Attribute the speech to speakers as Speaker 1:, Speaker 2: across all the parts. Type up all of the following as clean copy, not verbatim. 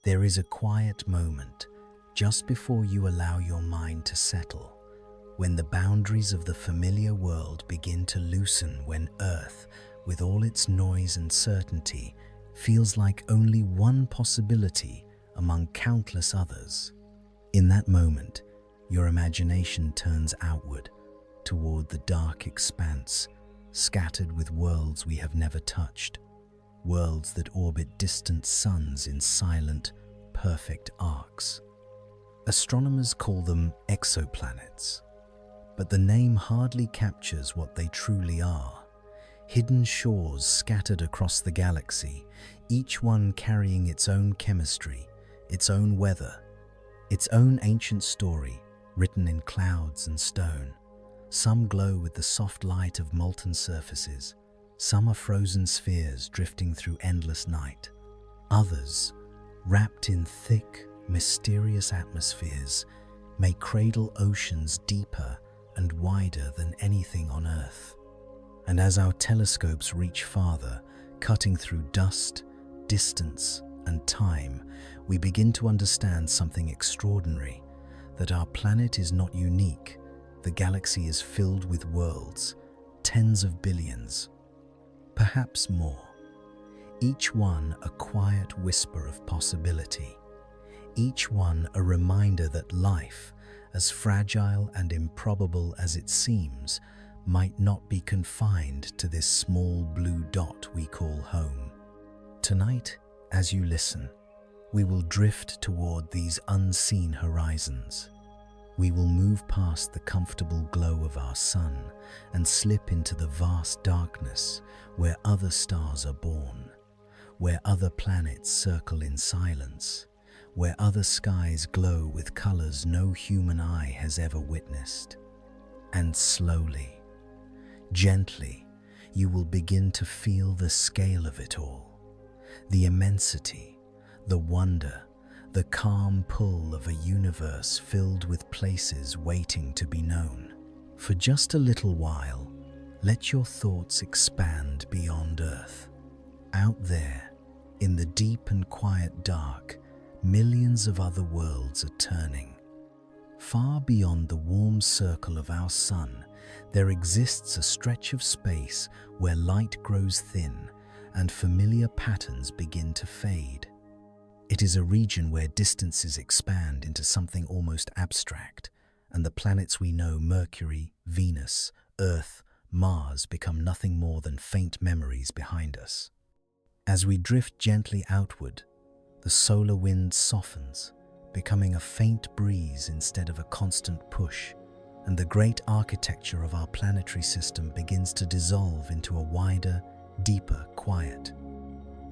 Speaker 1: There is a quiet moment just before you allow your mind to settle, when the boundaries of the familiar world begin to loosen, when Earth, with all its noise and certainty, feels like only one possibility among countless others. In that moment, your imagination turns outward toward the dark expanse, scattered with worlds we have never touched, worlds that orbit distant suns in silent, perfect arcs. Astronomers call them exoplanets, but the name hardly captures what they truly are. Hidden shores scattered across the galaxy, each one carrying its own chemistry, its own weather, its own ancient story written in clouds and stone. Some glow with the soft light of molten surfaces, some are frozen spheres drifting through endless night. Others, wrapped in thick, mysterious atmospheres, may cradle oceans deeper and wider than anything on Earth. And as our telescopes reach farther, cutting through dust, distance, and time, we begin to understand something extraordinary, that our planet is not unique. The galaxy is filled with worlds, tens of billions, perhaps more. Each one a quiet whisper of possibility. Each one a reminder that life, as fragile and improbable as it seems, might not be confined to this small blue dot we call home. Tonight, as you listen, we will drift toward these unseen horizons. We will move past the comfortable glow of our sun and slip into the vast darkness where other stars are born, where other planets circle in silence, where other skies glow with colors no human eye has ever witnessed. And slowly, gently, you will begin to feel the scale of it all, the immensity, the wonder, the calm pull of a universe filled with places waiting to be known. For just a little while, let your thoughts expand beyond Earth. Out there, in the deep and quiet dark, millions of other worlds are turning. Far beyond the warm circle of our sun, there exists a stretch of space where light grows thin and familiar patterns begin to fade. It is a region where distances expand into something almost abstract, and the planets we know, Mercury, Venus, Earth, Mars, become nothing more than faint memories behind us. As we drift gently outward, the solar wind softens, becoming a faint breeze instead of a constant push, and the great architecture of our planetary system begins to dissolve into a wider, deeper quiet.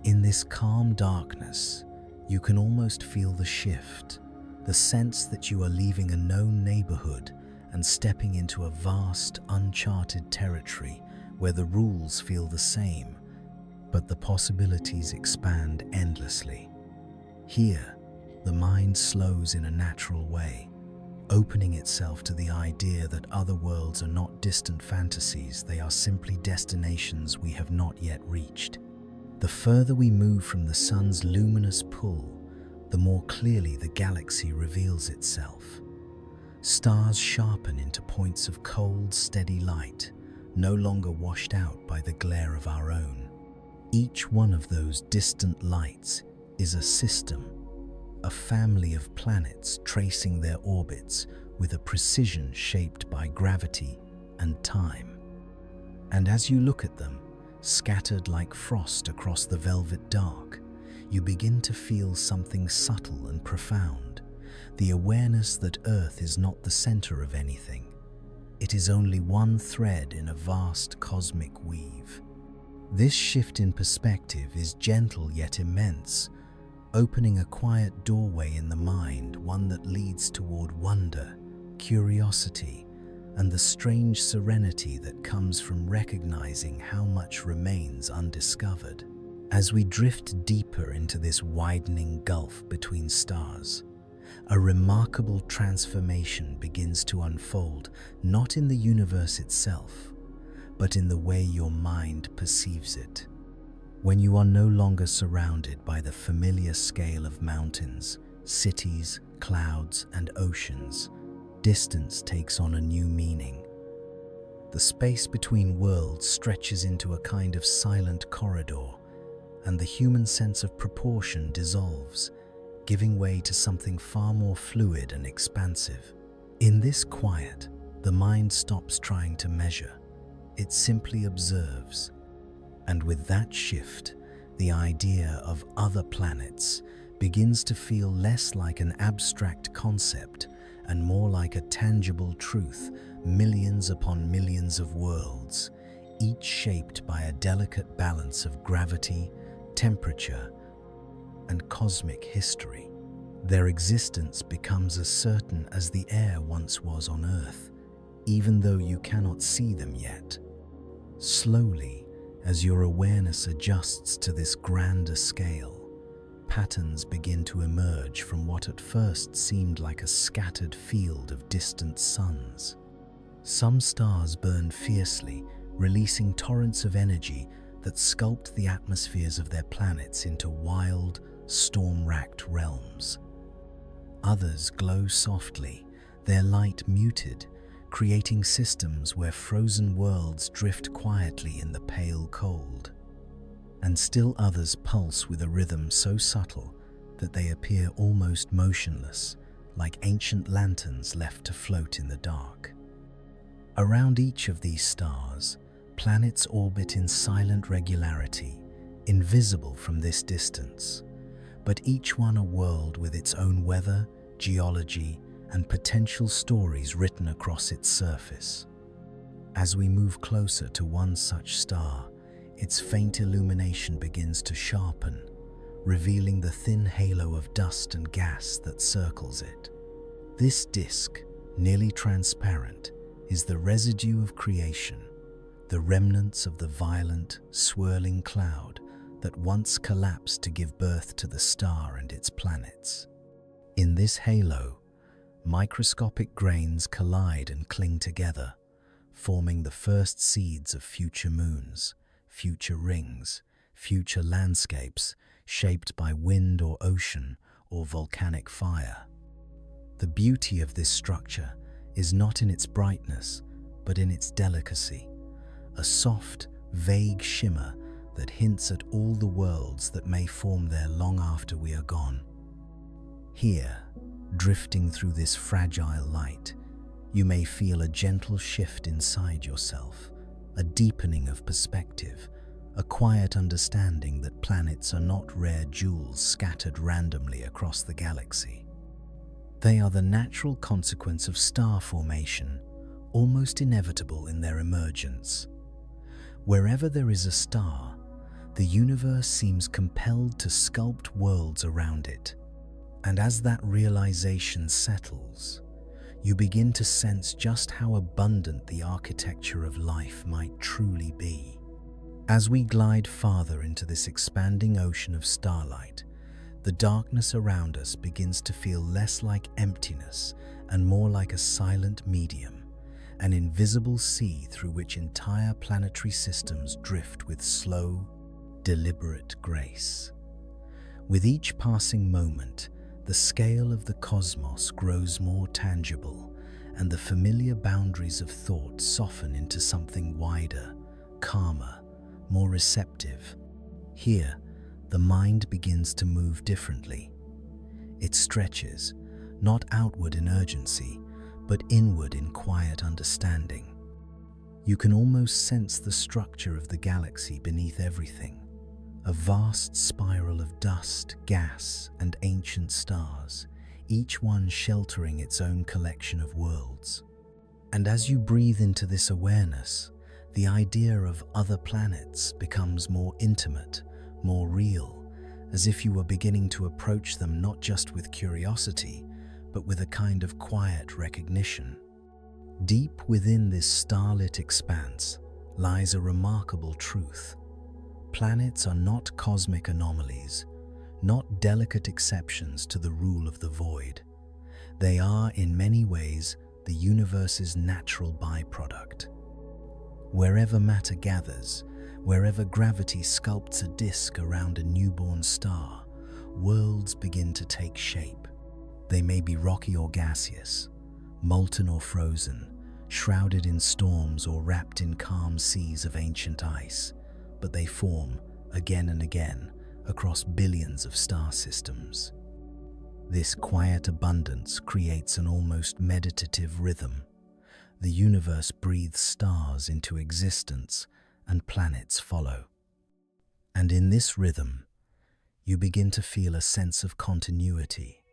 Speaker 1: In this calm darkness, you can almost feel the shift, the sense that you are leaving a known neighborhood and stepping into a vast, uncharted territory where the rules feel the same, but the possibilities expand endlessly. Here, the mind slows in a natural way, opening itself to the idea that other worlds are not distant fantasies, they are simply destinations we have not yet reached. The further we move from the sun's luminous pull, the more clearly the galaxy reveals itself. Stars sharpen into points of cold, steady light, no longer washed out by the glare of our own. Each one of those distant lights is a system, a family of planets tracing their orbits with a precision shaped by gravity and time. And as you look at them, scattered like frost across the velvet dark, you begin to feel something subtle and profound, the awareness that Earth is not the center of anything. It is only one thread in a vast cosmic weave. This shift in perspective is gentle yet immense, opening a quiet doorway in the mind, one that leads toward wonder, curiosity, and the strange serenity that comes from recognizing how much remains undiscovered. As we drift deeper into this widening gulf between stars, a remarkable transformation begins to unfold, not in the universe itself, but in the way your mind perceives it. When you are no longer surrounded by the familiar scale of mountains, cities, clouds, and oceans, distance takes on a new meaning. The space between worlds stretches into a kind of silent corridor, and the human sense of proportion dissolves, giving way to something far more fluid and expansive. In this quiet, the mind stops trying to measure. It simply observes. And with that shift, the idea of other planets begins to feel less like an abstract concept and more like a tangible truth, millions upon millions of worlds, each shaped by a delicate balance of gravity, temperature, and cosmic history. Their existence becomes as certain as the air once was on Earth, even though you cannot see them yet. Slowly, as your awareness adjusts to this grander scale, patterns begin to emerge from what at first seemed like a scattered field of distant suns. Some stars burn fiercely, releasing torrents of energy that sculpt the atmospheres of their planets into wild, storm-racked realms. Others glow softly, their light muted, creating systems where frozen worlds drift quietly in the pale cold. And still others pulse with a rhythm so subtle that they appear almost motionless, like ancient lanterns left to float in the dark. Around each of these stars, planets orbit in silent regularity, invisible from this distance, but each one a world with its own weather, geology, and potential stories written across its surface. As we move closer to one such star, its faint illumination begins to sharpen, revealing the thin halo of dust and gas that circles it. This disk, nearly transparent, is the residue of creation, the remnants of the violent, swirling cloud that once collapsed to give birth to the star and its planets. In this halo, microscopic grains collide and cling together, forming the first seeds of future moons, future rings, future landscapes shaped by wind or ocean or volcanic fire. The beauty of this structure is not in its brightness, but in its delicacy, a soft, vague shimmer that hints at all the worlds that may form there long after we are gone. Here, drifting through this fragile light, you may feel a gentle shift inside yourself, a deepening of perspective, a quiet understanding that planets are not rare jewels scattered randomly across the galaxy. They are the natural consequence of star formation, almost inevitable in their emergence. Wherever there is a star, the universe seems compelled to sculpt worlds around it. And as that realization settles, you begin to sense just how abundant the architecture of life might truly be. As we glide farther into this expanding ocean of starlight, the darkness around us begins to feel less like emptiness and more like a silent medium, an invisible sea through which entire planetary systems drift with slow, deliberate grace. With each passing moment, the scale of the cosmos grows more tangible, and the familiar boundaries of thought soften into something wider, calmer, more receptive. Here, the mind begins to move differently. It stretches, not outward in urgency, but inward in quiet understanding. You can almost sense the structure of the galaxy beneath everything, a vast spiral of dust, gas, and ancient stars, each one sheltering its own collection of worlds. And as you breathe into this awareness, the idea of other planets becomes more intimate, more real, as if you were beginning to approach them not just with curiosity, but with a kind of quiet recognition. Deep within this starlit expanse lies a remarkable truth. Planets are not cosmic anomalies, not delicate exceptions to the rule of the void. They are, in many ways, the universe's natural byproduct. Wherever matter gathers, Wherever gravity sculpts a disk around a newborn star, worlds begin to take shape. They may be rocky or gaseous, molten or frozen, shrouded in storms or wrapped in calm seas of ancient ice, but they form, again and again, across billions of star systems. This quiet abundance creates an almost meditative rhythm. The universe breathes stars into existence, and planets follow. And in this rhythm, you begin to feel a sense of continuity,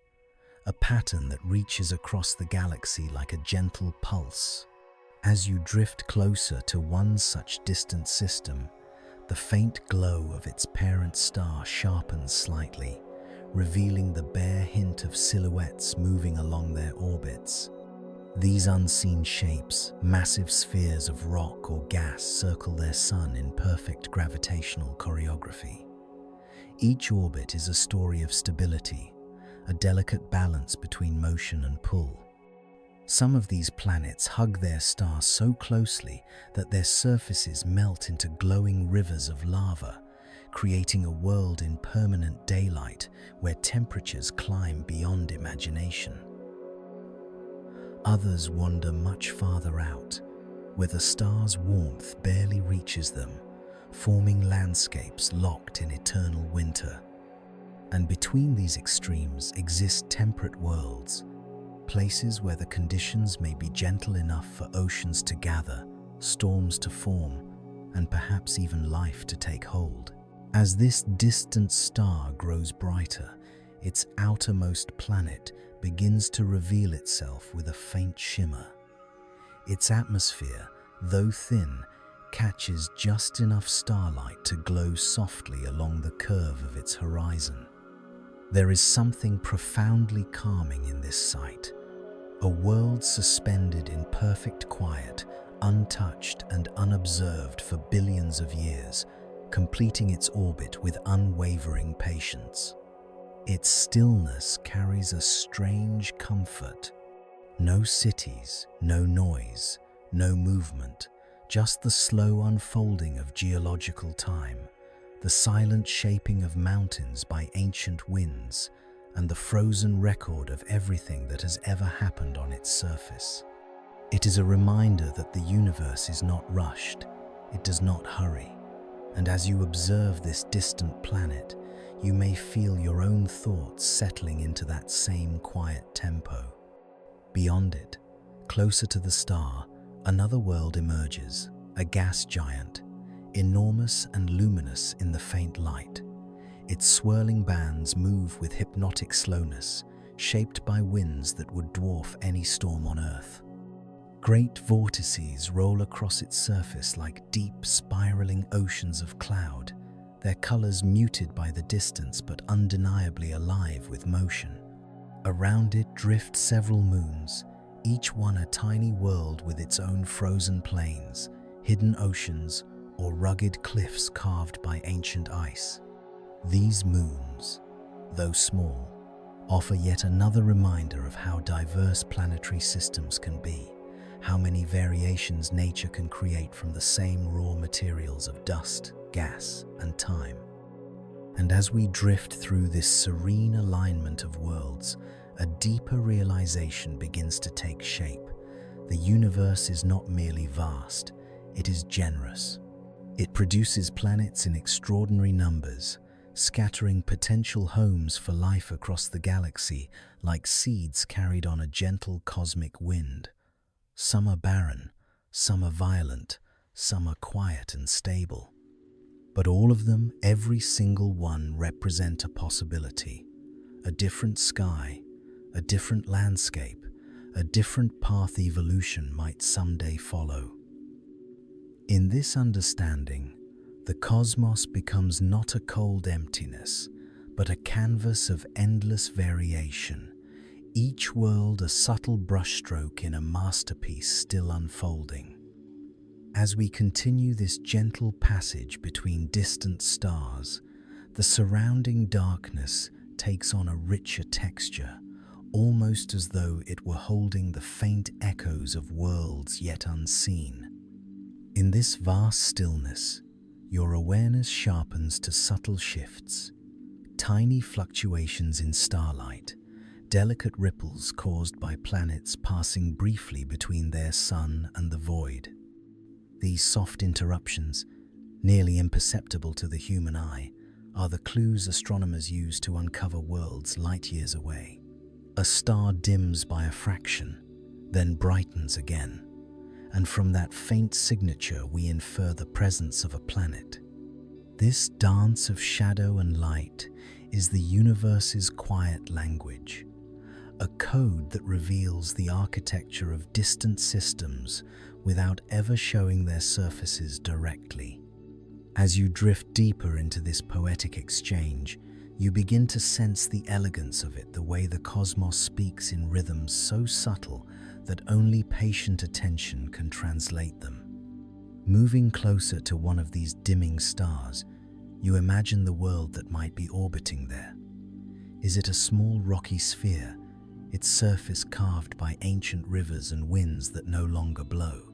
Speaker 1: a pattern that reaches across the galaxy like a gentle pulse. As you drift closer to one such distant system, the faint glow of its parent star sharpens slightly, revealing the bare hint of silhouettes moving along their orbits. These unseen shapes, massive spheres of rock or gas, circle their sun in perfect gravitational choreography. Each orbit is a story of stability, a delicate balance between motion and pull. Some of these planets hug their star so closely that their surfaces melt into glowing rivers of lava, creating a world in permanent daylight where temperatures climb beyond imagination. Others wander much farther out, where the star's warmth barely reaches them, forming landscapes locked in eternal winter. And between these extremes exist temperate worlds, places where the conditions may be gentle enough for oceans to gather, storms to form, and perhaps even life to take hold. As this distant star grows brighter, its outermost planet begins to reveal itself with a faint shimmer. Its atmosphere, though thin, catches just enough starlight to glow softly along the curve of its horizon. There is something profoundly calming in this sight, a world suspended in perfect quiet, untouched and unobserved for billions of years, completing its orbit with unwavering patience. Its stillness carries a strange comfort. No cities, no noise, no movement, just the slow unfolding of geological time, the silent shaping of mountains by ancient winds, and the frozen record of everything that has ever happened on its surface. It is a reminder that the universe is not rushed, it does not hurry, and as you observe this distant planet, you may feel your own thoughts settling into that same quiet tempo. Beyond it, closer to the star, another world emerges, a gas giant, enormous and luminous in the faint light. Its swirling bands move with hypnotic slowness, shaped by winds that would dwarf any storm on Earth. Great vortices roll across its surface like deep, spiraling oceans of cloud, their colors muted by the distance but undeniably alive with motion. Around it drift several moons, each one a tiny world with its own frozen plains, hidden oceans, or rugged cliffs carved by ancient ice. These moons, though small, offer yet another reminder of how diverse planetary systems can be, how many variations nature can create from the same raw materials of dust, gas, and time. And as we drift through this serene alignment of worlds, a deeper realization begins to take shape. The universe is not merely vast, it is generous. It produces planets in extraordinary numbers, scattering potential homes for life across the galaxy like seeds carried on a gentle cosmic wind. Some are barren, some are violent, some are quiet and stable. But all of them, every single one, represent a possibility, a different sky, a different landscape, a different path evolution might someday follow. In this understanding, the cosmos becomes not a cold emptiness, but a canvas of endless variation, each world a subtle brushstroke in a masterpiece still unfolding. As we continue this gentle passage between distant stars, the surrounding darkness takes on a richer texture, almost as though it were holding the faint echoes of worlds yet unseen. In this vast stillness, your awareness sharpens to subtle shifts, tiny fluctuations in starlight, delicate ripples caused by planets passing briefly between their sun and the void. These soft interruptions, nearly imperceptible to the human eye, are the clues astronomers use to uncover worlds light years away. A star dims by a fraction, then brightens again, and from that faint signature we infer the presence of a planet. This dance of shadow and light is the universe's quiet language, a code that reveals the architecture of distant systems without ever showing their surfaces directly. As you drift deeper into this poetic exchange, you begin to sense the elegance of it, the way the cosmos speaks in rhythms so subtle that only patient attention can translate them. Moving closer to one of these dimming stars, you imagine the world that might be orbiting there. Is it a small rocky sphere, its surface carved by ancient rivers and winds that no longer blow?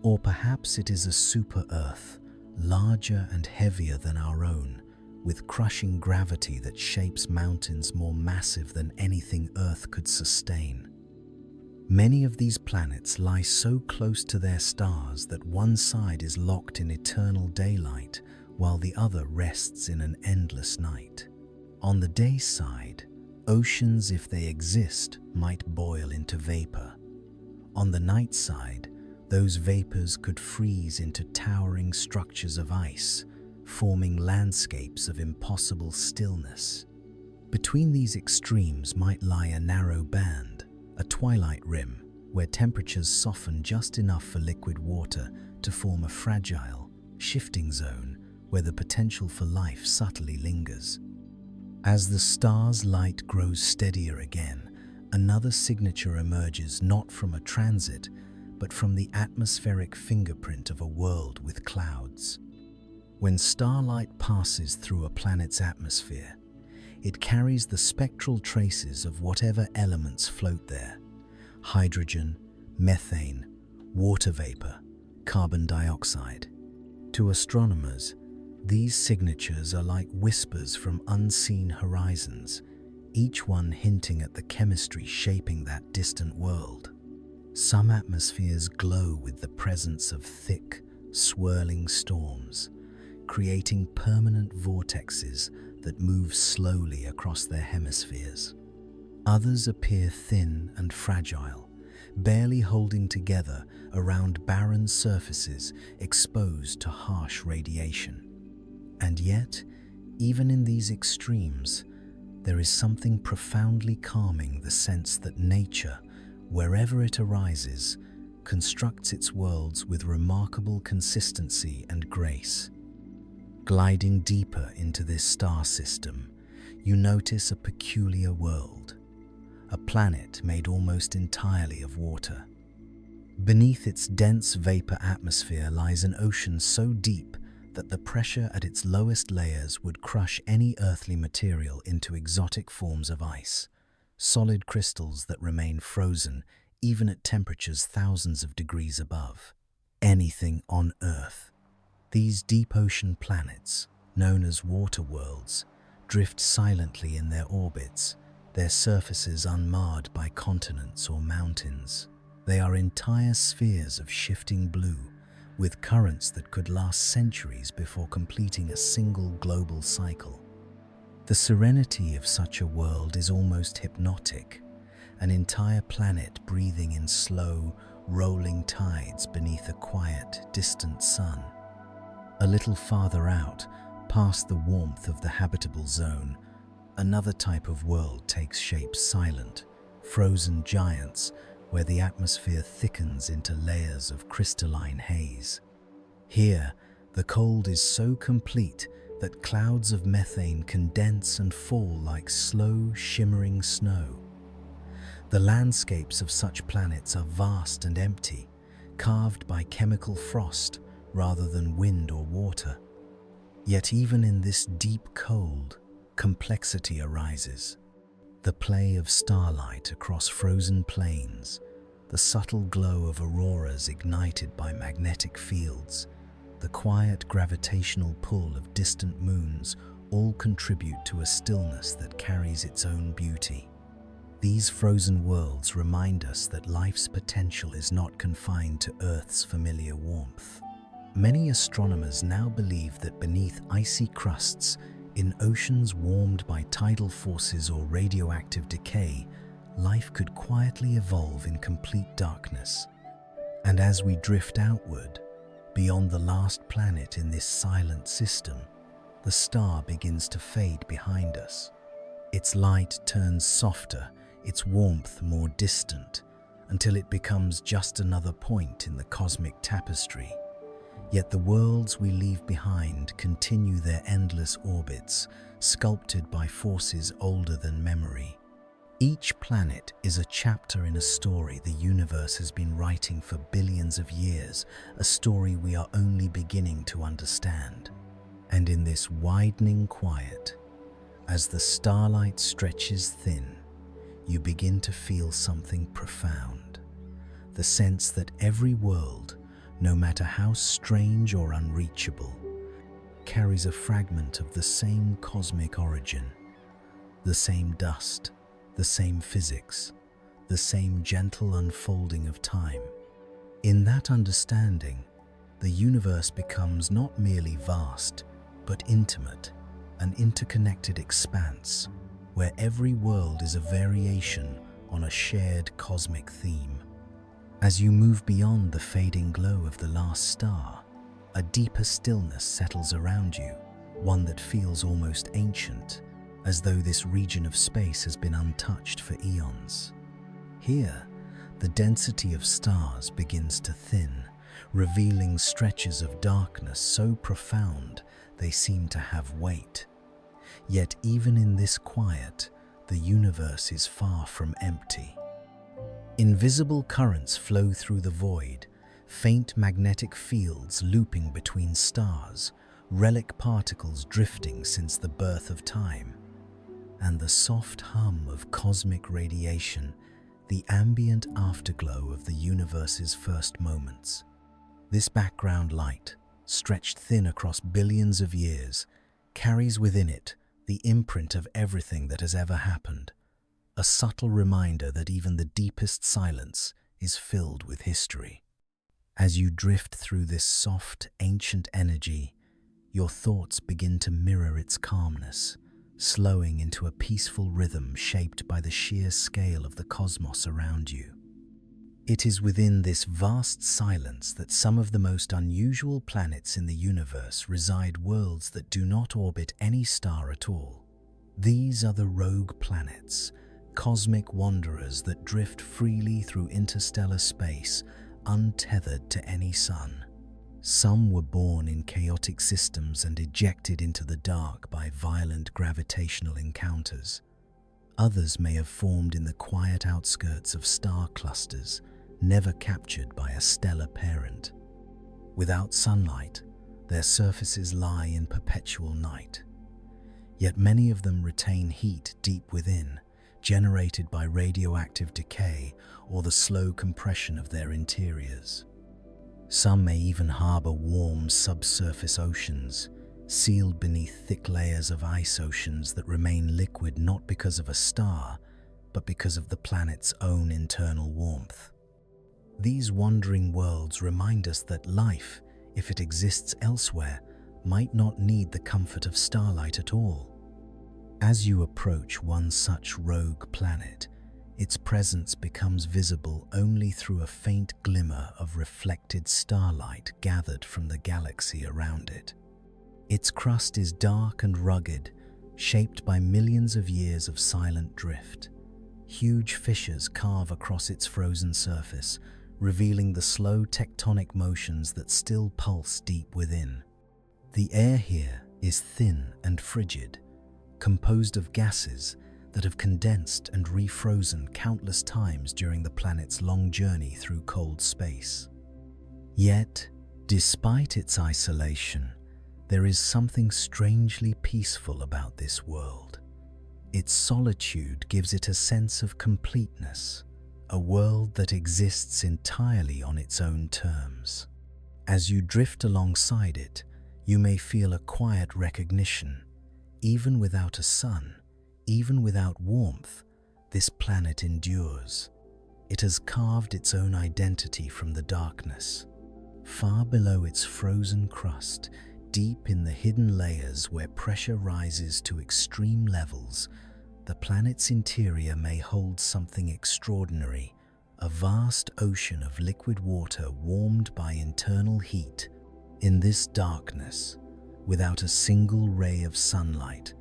Speaker 1: Or perhaps it is a super-Earth, larger and heavier than our own, with crushing gravity that shapes mountains more massive than anything Earth could sustain. Many of these planets lie so close to their stars that one side is locked in eternal daylight while the other rests in an endless night. On the day side, oceans, if they exist, might boil into vapor. On the night side, those vapors could freeze into towering structures of ice, forming landscapes of impossible stillness. Between these extremes might lie a narrow band, a twilight rim, where temperatures soften just enough for liquid water to form a fragile, shifting zone where the potential for life subtly lingers. As the star's light grows steadier again, another signature emerges, not from a transit, but from the atmospheric fingerprint of a world with clouds. When starlight passes through a planet's atmosphere, it carries the spectral traces of whatever elements float there: hydrogen, methane, water vapor, carbon dioxide. To astronomers, these signatures are like whispers from unseen horizons, each one hinting at the chemistry shaping that distant world. Some atmospheres glow with the presence of thick, swirling storms, creating permanent vortexes that move slowly across their hemispheres. Others appear thin and fragile, barely holding together around barren surfaces exposed to harsh radiation. And yet, even in these extremes, there is something profoundly calming: the sense that nature, wherever it arises, constructs its worlds with remarkable consistency and grace. Gliding deeper into this star system, you notice a peculiar world, a planet made almost entirely of water. Beneath its dense vapor atmosphere lies an ocean so deep that the pressure at its lowest layers would crush any earthly material into exotic forms of ice, solid crystals that remain frozen even at temperatures thousands of degrees above anything on Earth. These deep ocean planets, known as water worlds, drift silently in their orbits, their surfaces unmarred by continents or mountains. They are entire spheres of shifting blue, with currents that could last centuries before completing a single global cycle. The serenity of such a world is almost hypnotic, an entire planet breathing in slow, rolling tides beneath a quiet, distant sun. A little farther out, past the warmth of the habitable zone, another type of world takes shape: silent, frozen giants where the atmosphere thickens into layers of crystalline haze. Here, the cold is so complete that clouds of methane condense and fall like slow, shimmering snow. The landscapes of such planets are vast and empty, carved by chemical frost rather than wind or water. Yet even in this deep cold, complexity arises. The play of starlight across frozen plains, the subtle glow of auroras ignited by magnetic fields, the quiet gravitational pull of distant moons all contribute to a stillness that carries its own beauty. These frozen worlds remind us that life's potential is not confined to Earth's familiar warmth. Many astronomers now believe that beneath icy crusts, in oceans warmed by tidal forces or radioactive decay, life could quietly evolve in complete darkness. And as we drift outward, beyond the last planet in this silent system, the star begins to fade behind us. Its light turns softer, its warmth more distant, until it becomes just another point in the cosmic tapestry. Yet the worlds we leave behind continue their endless orbits, sculpted by forces older than memory. Each planet is a chapter in a story the universe has been writing for billions of years, a story we are only beginning to understand. And in this widening quiet, as the starlight stretches thin, you begin to feel something profound. The sense that every world, no matter how strange or unreachable, carries a fragment of the same cosmic origin, the same dust, the same physics, the same gentle unfolding of time. In that understanding, the universe becomes not merely vast, but intimate, an interconnected expanse, where every world is a variation on a shared cosmic theme. As you move beyond the fading glow of the last star, a deeper stillness settles around you, one that feels almost ancient, as though this region of space has been untouched for eons. Here, the density of stars begins to thin, revealing stretches of darkness so profound they seem to have weight. Yet even in this quiet, the universe is far from empty. Invisible currents flow through the void, faint magnetic fields looping between stars, relic particles drifting since the birth of time, and the soft hum of cosmic radiation, the ambient afterglow of the universe's first moments. This background light, stretched thin across billions of years, carries within it the imprint of everything that has ever happened, a subtle reminder that even the deepest silence is filled with history. As you drift through this soft, ancient energy, your thoughts begin to mirror its calmness, slowing into a peaceful rhythm shaped by the sheer scale of the cosmos around you. It is within this vast silence that some of the most unusual planets in the universe reside, worlds that do not orbit any star at all. These are the rogue planets, cosmic wanderers that drift freely through interstellar space, untethered to any sun. Some were born in chaotic systems and ejected into the dark by violent gravitational encounters. Others may have formed in the quiet outskirts of star clusters, never captured by a stellar parent. Without sunlight, their surfaces lie in perpetual night. Yet many of them retain heat deep within, generated by radioactive decay or the slow compression of their interiors. Some may even harbor warm subsurface oceans, sealed beneath thick layers of ice oceans that remain liquid not because of a star, but because of the planet's own internal warmth. These wandering worlds remind us that life, if it exists elsewhere, might not need the comfort of starlight at all. As you approach one such rogue planet, its presence becomes visible only through a faint glimmer of reflected starlight gathered from the galaxy around it. Its crust is dark and rugged, shaped by millions of years of silent drift. Huge fissures carve across its frozen surface, revealing the slow tectonic motions that still pulse deep within. The air here is thin and frigid, composed of gases that have condensed and refrozen countless times during the planet's long journey through cold space. Yet, despite its isolation, there is something strangely peaceful about this world. Its solitude gives it a sense of completeness, a world that exists entirely on its own terms. As you drift alongside it, you may feel a quiet recognition. Even without a sun, even without warmth, this planet endures. It has carved its own identity from the darkness. Far below its frozen crust, deep in the hidden layers where pressure rises to extreme levels, the planet's interior may hold something extraordinary, a vast ocean of liquid water warmed by internal heat. In this darkness, without a single ray of sunlight,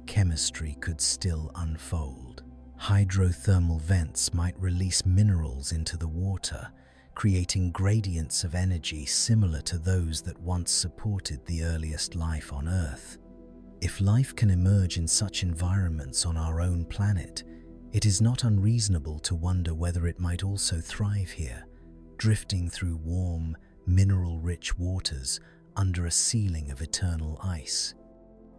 Speaker 1: chemistry could still unfold. Hydrothermal vents might release minerals into the water, creating gradients of energy similar to those that once supported the earliest life on Earth. If life can emerge in such environments on our own planet, it is not unreasonable to wonder whether it might also thrive here, drifting through warm, mineral-rich waters under a ceiling of eternal ice.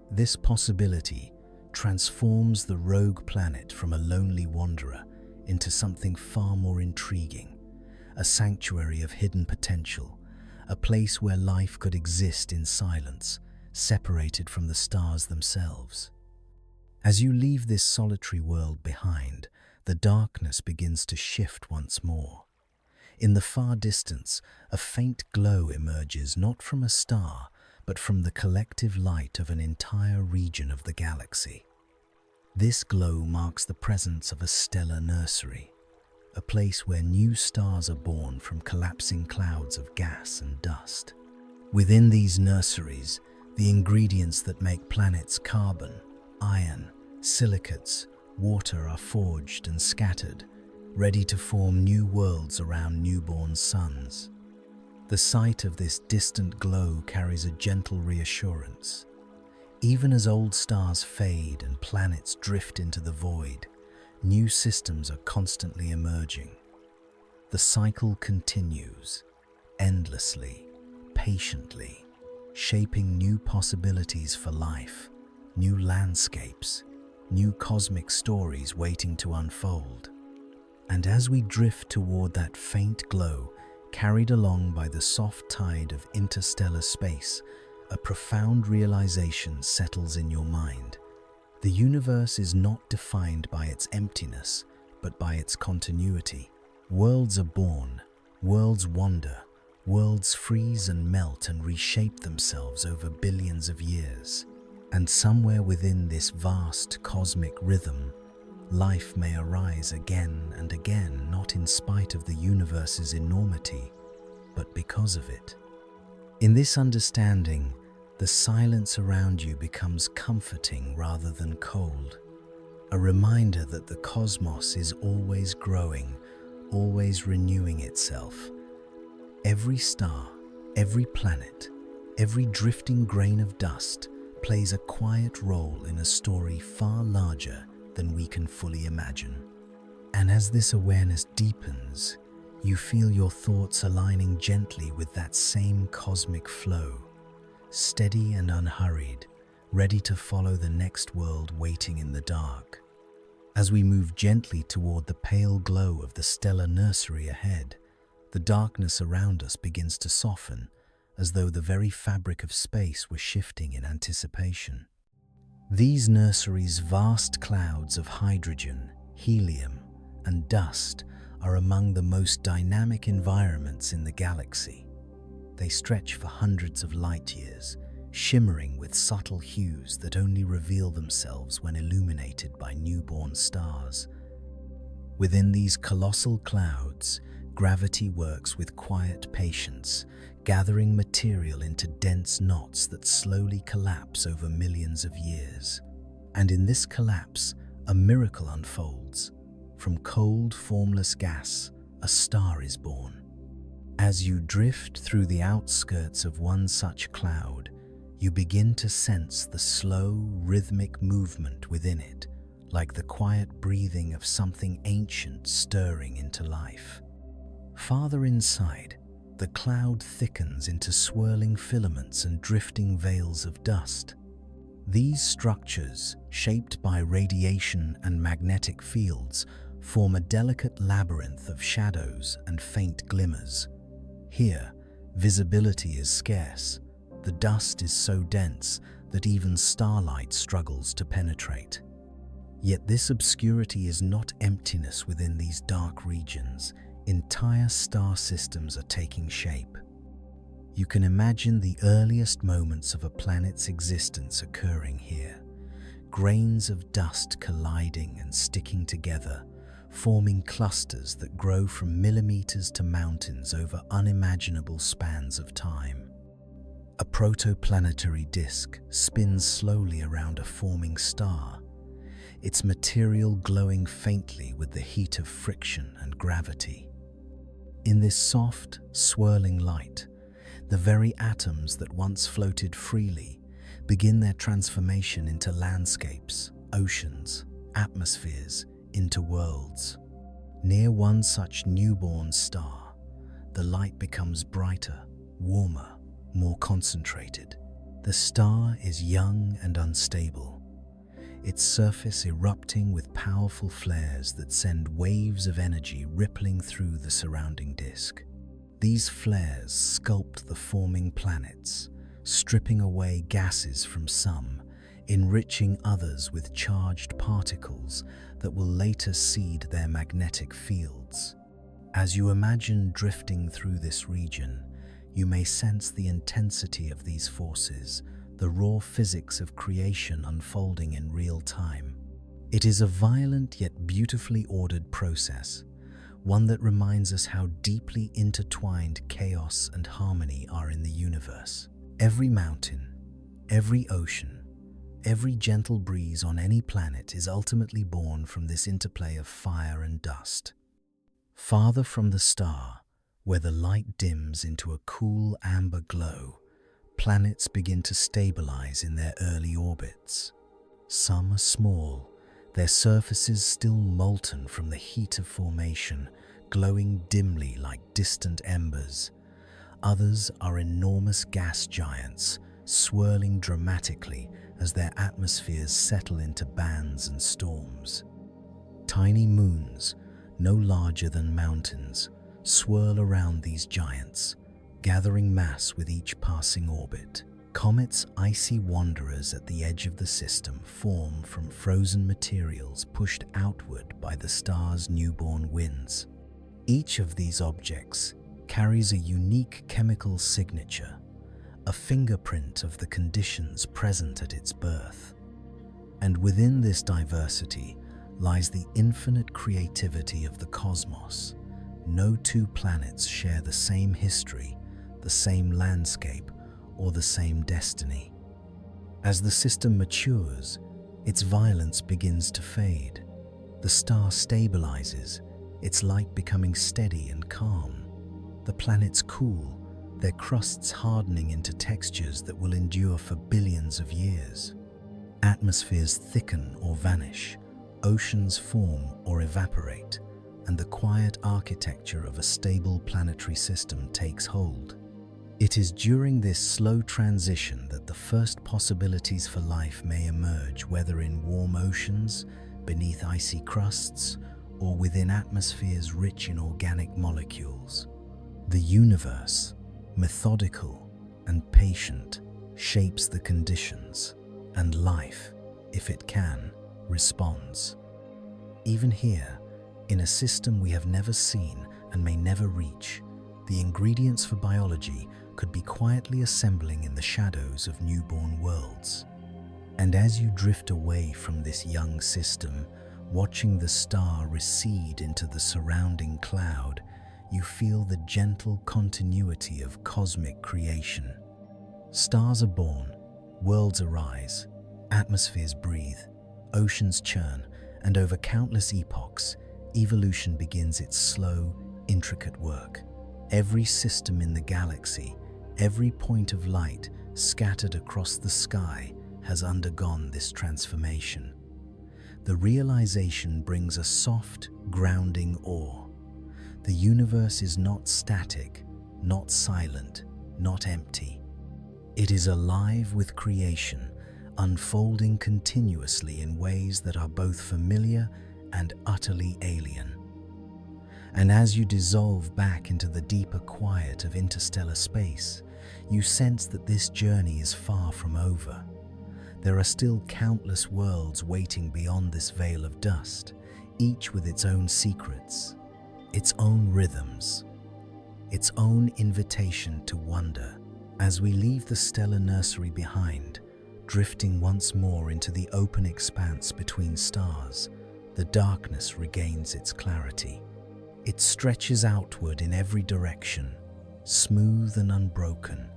Speaker 1: This possibility transforms the rogue planet from a lonely wanderer into something far more intriguing, a sanctuary of hidden potential, a place where life could exist in silence, separated from the stars themselves. As you leave this solitary world behind, the darkness begins to shift once more. In the far distance, a faint glow emerges not from a star, but from the collective light of an entire region of the galaxy. This glow marks the presence of a stellar nursery, a place where new stars are born from collapsing clouds of gas and dust. Within these nurseries, the ingredients that make planets carbon, iron, silicates, water are forged and scattered, ready to form new worlds around newborn suns. The sight of this distant glow carries a gentle reassurance. Even as old stars fade and planets drift into the void, new systems are constantly emerging. The cycle continues, endlessly, patiently, shaping new possibilities for life, new landscapes, new cosmic stories waiting to unfold. And as we drift toward that faint glow, carried along by the soft tide of interstellar space, a profound realization settles in your mind. The universe is not defined by its emptiness, but by its continuity. Worlds are born, worlds wander, worlds freeze and melt and reshape themselves over billions of years. And somewhere within this vast cosmic rhythm, life may arise again and again, not in spite of the universe's enormity, but because of it. In this understanding, the silence around you becomes comforting rather than cold, a reminder that the cosmos is always growing, always renewing itself. Every star, every planet, every drifting grain of dust plays a quiet role in a story far larger than we can fully imagine. And as this awareness deepens, you feel your thoughts aligning gently with that same cosmic flow, steady and unhurried, ready to follow the next world waiting in the dark. As we move gently toward the pale glow of the stellar nursery ahead, the darkness around us begins to soften, as though the very fabric of space were shifting in anticipation. These nurseries' vast clouds of hydrogen, helium, and dust are among the most dynamic environments in the galaxy. They stretch for hundreds of light years, shimmering with subtle hues that only reveal themselves when illuminated by newborn stars. Within these colossal clouds, gravity works with quiet patience, gathering material into dense knots that slowly collapse over millions of years. And in this collapse, a miracle unfolds. From cold, formless gas, a star is born. As you drift through the outskirts of one such cloud, you begin to sense the slow, rhythmic movement within it, like the quiet breathing of something ancient stirring into life. Farther inside, the cloud thickens into swirling filaments and drifting veils of dust. These structures, shaped by radiation and magnetic fields, form a delicate labyrinth of shadows and faint glimmers. Here, Visibility is scarce. The dust is so dense that even starlight struggles to penetrate. Yet this obscurity is not emptiness within these dark regions. Entire star systems are taking shape. You can imagine the earliest moments of a planet's existence occurring here. Grains of dust colliding and sticking together, forming clusters that grow from millimeters to mountains over unimaginable spans of time. A protoplanetary disk spins slowly around a forming star, its material glowing faintly with the heat of friction and gravity. In this soft, swirling light, the very atoms that once floated freely begin their transformation into landscapes, oceans, atmospheres, into worlds. Near one such newborn star, the light becomes brighter, warmer, more concentrated. The star is young and unstable, its surface erupting with powerful flares that send waves of energy rippling through the surrounding disk. These flares sculpt the forming planets, stripping away gases from some, enriching others with charged particles that will later seed their magnetic fields. As you imagine drifting through this region, you may sense the intensity of these forces, the raw physics of creation unfolding in real time. It is a violent yet beautifully ordered process, one that reminds us how deeply intertwined chaos and harmony are in the universe. Every mountain, every ocean, every gentle breeze on any planet is ultimately born from this interplay of fire and dust. Farther from the star, where the light dims into a cool amber glow, planets begin to stabilize in their early orbits. Some are small, their surfaces still molten from the heat of formation, glowing dimly like distant embers. Others are enormous gas giants, swirling dramatically as their atmospheres settle into bands and storms. Tiny moons, no larger than mountains, swirl around these giants, gathering mass with each passing orbit. Comets, icy wanderers at the edge of the system, form from frozen materials pushed outward by the star's newborn winds. Each of these objects carries a unique chemical signature, a fingerprint of the conditions present at its birth. And within this diversity lies the infinite creativity of the cosmos. No two planets share the same history, the same landscape, or the same destiny. As the system matures, its violence begins to fade. The star stabilizes, its light becoming steady and calm. The planets cool, their crusts hardening into textures that will endure for billions of years. Atmospheres thicken or vanish, oceans form or evaporate, and the quiet architecture of a stable planetary system takes hold. It is during this slow transition that the first possibilities for life may emerge, whether in warm oceans, beneath icy crusts, or within atmospheres rich in organic molecules. The universe, methodical and patient, shapes the conditions, and life, if it can, responds. Even here, in a system we have never seen and may never reach, the ingredients for biology could be quietly assembling in the shadows of newborn worlds. And as you drift away from this young system, watching the star recede into the surrounding cloud, you feel the gentle continuity of cosmic creation. Stars are born, worlds arise, atmospheres breathe, oceans churn, and over countless epochs, evolution begins its slow, intricate work. Every system in the galaxy, every point of light scattered across the sky has undergone this transformation. The realization brings a soft, grounding awe. The universe is not static, not silent, not empty. It is alive with creation, unfolding continuously in ways that are both familiar and utterly alien. And as you dissolve back into the deeper quiet of interstellar space, you sense that this journey is far from over. There are still countless worlds waiting beyond this veil of dust, each with its own secrets, its own rhythms, its own invitation to wonder. As we leave the stellar nursery behind, drifting once more into the open expanse between stars, the darkness regains its clarity. It stretches outward in every direction, smooth and unbroken,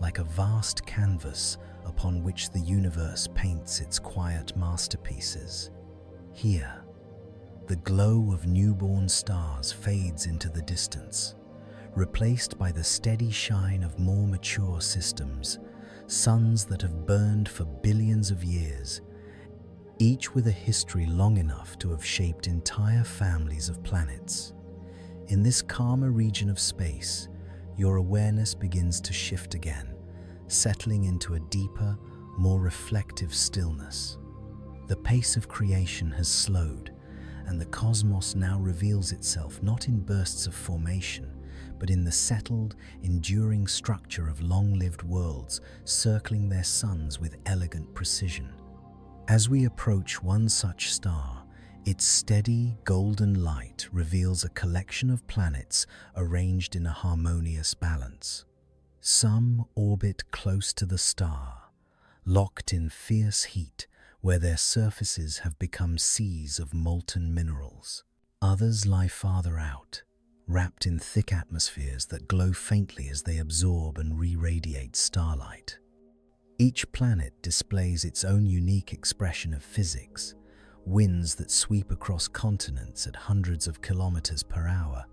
Speaker 1: like a vast canvas upon which the universe paints its quiet masterpieces. Here, the glow of newborn stars fades into the distance, replaced by the steady shine of more mature systems, suns that have burned for billions of years, each with a history long enough to have shaped entire families of planets. In this calmer region of space, your awareness begins to shift again, settling into a deeper, more reflective stillness. The pace of creation has slowed, and the cosmos now reveals itself not in bursts of formation, but in the settled, enduring structure of long-lived worlds circling their suns with elegant precision. As we approach one such star, its steady, golden light reveals a collection of planets arranged in a harmonious balance. Some orbit close to the star, locked in fierce heat where their surfaces have become seas of molten minerals. Others lie farther out, wrapped in thick atmospheres that glow faintly as they absorb and re-radiate starlight. Each planet displays its own unique expression of physics: winds that sweep across continents at hundreds of kilometers per hour,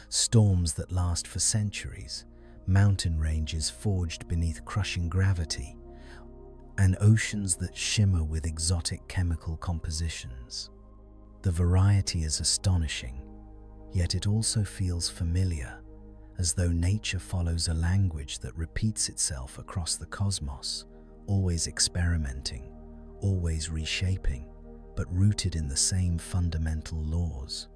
Speaker 1: storms that last for centuries, mountain ranges forged beneath crushing gravity, and oceans that shimmer with exotic chemical compositions. The variety is astonishing, yet it also feels familiar, as though nature follows a language that repeats itself across the cosmos, always experimenting, always reshaping, but rooted in the same fundamental laws.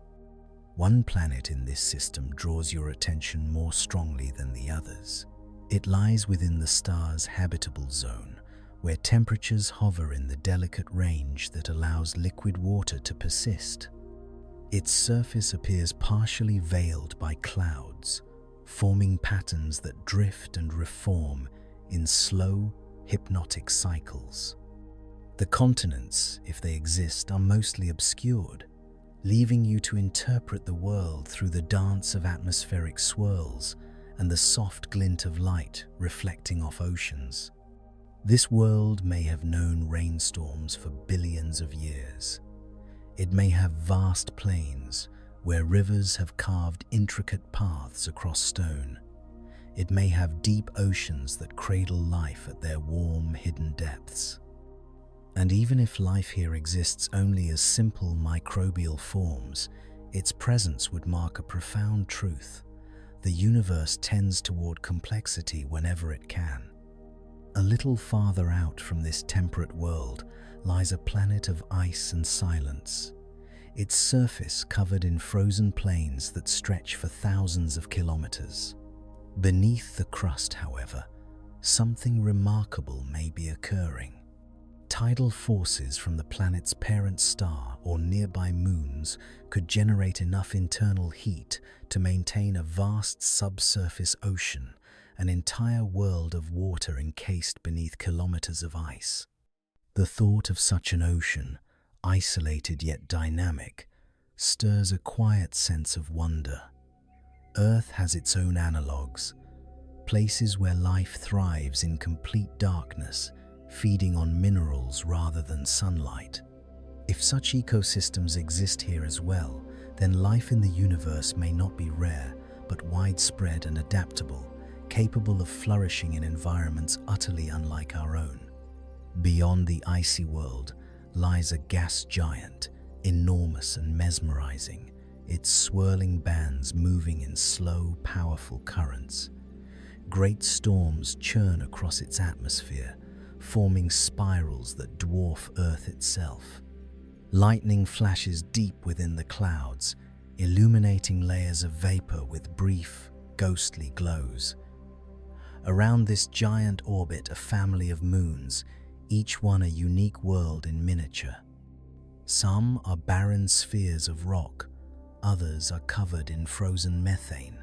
Speaker 1: One planet in this system draws your attention more strongly than the others. It lies within the star's habitable zone, where temperatures hover in the delicate range that allows liquid water to persist. Its surface appears partially veiled by clouds, forming patterns that drift and reform in slow, hypnotic cycles. The continents, if they exist, are mostly obscured, leaving you to interpret the world through the dance of atmospheric swirls and the soft glint of light reflecting off oceans. This world may have known rainstorms for billions of years. It may have vast plains where rivers have carved intricate paths across stone. It may have deep oceans that cradle life at their warm, hidden depths. And even if life here exists only as simple microbial forms, its presence would mark a profound truth. The universe tends toward complexity whenever it can. A little farther out from this temperate world lies a planet of ice and silence, its surface covered in frozen plains that stretch for thousands of kilometers. Beneath the crust, however, something remarkable may be occurring. Tidal forces from the planet's parent star or nearby moons could generate enough internal heat to maintain a vast subsurface ocean, an entire world of water encased beneath kilometers of ice. The thought of such an ocean, isolated yet dynamic, stirs a quiet sense of wonder. Earth has its own analogues, places where life thrives in complete darkness, feeding on minerals rather than sunlight. If such ecosystems exist here as well, then life in the universe may not be rare, but widespread and adaptable, capable of flourishing in environments utterly unlike our own. Beyond the icy world lies a gas giant, enormous and mesmerizing, its swirling bands moving in slow, powerful currents. Great storms churn across its atmosphere, forming spirals that dwarf Earth itself. Lightning flashes deep within the clouds, illuminating layers of vapor with brief, ghostly glows. Around this giant orbit a family of moons, each one a unique world in miniature. Some are barren spheres of rock, others are covered in frozen methane.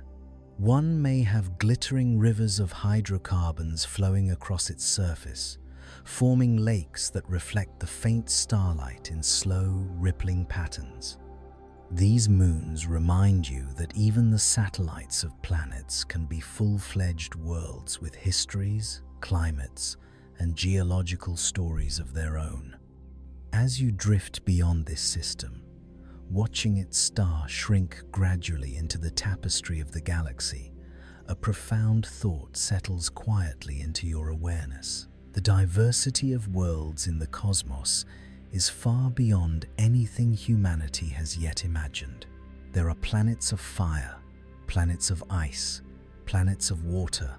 Speaker 1: One may have glittering rivers of hydrocarbons flowing across its surface, forming lakes that reflect the faint starlight in slow, rippling patterns. These moons remind you that even the satellites of planets can be full-fledged worlds with histories, climates, and geological stories of their own. As you drift beyond this system, watching its star shrink gradually into the tapestry of the galaxy, a profound thought settles quietly into your awareness. The diversity of worlds in the cosmos is far beyond anything humanity has yet imagined. There are planets of fire, planets of ice, planets of water,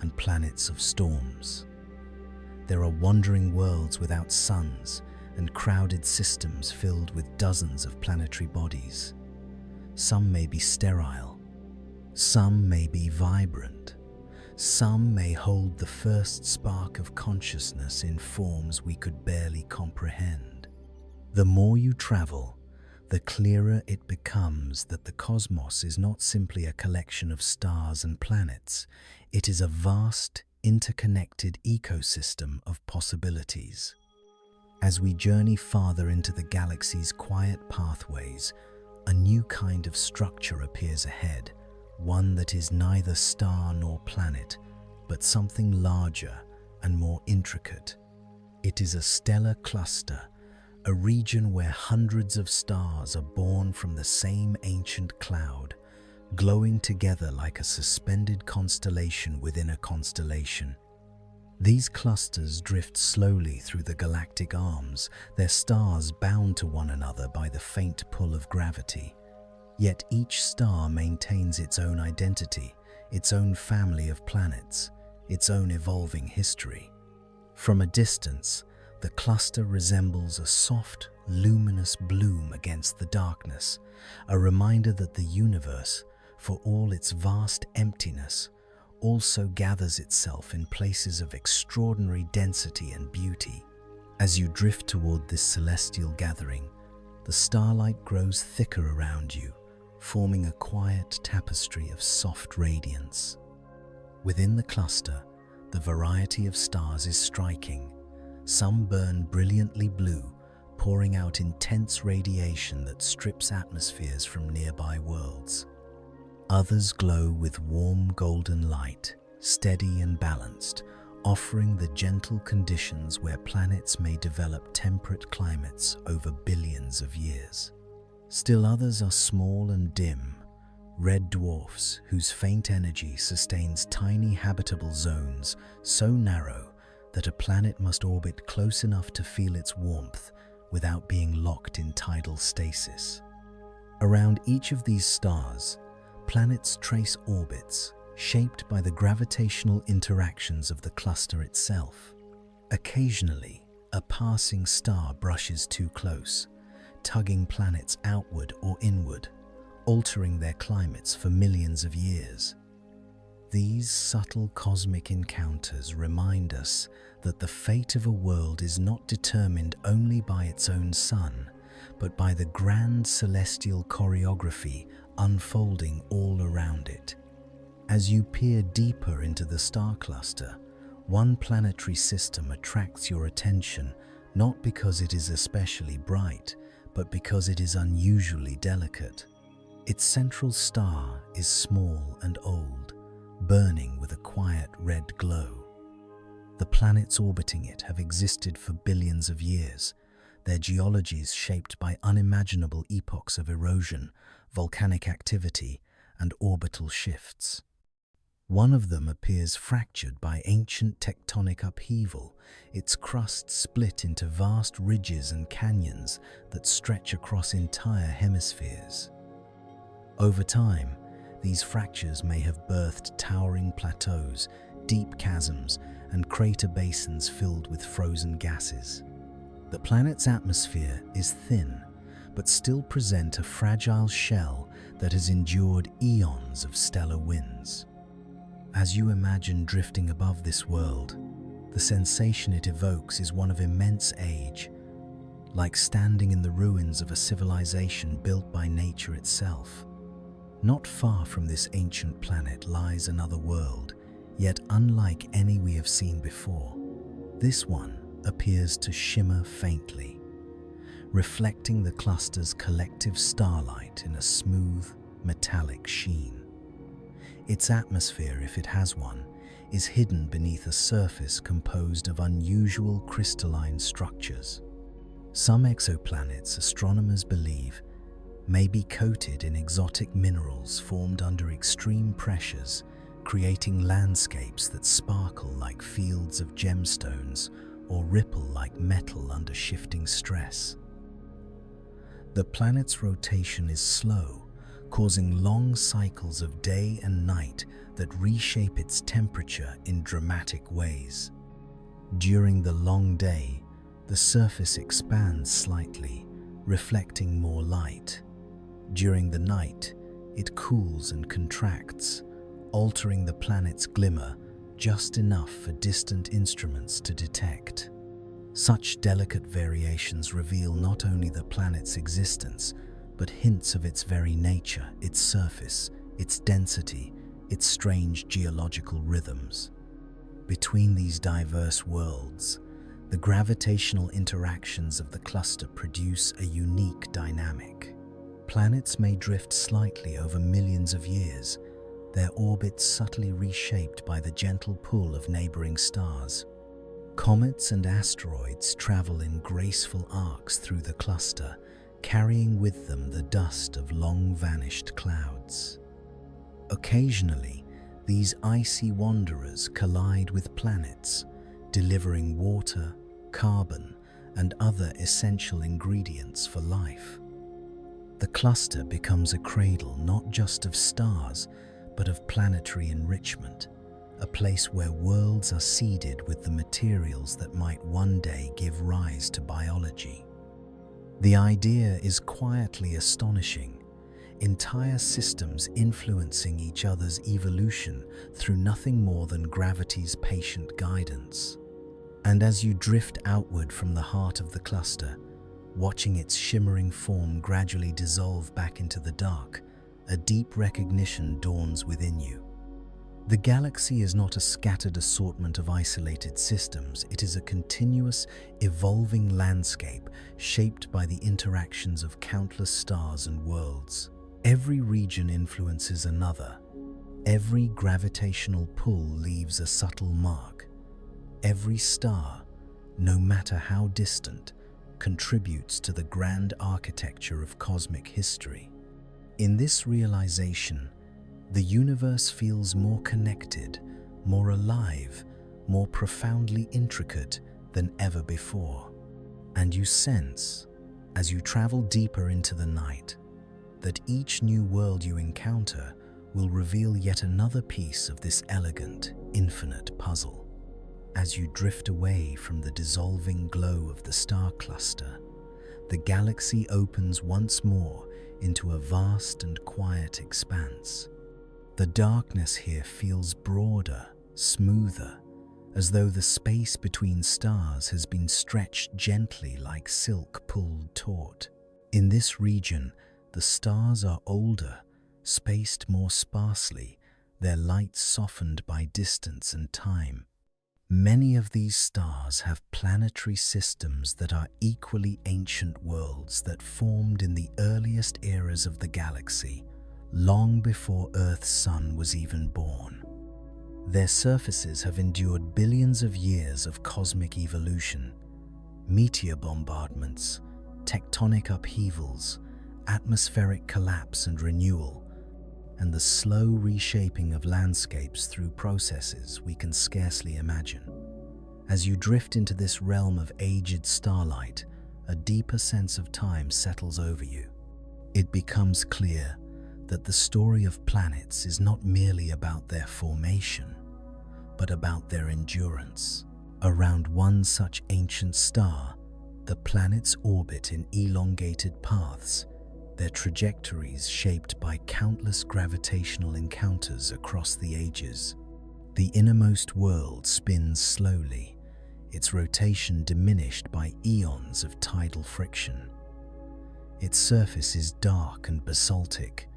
Speaker 1: and planets of storms. There are wandering worlds without suns and crowded systems filled with dozens of planetary bodies. Some may be sterile, some may be vibrant, some may hold the first spark of consciousness in forms we could barely comprehend. The more you travel, the clearer it becomes that the cosmos is not simply a collection of stars and planets. It is a vast, interconnected ecosystem of possibilities. As we journey farther into the galaxy's quiet pathways, a new kind of structure appears ahead, one that is neither star nor planet, but something larger and more intricate. It is a stellar cluster, a region where hundreds of stars are born from the same ancient cloud, glowing together like a suspended constellation within a constellation. These clusters drift slowly through the galactic arms, their stars bound to one another by the faint pull of gravity. Yet each star maintains its own identity, its own family of planets, its own evolving history. From a distance, the cluster resembles a soft, luminous bloom against the darkness, a reminder that the universe, for all its vast emptiness, also gathers itself in places of extraordinary density and beauty. As you drift toward this celestial gathering, the starlight grows thicker around you, forming a quiet tapestry of soft radiance. Within the cluster, the variety of stars is striking. Some burn brilliantly blue, pouring out intense radiation that strips atmospheres from nearby worlds. Others glow with warm golden light, steady and balanced, offering the gentle conditions where planets may develop temperate climates over billions of years. Still others are small and dim, red dwarfs whose faint energy sustains tiny habitable zones so narrow that a planet must orbit close enough to feel its warmth without being locked in tidal stasis. Around each of these stars, planets trace orbits shaped by the gravitational interactions of the cluster itself. Occasionally, a passing star brushes too close, tugging planets outward or inward, altering their climates for millions of years. These subtle cosmic encounters remind us that the fate of a world is not determined only by its own sun, but by the grand celestial choreography unfolding all around it. As you peer deeper into the star cluster, one planetary system attracts your attention not because it is especially bright, but because it is unusually delicate. Its central star is small and old, burning with a quiet red glow. The planets orbiting it have existed for billions of years, their geologies shaped by unimaginable epochs of erosion, volcanic activity, and orbital shifts. One of them appears fractured by ancient tectonic upheaval, its crust split into vast ridges and canyons that stretch across entire hemispheres. Over time, these fractures may have birthed towering plateaus, deep chasms, and crater basins filled with frozen gases. The planet's atmosphere is thin, but still presents a fragile shell that has endured eons of stellar winds. As you imagine drifting above this world, the sensation it evokes is one of immense age, like standing in the ruins of a civilization built by nature itself. Not far from this ancient planet lies another world, yet unlike any we have seen before. This one appears to shimmer faintly, reflecting the cluster's collective starlight in a smooth, metallic sheen. Its atmosphere, if it has one, is hidden beneath a surface composed of unusual crystalline structures. Some exoplanets, astronomers believe, may be coated in exotic minerals formed under extreme pressures, creating landscapes that sparkle like fields of gemstones or ripple like metal under shifting stress. The planet's rotation is slow, causing long cycles of day and night that reshape its temperature in dramatic ways. During the long day, the surface expands slightly, reflecting more light. During the night, it cools and contracts, altering the planet's glimmer just enough for distant instruments to detect. Such delicate variations reveal not only the planet's existence, but hints of its very nature, its surface, its density, its strange geological rhythms. Between these diverse worlds, the gravitational interactions of the cluster produce a unique dynamic. Planets may drift slightly over millions of years, their orbits subtly reshaped by the gentle pull of neighboring stars. Comets and asteroids travel in graceful arcs through the cluster, carrying with them the dust of long-vanished clouds. Occasionally, these icy wanderers collide with planets, delivering water, carbon, and other essential ingredients for life. The cluster becomes a cradle not just of stars, but of planetary enrichment, a place where worlds are seeded with the materials that might one day give rise to biology. The idea is quietly astonishing, entire systems influencing each other's evolution through nothing more than gravity's patient guidance. And as you drift outward from the heart of the cluster, watching its shimmering form gradually dissolve back into the dark, a deep recognition dawns within you. The galaxy is not a scattered assortment of isolated systems. It is a continuous, evolving landscape shaped by the interactions of countless stars and worlds. Every region influences another. Every gravitational pull leaves a subtle mark. Every star, no matter how distant, contributes to the grand architecture of cosmic history. In this realization, the universe feels more connected, more alive, more profoundly intricate than ever before. And you sense, as you travel deeper into the night, that each new world you encounter will reveal yet another piece of this elegant, infinite puzzle. As you drift away from the dissolving glow of the star cluster, the galaxy opens once more into a vast and quiet expanse. The darkness here feels broader, smoother, as though the space between stars has been stretched gently like silk pulled taut. In this region, the stars are older, spaced more sparsely, their light softened by distance and time. Many of these stars have planetary systems that are equally ancient worlds that formed in the earliest eras of the galaxy, long before Earth's sun was even born. Their surfaces have endured billions of years of cosmic evolution, meteor bombardments, tectonic upheavals, atmospheric collapse and renewal, and the slow reshaping of landscapes through processes we can scarcely imagine. As you drift into this realm of aged starlight, a deeper sense of time settles over you. It becomes clear that the story of planets is not merely about their formation, but about their endurance. Around one such ancient star, the planets orbit in elongated paths, their trajectories shaped by countless gravitational encounters across the ages. The innermost world spins slowly, its rotation diminished by eons of tidal friction. Its surface is dark and basaltic,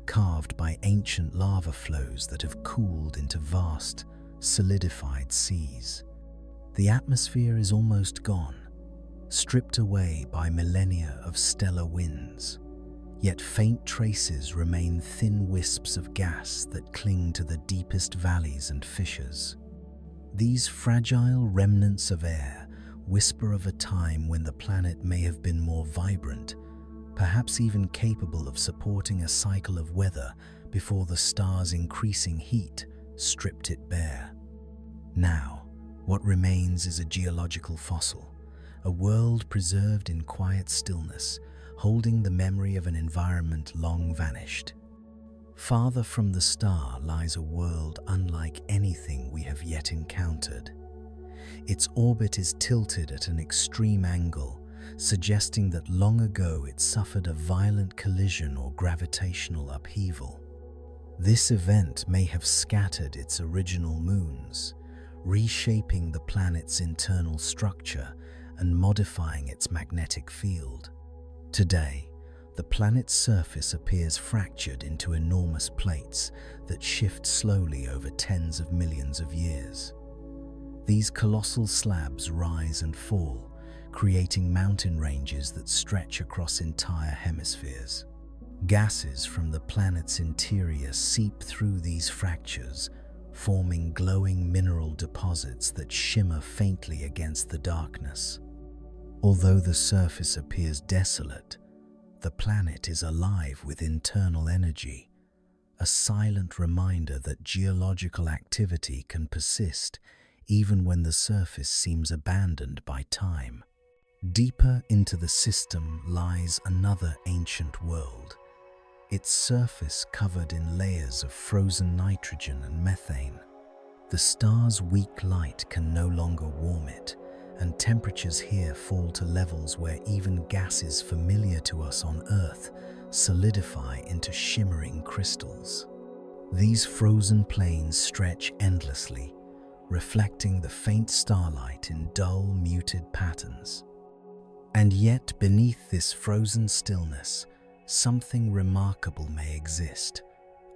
Speaker 1: carved by ancient lava flows that have cooled into vast, solidified seas. The atmosphere is almost gone, stripped away by millennia of stellar winds. Yet faint traces remain, thin wisps of gas that cling to the deepest valleys and fissures. These fragile remnants of air whisper of a time when the planet may have been more vibrant, perhaps even capable of supporting a cycle of weather before the star's increasing heat stripped it bare. Now, what remains is a geological fossil, a world preserved in quiet stillness, holding the memory of an environment long vanished. Farther from the star lies a world unlike anything we have yet encountered. Its orbit is tilted at an extreme angle, suggesting that long ago it suffered a violent collision or gravitational upheaval. This event may have scattered its original moons, reshaping the planet's internal structure and modifying its magnetic field. Today, the planet's surface appears fractured into enormous plates that shift slowly over tens of millions of years. These colossal slabs rise and fall, creating mountain ranges that stretch across entire hemispheres. Gases from the planet's interior seep through these fractures, forming glowing mineral deposits that shimmer faintly against the darkness. Although the surface appears desolate, the planet is alive with internal energy, a silent reminder that geological activity can persist even when the surface seems abandoned by time. Deeper into the system lies another ancient world, its surface covered in layers of frozen nitrogen and methane. The star's weak light can no longer warm it, and temperatures here fall to levels where even gases familiar to us on Earth solidify into shimmering crystals. These frozen plains stretch endlessly, reflecting the faint starlight in dull, muted patterns. And yet, beneath this frozen stillness, something remarkable may exist,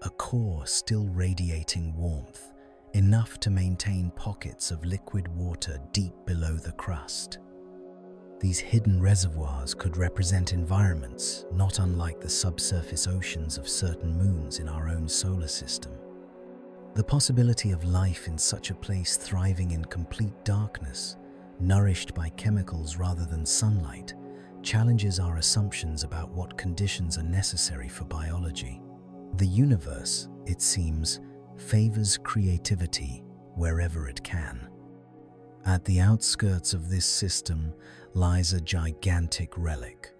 Speaker 1: a core still radiating warmth, enough to maintain pockets of liquid water deep below the crust. These hidden reservoirs could represent environments not unlike the subsurface oceans of certain moons in our own solar system. The possibility of life in such a place thriving in complete darkness, nourished by chemicals rather than sunlight, challenges our assumptions about what conditions are necessary for biology. The universe, it seems, favors creativity wherever it can. At the outskirts of this system lies a gigantic relic,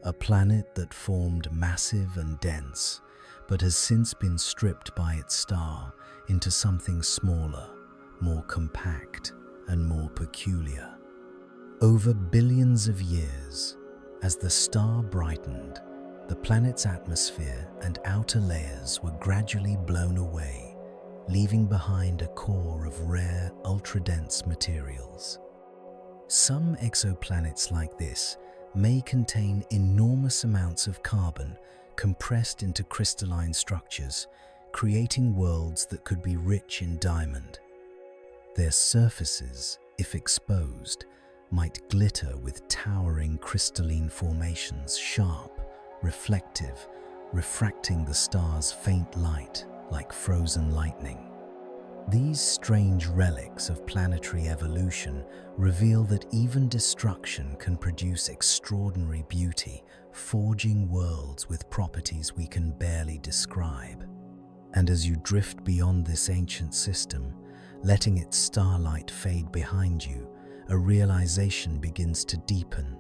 Speaker 1: a planet that formed massive and dense, but has since been stripped by its star into something smaller, more compact, and more peculiar. Over billions of years, as the star brightened, the planet's atmosphere and outer layers were gradually blown away, leaving behind a core of rare, ultra-dense materials. Some exoplanets like this may contain enormous amounts of carbon compressed into crystalline structures, creating worlds that could be rich in diamond. Their surfaces, if exposed, might glitter with towering crystalline formations, sharp, reflective, refracting the star's faint light like frozen lightning. These strange relics of planetary evolution reveal that even destruction can produce extraordinary beauty, forging worlds with properties we can barely describe. And as you drift beyond this ancient system, letting its starlight fade behind you, a realization begins to deepen.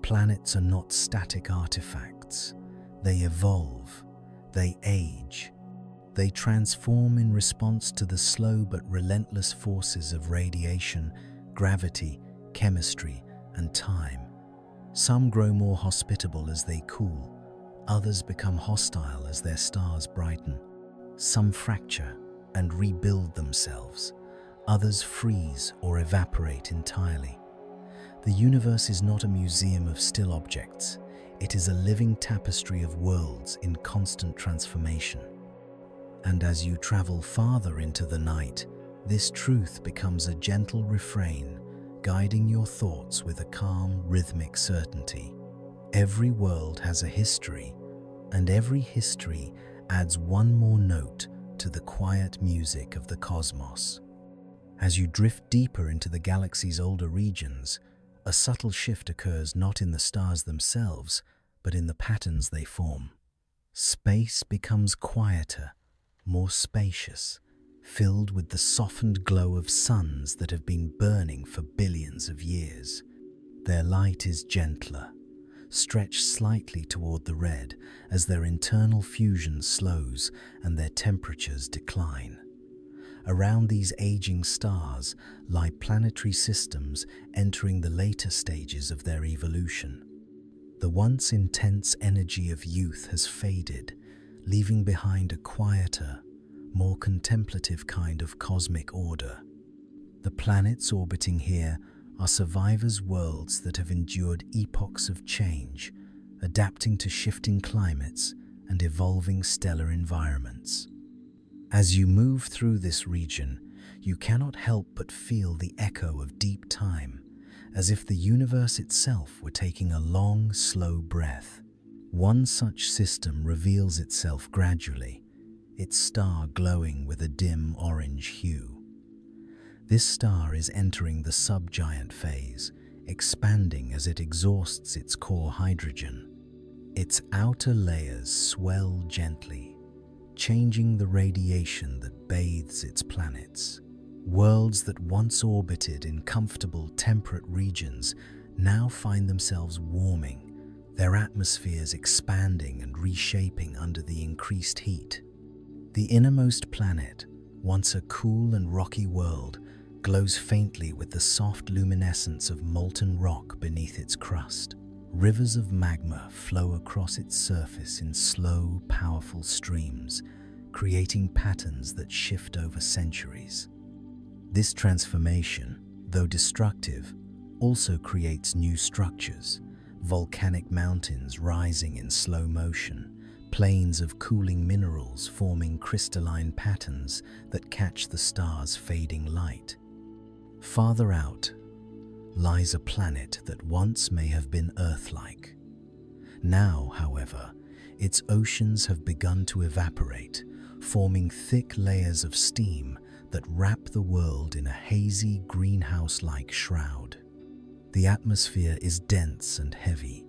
Speaker 1: Planets are not static artifacts. They evolve, they age, they transform in response to the slow but relentless forces of radiation, gravity, chemistry, and time. Some grow more hospitable as they cool, Others become hostile as their stars brighten. Some fracture and rebuild themselves. Others freeze or evaporate entirely. The universe is not a museum of still objects. It is a living tapestry of worlds in constant transformation. And as you travel farther into the night, this truth becomes a gentle refrain, guiding your thoughts with a calm, rhythmic certainty. Every world has a history, and every history adds one more note to the quiet music of the cosmos. As you drift deeper into the galaxy's older regions, a subtle shift occurs not in the stars themselves, but in the patterns they form. Space becomes quieter, more spacious, filled with the softened glow of suns that have been burning for billions of years. Their light is gentler, stretched slightly toward the red as their internal fusion slows and their temperatures decline. Around these aging stars lie planetary systems entering the later stages of their evolution. The once intense energy of youth has faded, leaving behind a quieter, more contemplative kind of cosmic order. The planets orbiting here are survivors' worlds that have endured epochs of change, adapting to shifting climates and evolving stellar environments. As you move through this region, you cannot help but feel the echo of deep time, as if the universe itself were taking a long, slow breath. One such system reveals itself gradually, its star glowing with a dim orange hue. This star is entering the subgiant phase, expanding as it exhausts its core hydrogen. Its outer layers swell gently, changing the radiation that bathes its planets. Worlds that once orbited in comfortable, temperate regions now find themselves warming, their atmospheres expanding and reshaping under the increased heat. The innermost planet, once a cool and rocky world, glows faintly with the soft luminescence of molten rock beneath its crust. Rivers of magma flow across its surface in slow, powerful streams, creating patterns that shift over centuries. This transformation, though destructive, also creates new structures, volcanic mountains rising in slow motion, plains of cooling minerals forming crystalline patterns that catch the star's fading light. Farther out lies a planet that once may have been Earth-like. Now, however, its oceans have begun to evaporate, forming thick layers of steam that wrap the world in a hazy, greenhouse-like shroud. The atmosphere is dense and heavy,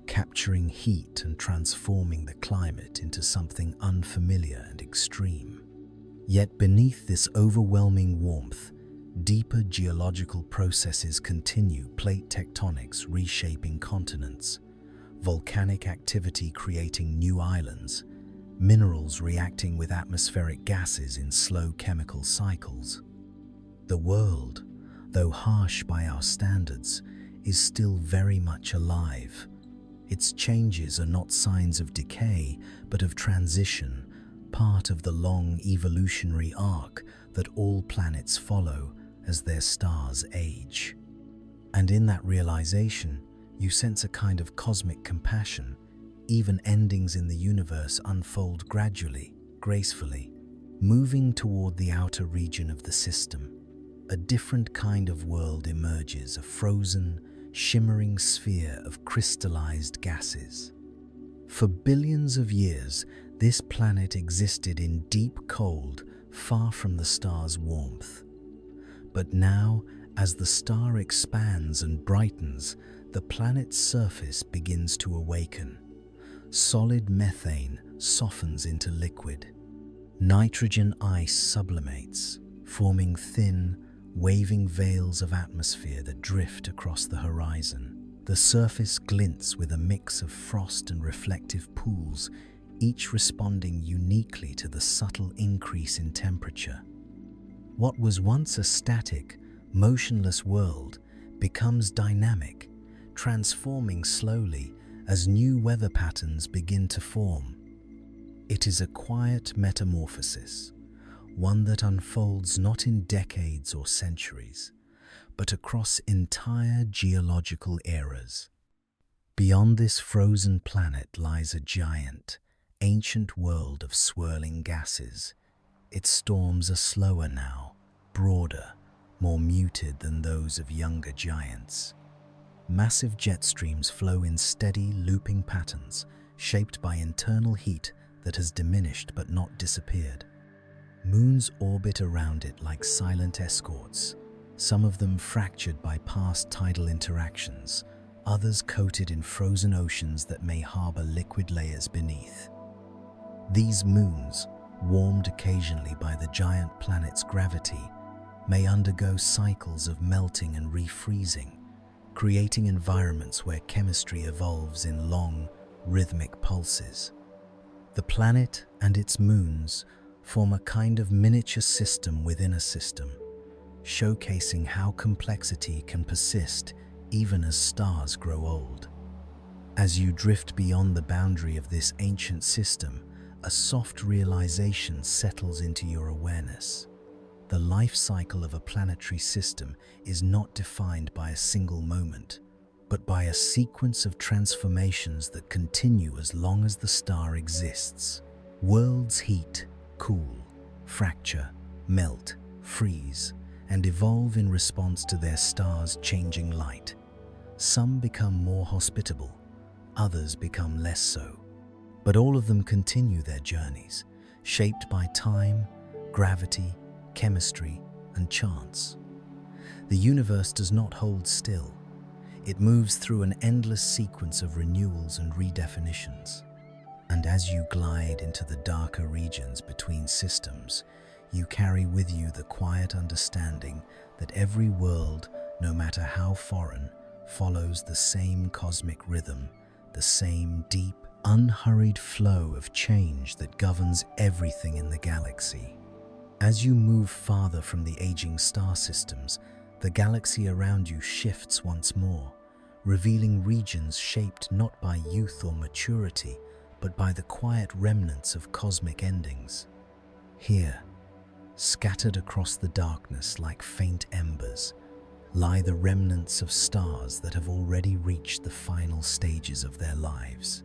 Speaker 1: capturing heat and transforming the climate into something unfamiliar and extreme. Yet beneath this overwhelming warmth, deeper geological processes continue: plate tectonics reshaping continents, volcanic activity creating new islands, minerals reacting with atmospheric gases in slow chemical cycles. The world, though harsh by our standards, is still very much alive. Its changes are not signs of decay, but of transition, part of the long evolutionary arc that all planets follow as their stars age. And in that realization, you sense a kind of cosmic compassion. Even endings in the universe unfold gradually, gracefully, moving toward the outer region of the system. A different kind of world emerges, a frozen, shimmering sphere of crystallized gases. For billions of years, this planet existed in deep cold, far from the star's warmth. But now, as the star expands and brightens, the planet's surface begins to awaken. Solid methane softens into liquid. Nitrogen ice sublimates, forming thin, waving veils of atmosphere that drift across the horizon. The surface glints with a mix of frost and reflective pools, each responding uniquely to the subtle increase in temperature. What was once a static, motionless world becomes dynamic, transforming slowly as new weather patterns begin to form. It is a quiet metamorphosis, one that unfolds not in decades or centuries, but across entire geological eras. Beyond this frozen planet lies a giant, ancient world of swirling gases. Its storms are slower now, broader, more muted than those of younger giants. Massive jet streams flow in steady, looping patterns, shaped by internal heat that has diminished but not disappeared. Moons orbit around it like silent escorts, some of them fractured by past tidal interactions, others coated in frozen oceans that may harbor liquid layers beneath. These moons, warmed occasionally by the giant planet's gravity, may undergo cycles of melting and refreezing, creating environments where chemistry evolves in long, rhythmic pulses. The planet and its moons form a kind of miniature system within a system, showcasing how complexity can persist even as stars grow old. As you drift beyond the boundary of this ancient system, a soft realization settles into your awareness. The life cycle of a planetary system is not defined by a single moment, but by a sequence of transformations that continue as long as the star exists. Worlds heat, cool, fracture, melt, freeze, and evolve in response to their star's changing light. Some become more hospitable, others become less so. But all of them continue their journeys, shaped by time, gravity, chemistry, and chance. The universe does not hold still. It moves through an endless sequence of renewals and redefinitions. And as you glide into the darker regions between systems, you carry with you the quiet understanding that every world, no matter how foreign, follows the same cosmic rhythm, the same deep, unhurried flow of change that governs everything in the galaxy. As you move farther from the aging star systems, the galaxy around you shifts once more, revealing regions shaped not by youth or maturity, but by the quiet remnants of cosmic endings. Here, scattered across the darkness like faint embers, lie the remnants of stars that have already reached the final stages of their lives.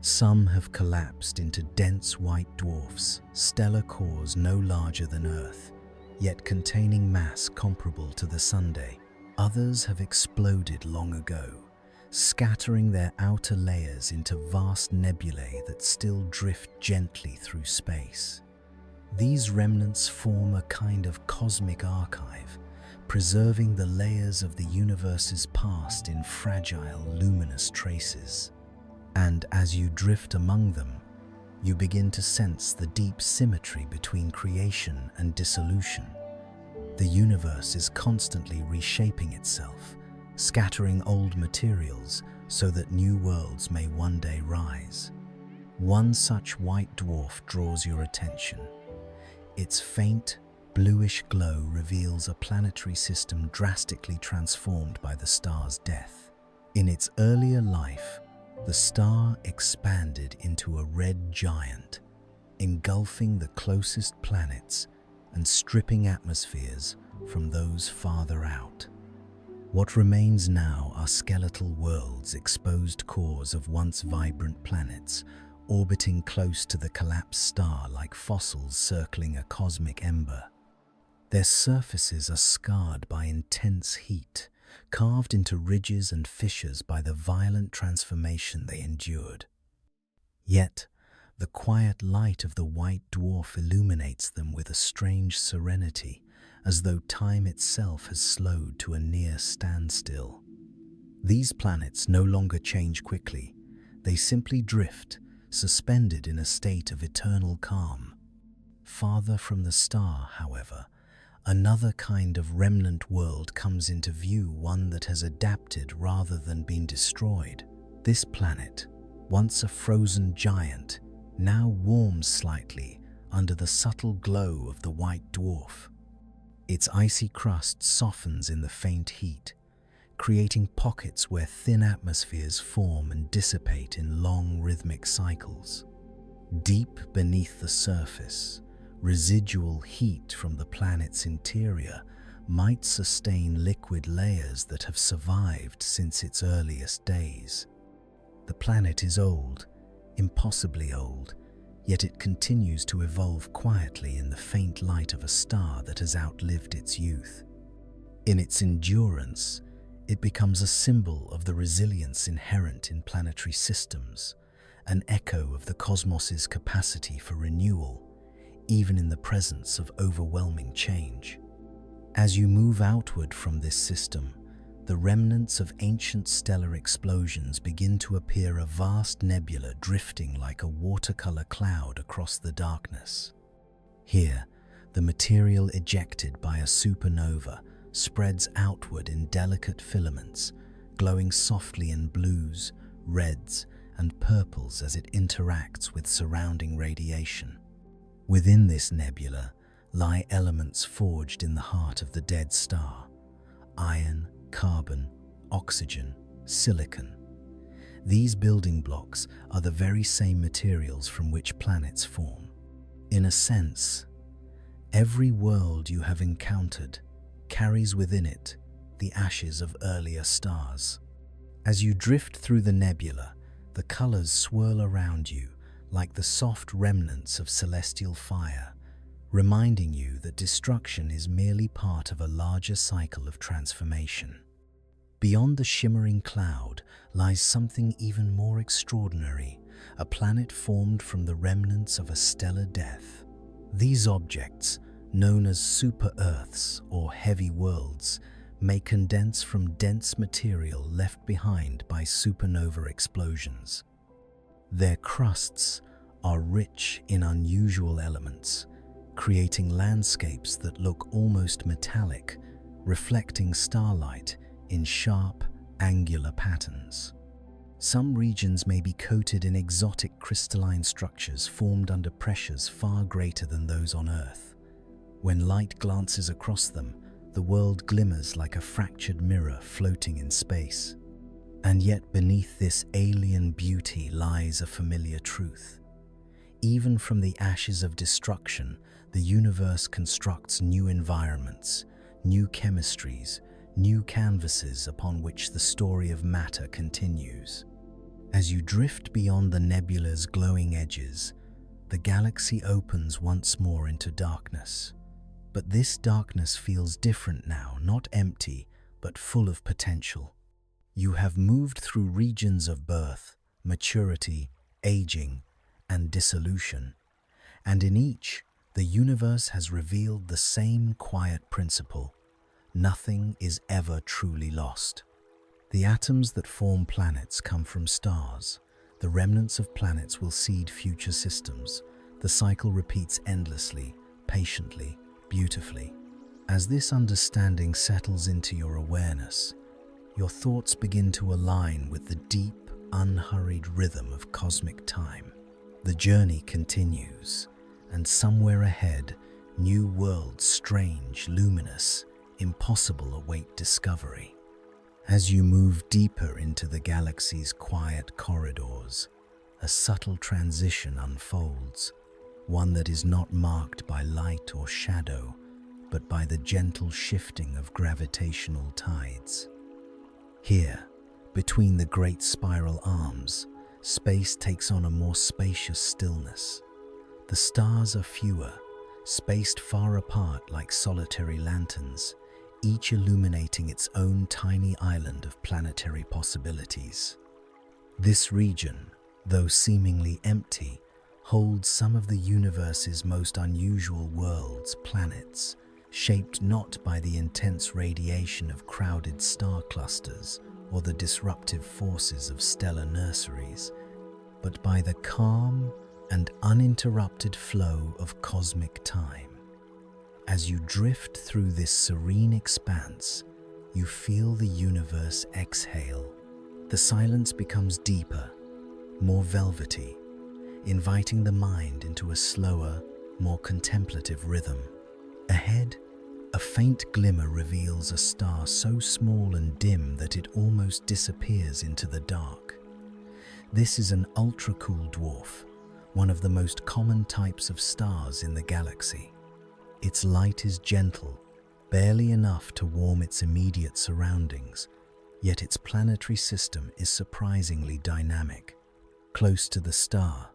Speaker 1: Some have collapsed into dense white dwarfs, stellar cores no larger than Earth, yet containing mass comparable to the Sunday. Others have exploded long ago, scattering their outer layers into vast nebulae that still drift gently through space. These remnants form a kind of cosmic archive, preserving the layers of the universe's past in fragile, luminous traces. And as you drift among them, you begin to sense the deep symmetry between creation and dissolution. The universe is constantly reshaping itself, scattering old materials so that new worlds may one day rise. One such white dwarf draws your attention. Its faint, bluish glow reveals a planetary system drastically transformed by the star's death. In its earlier life, the star expanded into a red giant, engulfing the closest planets and stripping atmospheres from those farther out. What remains now are skeletal worlds, exposed cores of once vibrant planets, orbiting close to the collapsed star like fossils circling a cosmic ember. Their surfaces are scarred by intense heat, carved into ridges and fissures by the violent transformation they endured. Yet, the quiet light of the white dwarf illuminates them with a strange serenity, as though time itself has slowed to a near standstill. These planets no longer change quickly. They simply drift, suspended in a state of eternal calm. Farther from the star, however, another kind of remnant world comes into view, one that has adapted rather than been destroyed. This planet, once a frozen giant, now warms slightly under the subtle glow of the white dwarf. Its icy crust softens in the faint heat, creating pockets where thin atmospheres form and dissipate in long rhythmic cycles. Deep beneath the surface, residual heat from the planet's interior might sustain liquid layers that have survived since its earliest days. The planet is old, impossibly old, yet it continues to evolve quietly in the faint light of a star that has outlived its youth. In its endurance, it becomes a symbol of the resilience inherent in planetary systems, an echo of the cosmos's capacity for renewal, even in the presence of overwhelming change. As you move outward from this system, the remnants of ancient stellar explosions begin to appear, a vast nebula drifting like a watercolor cloud across the darkness. Here, the material ejected by a supernova spreads outward in delicate filaments, glowing softly in blues, reds, and purples as it interacts with surrounding radiation. Within this nebula lie elements forged in the heart of the dead star: iron, carbon, oxygen, silicon. These building blocks are the very same materials from which planets form. In a sense, every world you have encountered carries within it the ashes of earlier stars. As you drift through the nebula, the colors swirl around you like the soft remnants of celestial fire, reminding you that destruction is merely part of a larger cycle of transformation. Beyond the shimmering cloud lies something even more extraordinary, a planet formed from the remnants of a stellar death. These objects, known as super-Earths or heavy worlds, may condense from dense material left behind by supernova explosions. Their crusts are rich in unusual elements, creating landscapes that look almost metallic, reflecting starlight in sharp, angular patterns. Some regions may be coated in exotic crystalline structures formed under pressures far greater than those on Earth. When light glances across them, the world glimmers like a fractured mirror floating in space. And yet beneath this alien beauty lies a familiar truth. Even from the ashes of destruction, the universe constructs new environments, new chemistries, new canvases upon which the story of matter continues. As you drift beyond the nebula's glowing edges, the galaxy opens once more into darkness. But this darkness feels different now, not empty, but full of potential. You have moved through regions of birth, maturity, aging, and dissolution, and in each, the universe has revealed the same quiet principle: nothing is ever truly lost. The atoms that form planets come from stars. The remnants of planets will seed future systems. The cycle repeats endlessly, patiently, beautifully. As this understanding settles into your awareness, your thoughts begin to align with the deep, unhurried rhythm of cosmic time. The journey continues, and somewhere ahead, new worlds, strange, luminous, impossible, await discovery. As you move deeper into the galaxy's quiet corridors, a subtle transition unfolds, one that is not marked by light or shadow, but by the gentle shifting of gravitational tides. Here, between the great spiral arms, space takes on a more spacious stillness. The stars are fewer, spaced far apart like solitary lanterns, each illuminating its own tiny island of planetary possibilities. This region, though seemingly empty, holds some of the universe's most unusual worlds, planets, shaped not by the intense radiation of crowded star clusters or the disruptive forces of stellar nurseries, but by the calm and uninterrupted flow of cosmic time. As you drift through this serene expanse, you feel the universe exhale. The silence becomes deeper, more velvety, inviting the mind into a slower, more contemplative rhythm. Ahead, A faint glimmer reveals a star so small and dim that it almost disappears into the dark. This is an ultra-cool dwarf, one of the most common types of stars in the galaxy. Its light is gentle, barely enough to warm its immediate surroundings, yet its planetary system is surprisingly dynamic. Close to the star,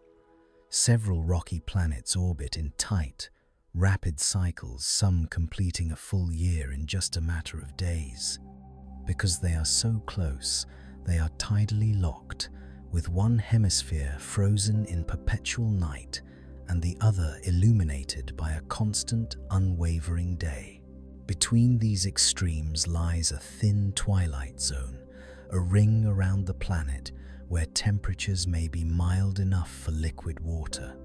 Speaker 1: several rocky planets orbit in tight, rapid cycles, some completing a full year in just a matter of days. Because they are so close, they are tidally locked, with one hemisphere frozen in perpetual night and the other illuminated by a constant, unwavering day. Between these extremes lies a thin twilight zone, a ring around the planet where temperatures may be mild enough for liquid water.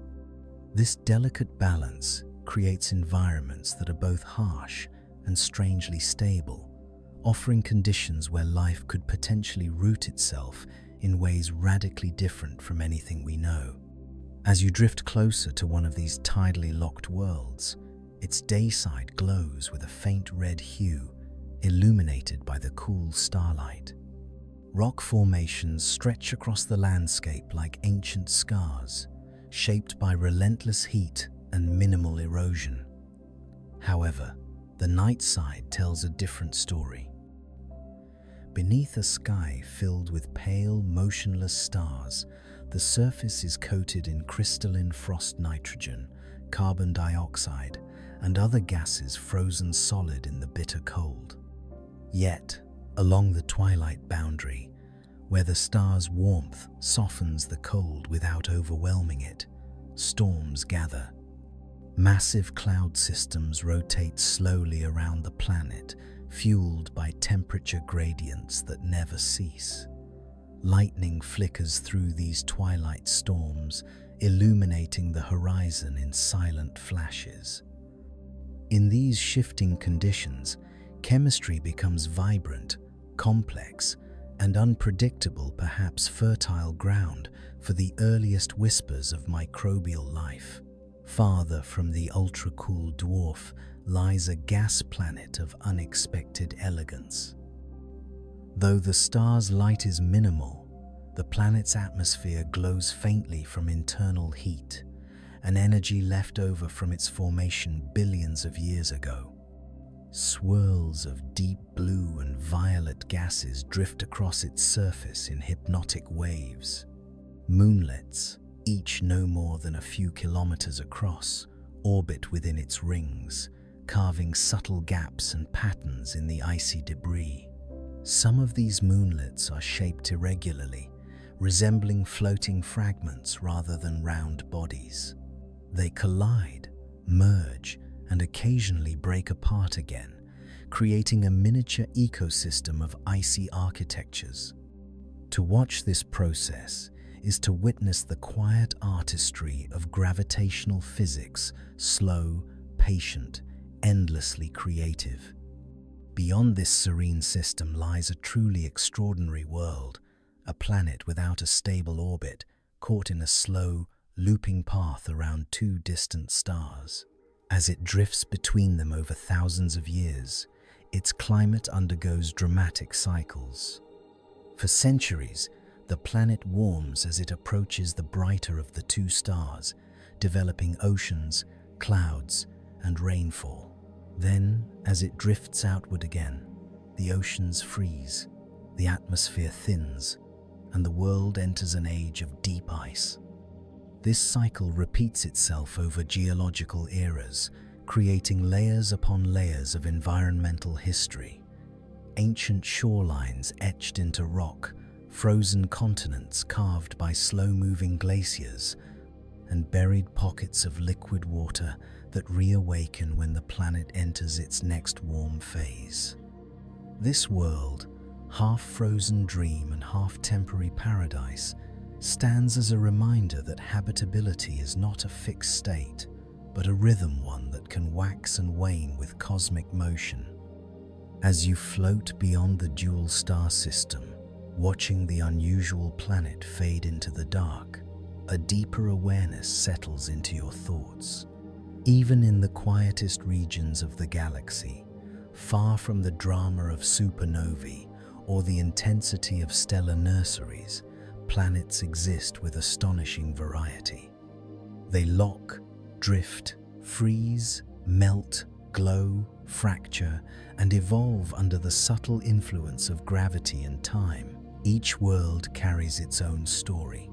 Speaker 1: This delicate balance creates environments that are both harsh and strangely stable, offering conditions where life could potentially root itself in ways radically different from anything we know. As you drift closer to one of these tidally locked worlds, its day side glows with a faint red hue, illuminated by the cool starlight. Rock formations stretch across the landscape like ancient scars, shaped by relentless heat and minimal erosion. However, the night side tells a different story. Beneath a sky filled with pale, motionless stars, the surface is coated in crystalline frost nitrogen, carbon dioxide, and other gases frozen solid in the bitter cold. Yet, along the twilight boundary, where the star's warmth softens the cold without overwhelming it, storms gather. Massive cloud systems rotate slowly around the planet, fueled by temperature gradients that never cease. Lightning flickers through these twilight storms, illuminating the horizon in silent flashes. In these shifting conditions, chemistry becomes vibrant, complex, and unpredictable, perhaps fertile ground for the earliest whispers of microbial life. Farther from the ultra-cool dwarf lies a gas planet of unexpected elegance. Though the star's light is minimal, the planet's atmosphere glows faintly from internal heat, an energy left over from its formation billions of years ago. Swirls of deep blue and violet gases drift across its surface in hypnotic waves. Moonlets, each no more than a few kilometers across, orbit within its rings, carving subtle gaps and patterns in the icy debris. Some of these moonlets are shaped irregularly, resembling floating fragments rather than round bodies. They collide, merge, and occasionally break apart again, creating a miniature ecosystem of icy architectures. To watch this process is to witness the quiet artistry of gravitational physics, slow, patient, endlessly creative. Beyond this serene system lies a truly extraordinary world, a planet without a stable orbit, caught in a slow, looping path around two distant stars. As it drifts between them over thousands of years, its climate undergoes dramatic cycles. For centuries, the planet warms as it approaches the brighter of the two stars, developing oceans, clouds, and rainfall. Then, as it drifts outward again, the oceans freeze, the atmosphere thins, and the world enters an age of deep ice. This cycle repeats itself over geological eras, creating layers upon layers of environmental history. Ancient shorelines etched into rock, frozen continents carved by slow-moving glaciers, and buried pockets of liquid water that reawaken when the planet enters its next warm phase. This world, half-frozen dream and half-temporary paradise, stands as a reminder that habitability is not a fixed state, but a rhythm one that can wax and wane with cosmic motion. As you float beyond the dual star system, watching the unusual planet fade into the dark, a deeper awareness settles into your thoughts. Even in the quietest regions of the galaxy, far from the drama of supernovae or the intensity of stellar nurseries, planets exist with astonishing variety. They lock, drift, freeze, melt, glow, fracture, and evolve under the subtle influence of gravity and time. Each world carries its own story,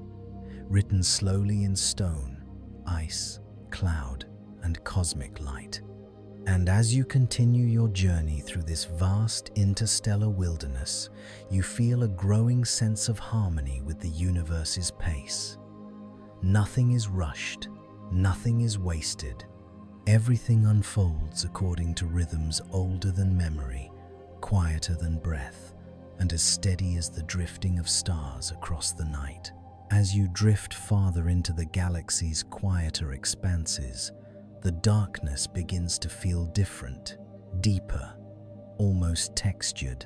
Speaker 1: written slowly in stone, ice, cloud, and cosmic light. And as you continue your journey through this vast interstellar wilderness, you feel a growing sense of harmony with the universe's pace. Nothing is rushed, nothing is wasted. Everything unfolds according to rhythms older than memory, quieter than breath, and as steady as the drifting of stars across the night. As you drift farther into the galaxy's quieter expanses, the darkness begins to feel different, deeper, almost textured,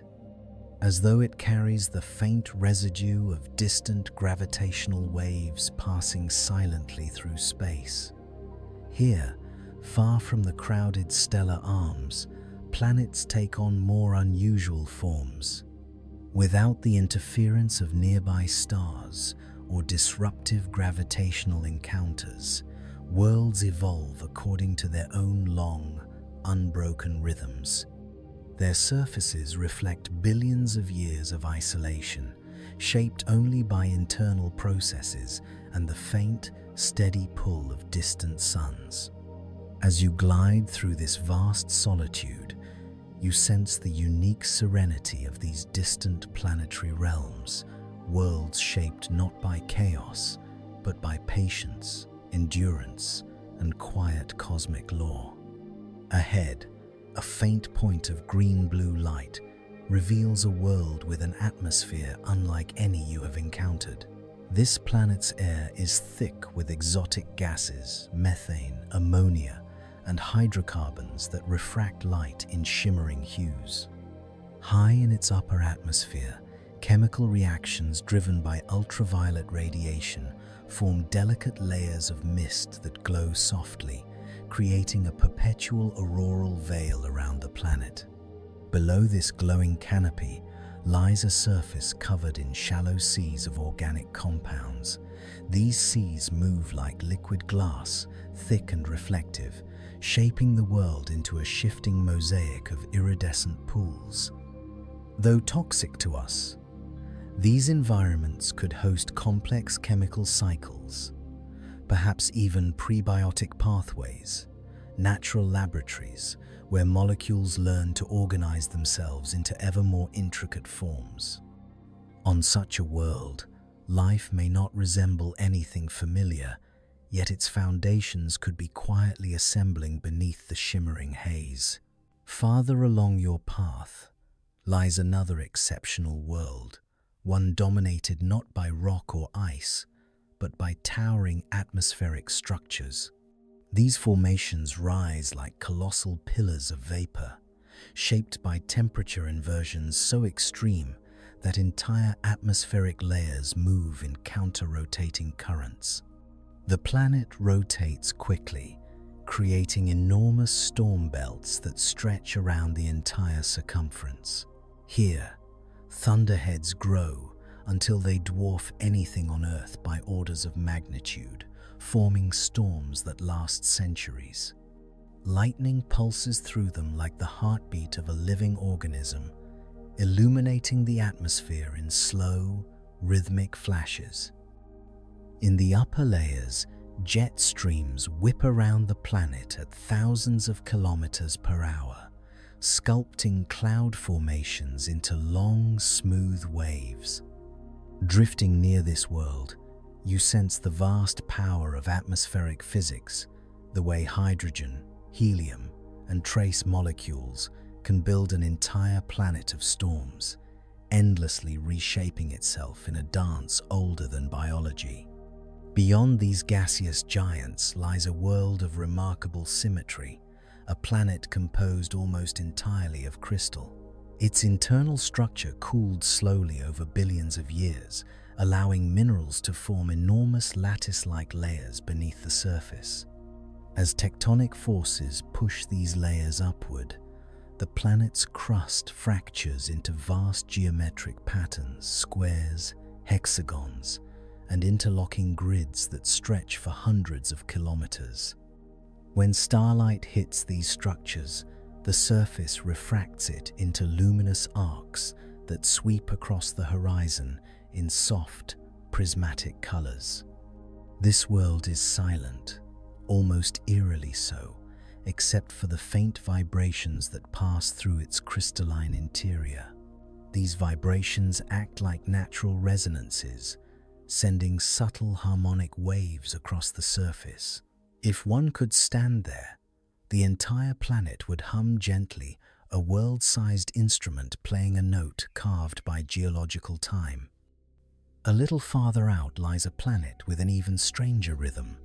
Speaker 1: as though it carries the faint residue of distant gravitational waves passing silently through space. Here, far from the crowded stellar arms, planets take on more unusual forms. Without the interference of nearby stars or disruptive gravitational encounters, worlds evolve according to their own long, unbroken rhythms. Their surfaces reflect billions of years of isolation, shaped only by internal processes and the faint, steady pull of distant suns. As you glide through this vast solitude, you sense the unique serenity of these distant planetary realms, worlds shaped not by chaos, but by patience, endurance, and quiet cosmic law. Ahead, a faint point of green-blue light reveals a world with an atmosphere unlike any you have encountered. This planet's air is thick with exotic gases, methane, ammonia, and hydrocarbons that refract light in shimmering hues. High in its upper atmosphere, chemical reactions driven by ultraviolet radiation form delicate layers of mist that glow softly, creating a perpetual auroral veil around the planet. Below this glowing canopy lies a surface covered in shallow seas of organic compounds. These seas move like liquid glass, thick and reflective, shaping the world into a shifting mosaic of iridescent pools. Though toxic to us, these environments could host complex chemical cycles, perhaps even prebiotic pathways, natural laboratories where molecules learn to organize themselves into ever more intricate forms. On such a world, life may not resemble anything familiar, yet its foundations could be quietly assembling beneath the shimmering haze. Farther along your path lies another exceptional world, one dominated not by rock or ice, but by towering atmospheric structures. These formations rise like colossal pillars of vapor, shaped by temperature inversions so extreme that entire atmospheric layers move in counter-rotating currents. The planet rotates quickly, creating enormous storm belts that stretch around the entire circumference. Here, thunderheads grow until they dwarf anything on Earth by orders of magnitude, forming storms that last centuries. Lightning pulses through them like the heartbeat of a living organism, illuminating the atmosphere in slow, rhythmic flashes. In the upper layers, jet streams whip around the planet at thousands of kilometers per hour, sculpting cloud formations into long, smooth waves. Drifting near this world, you sense the vast power of atmospheric physics, the way hydrogen, helium, and trace molecules can build an entire planet of storms, endlessly reshaping itself in a dance older than biology. Beyond these gaseous giants lies a world of remarkable symmetry, a planet composed almost entirely of crystal. Its internal structure cooled slowly over billions of years, allowing minerals to form enormous lattice-like layers beneath the surface. As tectonic forces push these layers upward, the planet's crust fractures into vast geometric patterns, squares, hexagons, and interlocking grids that stretch for hundreds of kilometers. When starlight hits these structures, the surface refracts it into luminous arcs that sweep across the horizon in soft, prismatic colors. This world is silent, almost eerily so, except for the faint vibrations that pass through its crystalline interior. These vibrations act like natural resonances, sending subtle harmonic waves across the surface. If one could stand there, the entire planet would hum gently, a world-sized instrument playing a note carved by geological time. A little farther out lies a planet with an even stranger rhythm,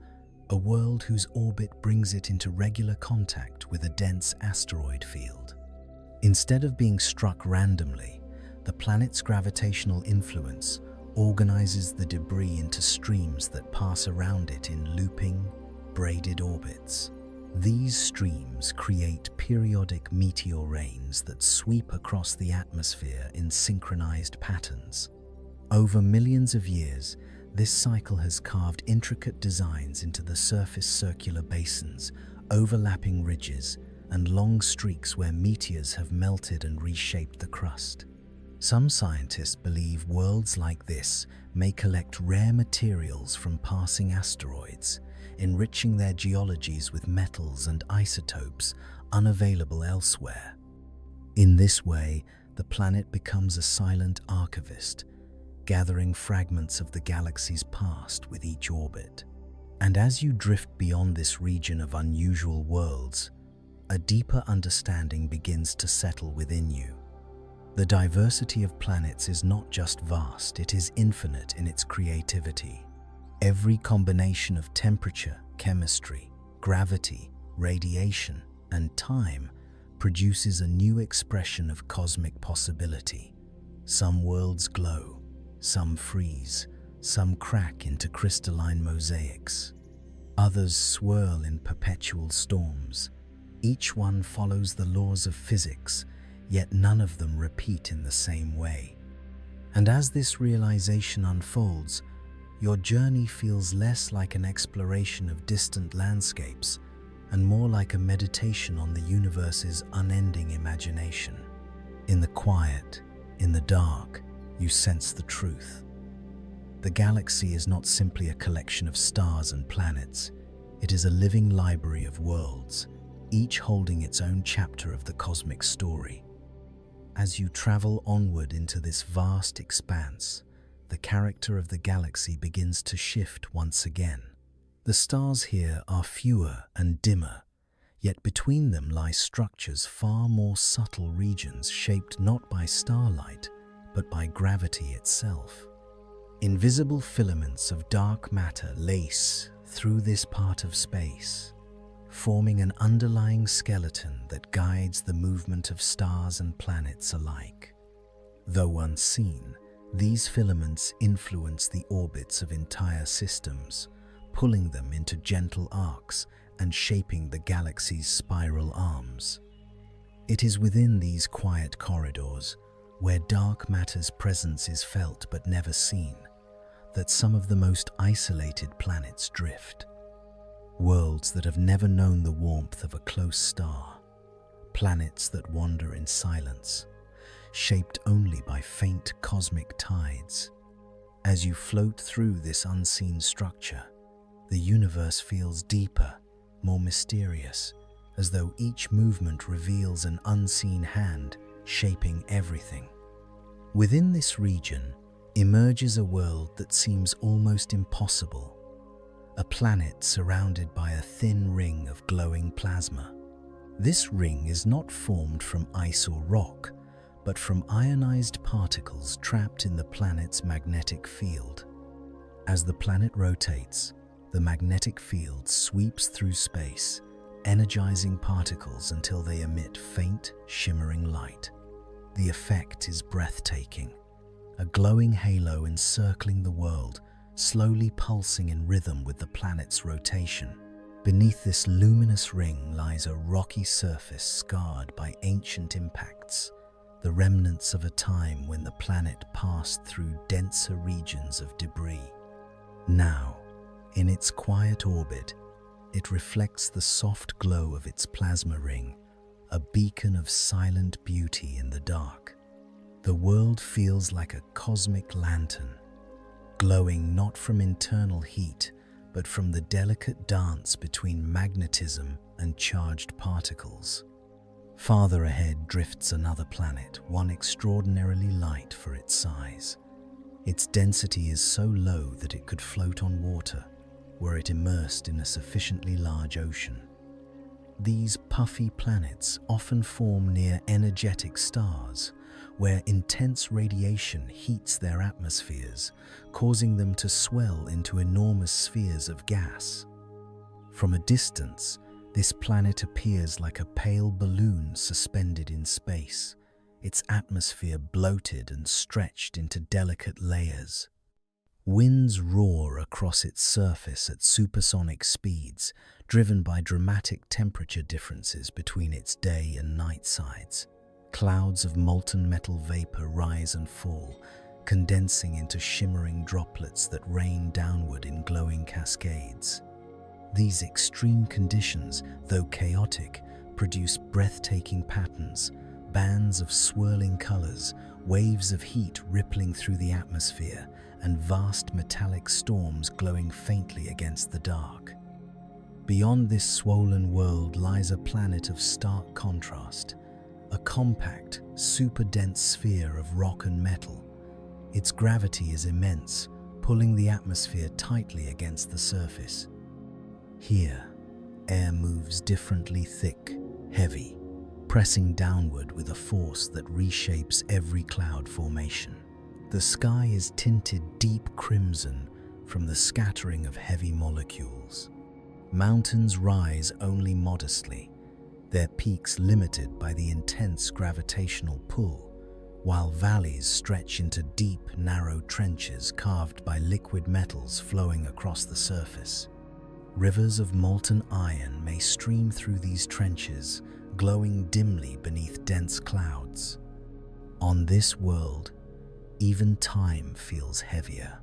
Speaker 1: a world whose orbit brings it into regular contact with a dense asteroid field. Instead of being struck randomly, the planet's gravitational influence organizes the debris into streams that pass around it in looping, braided orbits. These streams create periodic meteor rains that sweep across the atmosphere in synchronized patterns. Over millions of years, this cycle has carved intricate designs into the surface, circular basins, overlapping ridges, and long streaks where meteors have melted and reshaped the crust. Some scientists believe worlds like this may collect rare materials from passing asteroids, enriching their geologies with metals and isotopes unavailable elsewhere. In this way, the planet becomes a silent archivist, gathering fragments of the galaxy's past with each orbit. And as you drift beyond this region of unusual worlds, a deeper understanding begins to settle within you. The diversity of planets is not just vast, it is infinite in its creativity. Every combination of temperature, chemistry, gravity, radiation, and time produces a new expression of cosmic possibility. Some worlds glow, some freeze, some crack into crystalline mosaics. Others swirl in perpetual storms. Each one follows the laws of physics, yet none of them repeat in the same way. And as this realization unfolds, your journey feels less like an exploration of distant landscapes and more like a meditation on the universe's unending imagination. In the quiet, in the dark, you sense the truth. The galaxy is not simply a collection of stars and planets. It is a living library of worlds, each holding its own chapter of the cosmic story. As you travel onward into this vast expanse, the character of the galaxy begins to shift once again. The stars here are fewer and dimmer, yet between them lie structures far more subtle, regions shaped not by starlight, but by gravity itself. Invisible filaments of dark matter lace through this part of space, forming an underlying skeleton that guides the movement of stars and planets alike. Though unseen, these filaments influence the orbits of entire systems, pulling them into gentle arcs and shaping the galaxy's spiral arms. It is within these quiet corridors, where dark matter's presence is felt but never seen, that some of the most isolated planets drift. Worlds that have never known the warmth of a close star, planets that wander in silence, shaped only by faint cosmic tides. As you float through this unseen structure, the universe feels deeper, more mysterious, as though each movement reveals an unseen hand shaping everything. Within this region emerges a world that seems almost impossible, a planet surrounded by a thin ring of glowing plasma. This ring is not formed from ice or rock, but from ionized particles trapped in the planet's magnetic field. As the planet rotates, the magnetic field sweeps through space, energizing particles until they emit faint, shimmering light. The effect is breathtaking, a glowing halo encircling the world, slowly pulsing in rhythm with the planet's rotation. Beneath this luminous ring lies a rocky surface scarred by ancient impacts, the remnants of a time when the planet passed through denser regions of debris. Now, in its quiet orbit, it reflects the soft glow of its plasma ring, a beacon of silent beauty in the dark. The world feels like a cosmic lantern, glowing not from internal heat, but from the delicate dance between magnetism and charged particles. Farther ahead drifts another planet, one extraordinarily light for its size. Its density is so low that it could float on water, were it immersed in a sufficiently large ocean. These puffy planets often form near energetic stars, where intense radiation heats their atmospheres, causing them to swell into enormous spheres of gas. From a distance, this planet appears like a pale balloon suspended in space, its atmosphere bloated and stretched into delicate layers. Winds roar across its surface at supersonic speeds, driven by dramatic temperature differences between its day and night sides. Clouds of molten metal vapor rise and fall, condensing into shimmering droplets that rain downward in glowing cascades. These extreme conditions, though chaotic, produce breathtaking patterns, bands of swirling colors, waves of heat rippling through the atmosphere, and vast metallic storms glowing faintly against the dark. Beyond this swollen world lies a planet of stark contrast, a compact, super-dense sphere of rock and metal. Its gravity is immense, pulling the atmosphere tightly against the surface. Here, air moves differently thick, heavy, pressing downward with a force that reshapes every cloud formation. The sky is tinted deep crimson from the scattering of heavy molecules. Mountains rise only modestly, their peaks limited by the intense gravitational pull, while valleys stretch into deep, narrow trenches carved by liquid metals flowing across the surface. Rivers of molten iron may stream through these trenches, glowing dimly beneath dense clouds. On this world, even time feels heavier,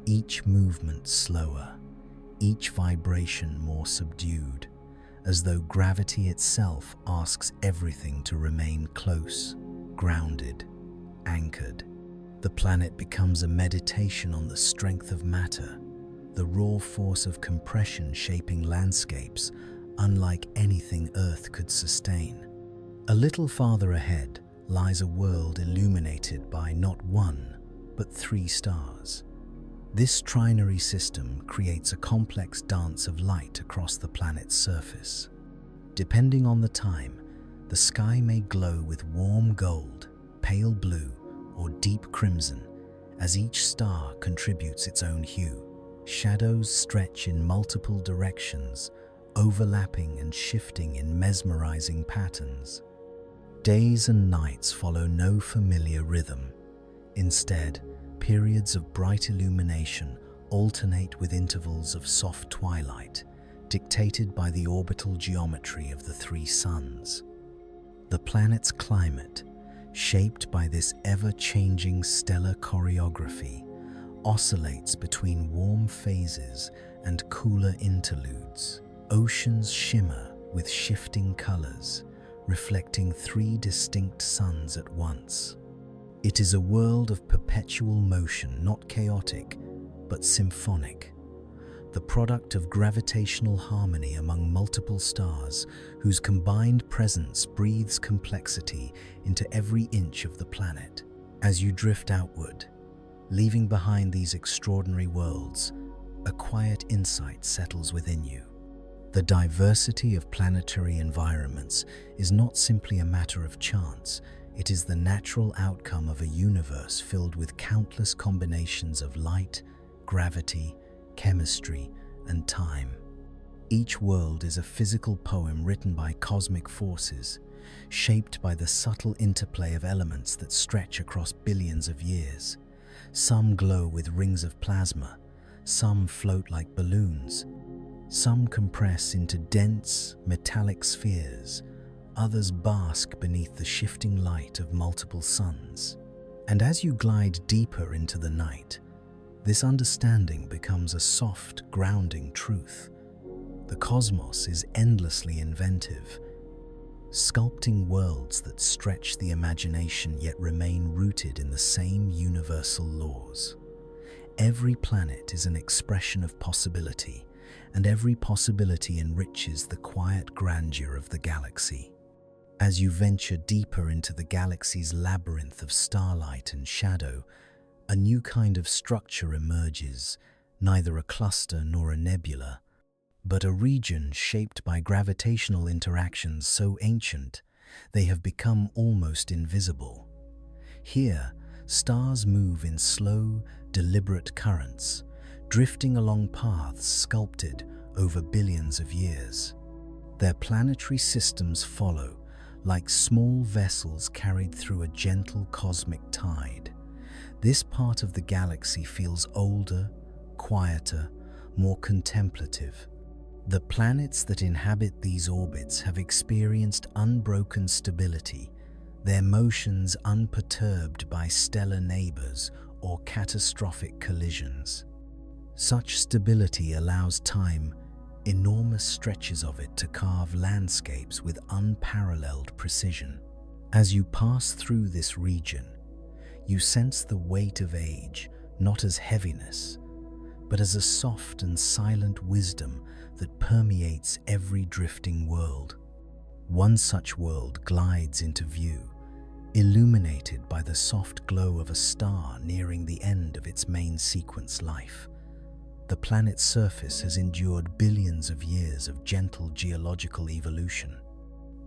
Speaker 1: each movement slower, each vibration more subdued, as though gravity itself asks everything to remain close, grounded, anchored. The planet becomes a meditation on the strength of matter, the raw force of compression shaping landscapes unlike anything Earth could sustain. A little farther ahead lies a world illuminated by not one, but 3 stars. This trinary system creates a complex dance of light across the planet's surface. Depending on the time, the sky may glow with warm gold, pale blue, or deep crimson, as each star contributes its own hue. Shadows stretch in multiple directions, overlapping and shifting in mesmerizing patterns. Days and nights follow no familiar rhythm. Instead, periods of bright illumination alternate with intervals of soft twilight, dictated by the orbital geometry of the 3 suns. The planet's climate, shaped by this ever-changing stellar choreography, oscillates between warm phases and cooler interludes. Oceans shimmer with shifting colors, reflecting 3 distinct suns at once. It is a world of perpetual motion, not chaotic, but symphonic, the product of gravitational harmony among multiple stars whose combined presence breathes complexity into every inch of the planet. As you drift outward, leaving behind these extraordinary worlds, a quiet insight settles within you. The diversity of planetary environments is not simply a matter of chance, it is the natural outcome of a universe filled with countless combinations of light, gravity, chemistry, and time. Each world is a physical poem written by cosmic forces, shaped by the subtle interplay of elements that stretch across billions of years. Some glow with rings of plasma, some float like balloons, Some compress into dense, metallic spheres, others bask beneath the shifting light of multiple suns. And as you glide deeper into the night, this understanding becomes a soft, grounding truth. The cosmos is endlessly inventive, sculpting worlds that stretch the imagination yet remain rooted in the same universal laws. Every planet is an expression of possibility, and every possibility enriches the quiet grandeur of the galaxy. As you venture deeper into the galaxy's labyrinth of starlight and shadow, a new kind of structure emerges, neither a cluster nor a nebula, but a region shaped by gravitational interactions so ancient they have become almost invisible. Here, stars move in slow, deliberate currents, drifting along paths sculpted over billions of years. Their planetary systems follow, like small vessels carried through a gentle cosmic tide. This part of the galaxy feels older, quieter, more contemplative. The planets that inhabit these orbits have experienced unbroken stability, their motions unperturbed by stellar neighbors or catastrophic collisions. Such stability allows time, enormous stretches of it, to carve landscapes with unparalleled precision. As you pass through this region, you sense the weight of age, not as heaviness, but as a soft and silent wisdom that permeates every drifting world. One such world glides into view, illuminated by the soft glow of a star nearing the end of its main sequence life. The planet's surface has endured billions of years of gentle geological evolution.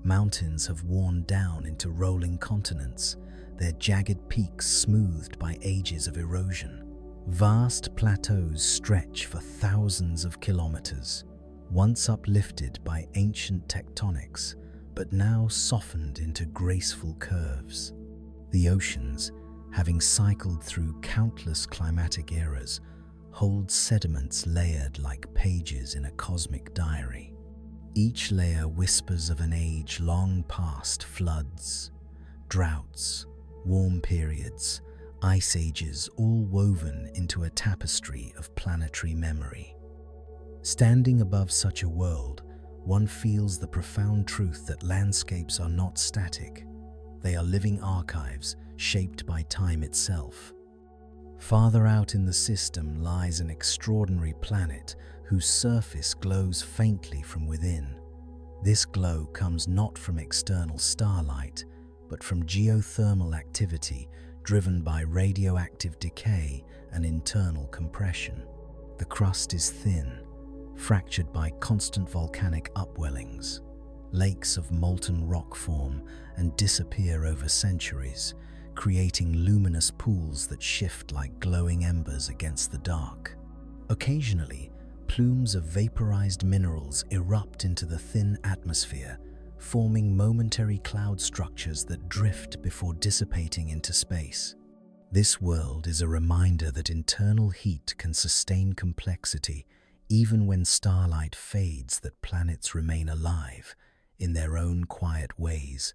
Speaker 1: Mountains have worn down into rolling continents, their jagged peaks smoothed by ages of erosion. Vast plateaus stretch for thousands of kilometers, once uplifted by ancient tectonics, but now softened into graceful curves. The oceans, having cycled through countless climatic eras, hold sediments layered like pages in a cosmic diary. Each layer whispers of an age long past: floods, droughts, warm periods, ice ages, all woven into a tapestry of planetary memory. Standing above such a world, one feels the profound truth that landscapes are not static. They are living archives shaped by time itself. Farther out in the system lies an extraordinary planet whose surface glows faintly from within. This glow comes not from external starlight, but from geothermal activity driven by radioactive decay and internal compression. The crust is thin, fractured by constant volcanic upwellings. Lakes of molten rock form and disappear over centuries, creating luminous pools that shift like glowing embers against the dark. Occasionally, plumes of vaporized minerals erupt into the thin atmosphere, forming momentary cloud structures that drift before dissipating into space. This world is a reminder that internal heat can sustain complexity even when starlight fades, that planets remain alive in their own quiet ways,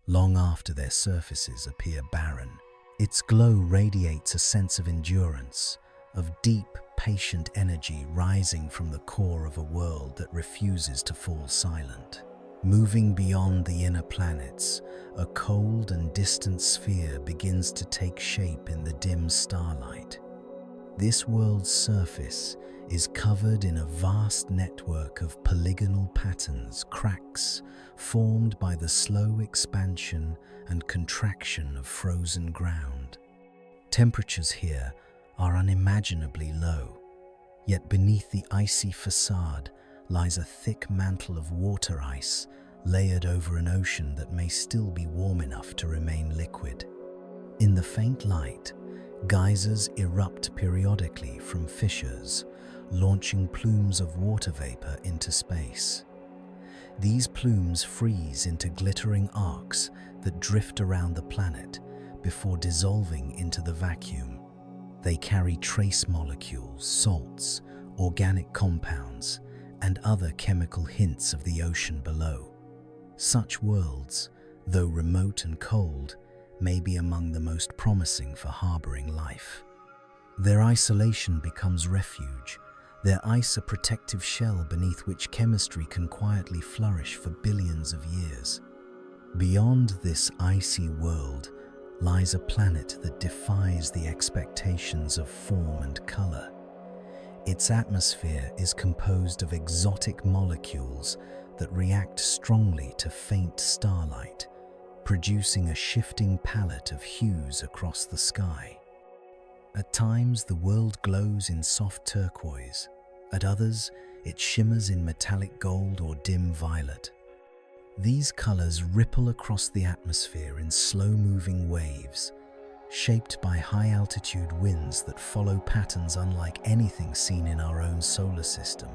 Speaker 1: long after their surfaces appear barren. Its glow radiates a sense of endurance, of deep, patient energy rising from the core of a world that refuses to fall silent. Moving beyond the inner planets, a cold and distant sphere begins to take shape in the dim starlight. This world's surface is covered in a vast network of polygonal patterns, cracks formed by the slow expansion and contraction of frozen ground. Temperatures here are unimaginably low, yet beneath the icy facade lies a thick mantle of water ice layered over an ocean that may still be warm enough to remain liquid. In the faint light, geysers erupt periodically from fissures, launching plumes of water vapor into space. These plumes freeze into glittering arcs that drift around the planet before dissolving into the vacuum. They carry trace molecules, salts, organic compounds, and other chemical hints of the ocean below. Such worlds, though remote and cold, may be among the most promising for harboring life. Their isolation becomes refuge, their ice a protective shell beneath which chemistry can quietly flourish for billions of years. Beyond this icy world lies a planet that defies the expectations of form and color. Its atmosphere is composed of exotic molecules that react strongly to faint starlight, producing a shifting palette of hues across the sky. At times, the world glows in soft turquoise. At others, it shimmers in metallic gold or dim violet. These colors ripple across the atmosphere in slow-moving waves, shaped by high-altitude winds that follow patterns unlike anything seen in our own solar system.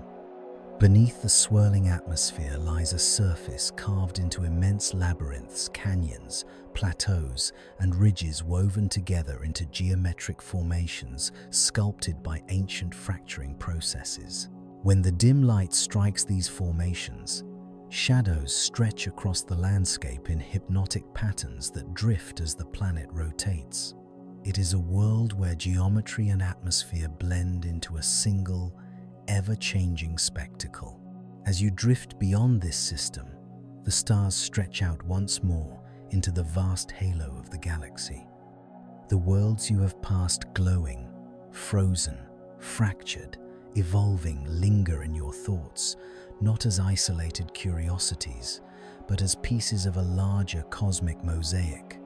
Speaker 1: Beneath the swirling atmosphere lies a surface carved into immense labyrinths, canyons, plateaus, and ridges woven together into geometric formations sculpted by ancient fracturing processes. When the dim light strikes these formations, shadows stretch across the landscape in hypnotic patterns that drift as the planet rotates. It is a world where geometry and atmosphere blend into a single, ever-changing spectacle. As you drift beyond this system, the stars stretch out once more into the vast halo of the galaxy. The worlds you have passed glowing, frozen, fractured, evolving linger in your thoughts, not as isolated curiosities, but as pieces of a larger cosmic mosaic.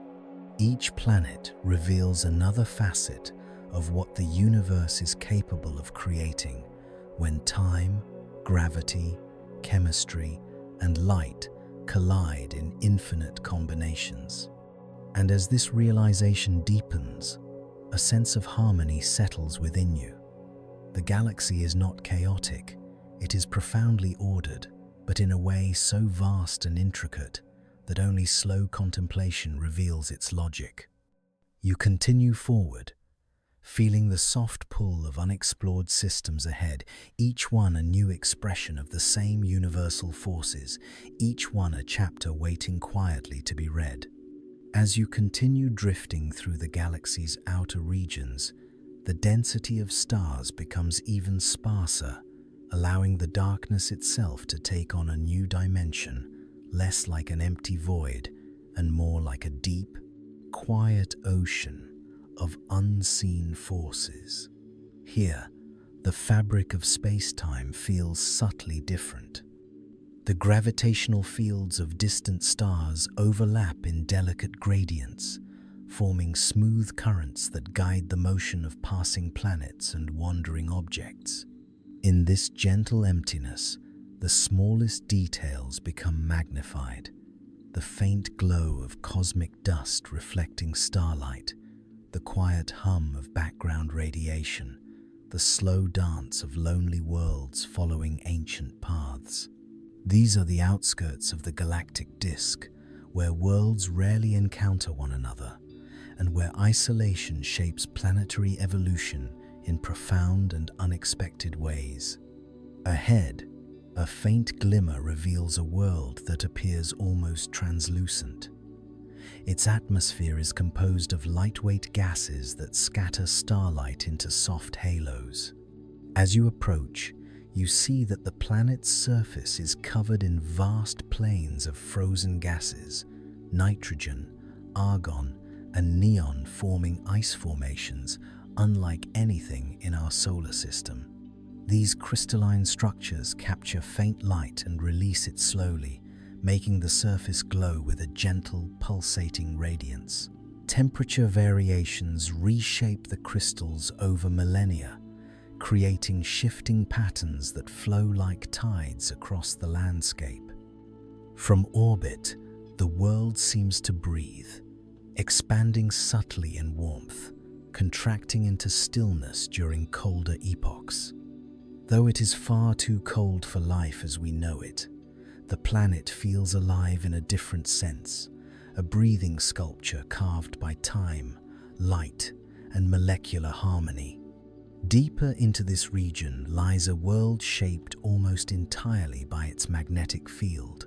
Speaker 1: Each planet reveals another facet of what the universe is capable of creating when time, gravity, chemistry, and light collide in infinite combinations. And as this realization deepens, a sense of harmony settles within you. The galaxy is not chaotic, it is profoundly ordered, but in a way so vast and intricate that only slow contemplation reveals its logic. You continue forward, feeling the soft pull of unexplored systems ahead, each one a new expression of the same universal forces, each one a chapter waiting quietly to be read. As you continue drifting through the galaxy's outer regions, the density of stars becomes even sparser, allowing the darkness itself to take on a new dimension, less like an empty void and more like a deep, quiet ocean of unseen forces. Here, the fabric of space-time feels subtly different. The gravitational fields of distant stars overlap in delicate gradients, forming smooth currents that guide the motion of passing planets and wandering objects. In this gentle emptiness, the smallest details become magnified. The faint glow of cosmic dust reflecting starlight, the quiet hum of background radiation, the slow dance of lonely worlds following ancient paths. These are the outskirts of the galactic disk, where worlds rarely encounter one another, and where isolation shapes planetary evolution in profound and unexpected ways. Ahead, a faint glimmer reveals a world that appears almost translucent. Its atmosphere is composed of lightweight gases that scatter starlight into soft halos. As you approach, you see that the planet's surface is covered in vast plains of frozen gases, nitrogen, argon, and neon forming ice formations unlike anything in our solar system. These crystalline structures capture faint light and release it slowly, making the surface glow with a gentle, pulsating radiance. Temperature variations reshape the crystals over millennia, creating shifting patterns that flow like tides across the landscape. From orbit, the world seems to breathe, expanding subtly in warmth, contracting into stillness during colder epochs. Though it is far too cold for life as we know it, the planet feels alive in a different sense, a breathing sculpture carved by time, light, and molecular harmony. Deeper into this region lies a world shaped almost entirely by its magnetic field.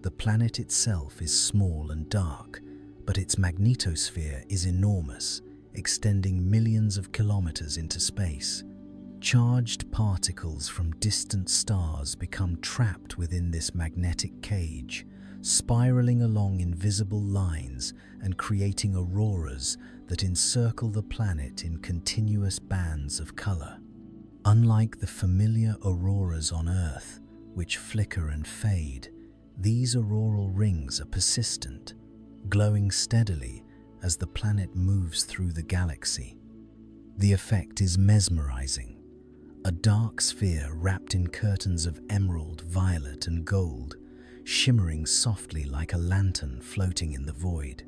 Speaker 1: The planet itself is small and dark, but its magnetosphere is enormous, extending millions of kilometers into space. Charged particles from distant stars become trapped within this magnetic cage, spiraling along invisible lines and creating auroras that encircle the planet in continuous bands of color. Unlike the familiar auroras on Earth, which flicker and fade, these auroral rings are persistent, glowing steadily as the planet moves through the galaxy. The effect is mesmerizing. A dark sphere wrapped in curtains of emerald, violet, and gold, shimmering softly like a lantern floating in the void.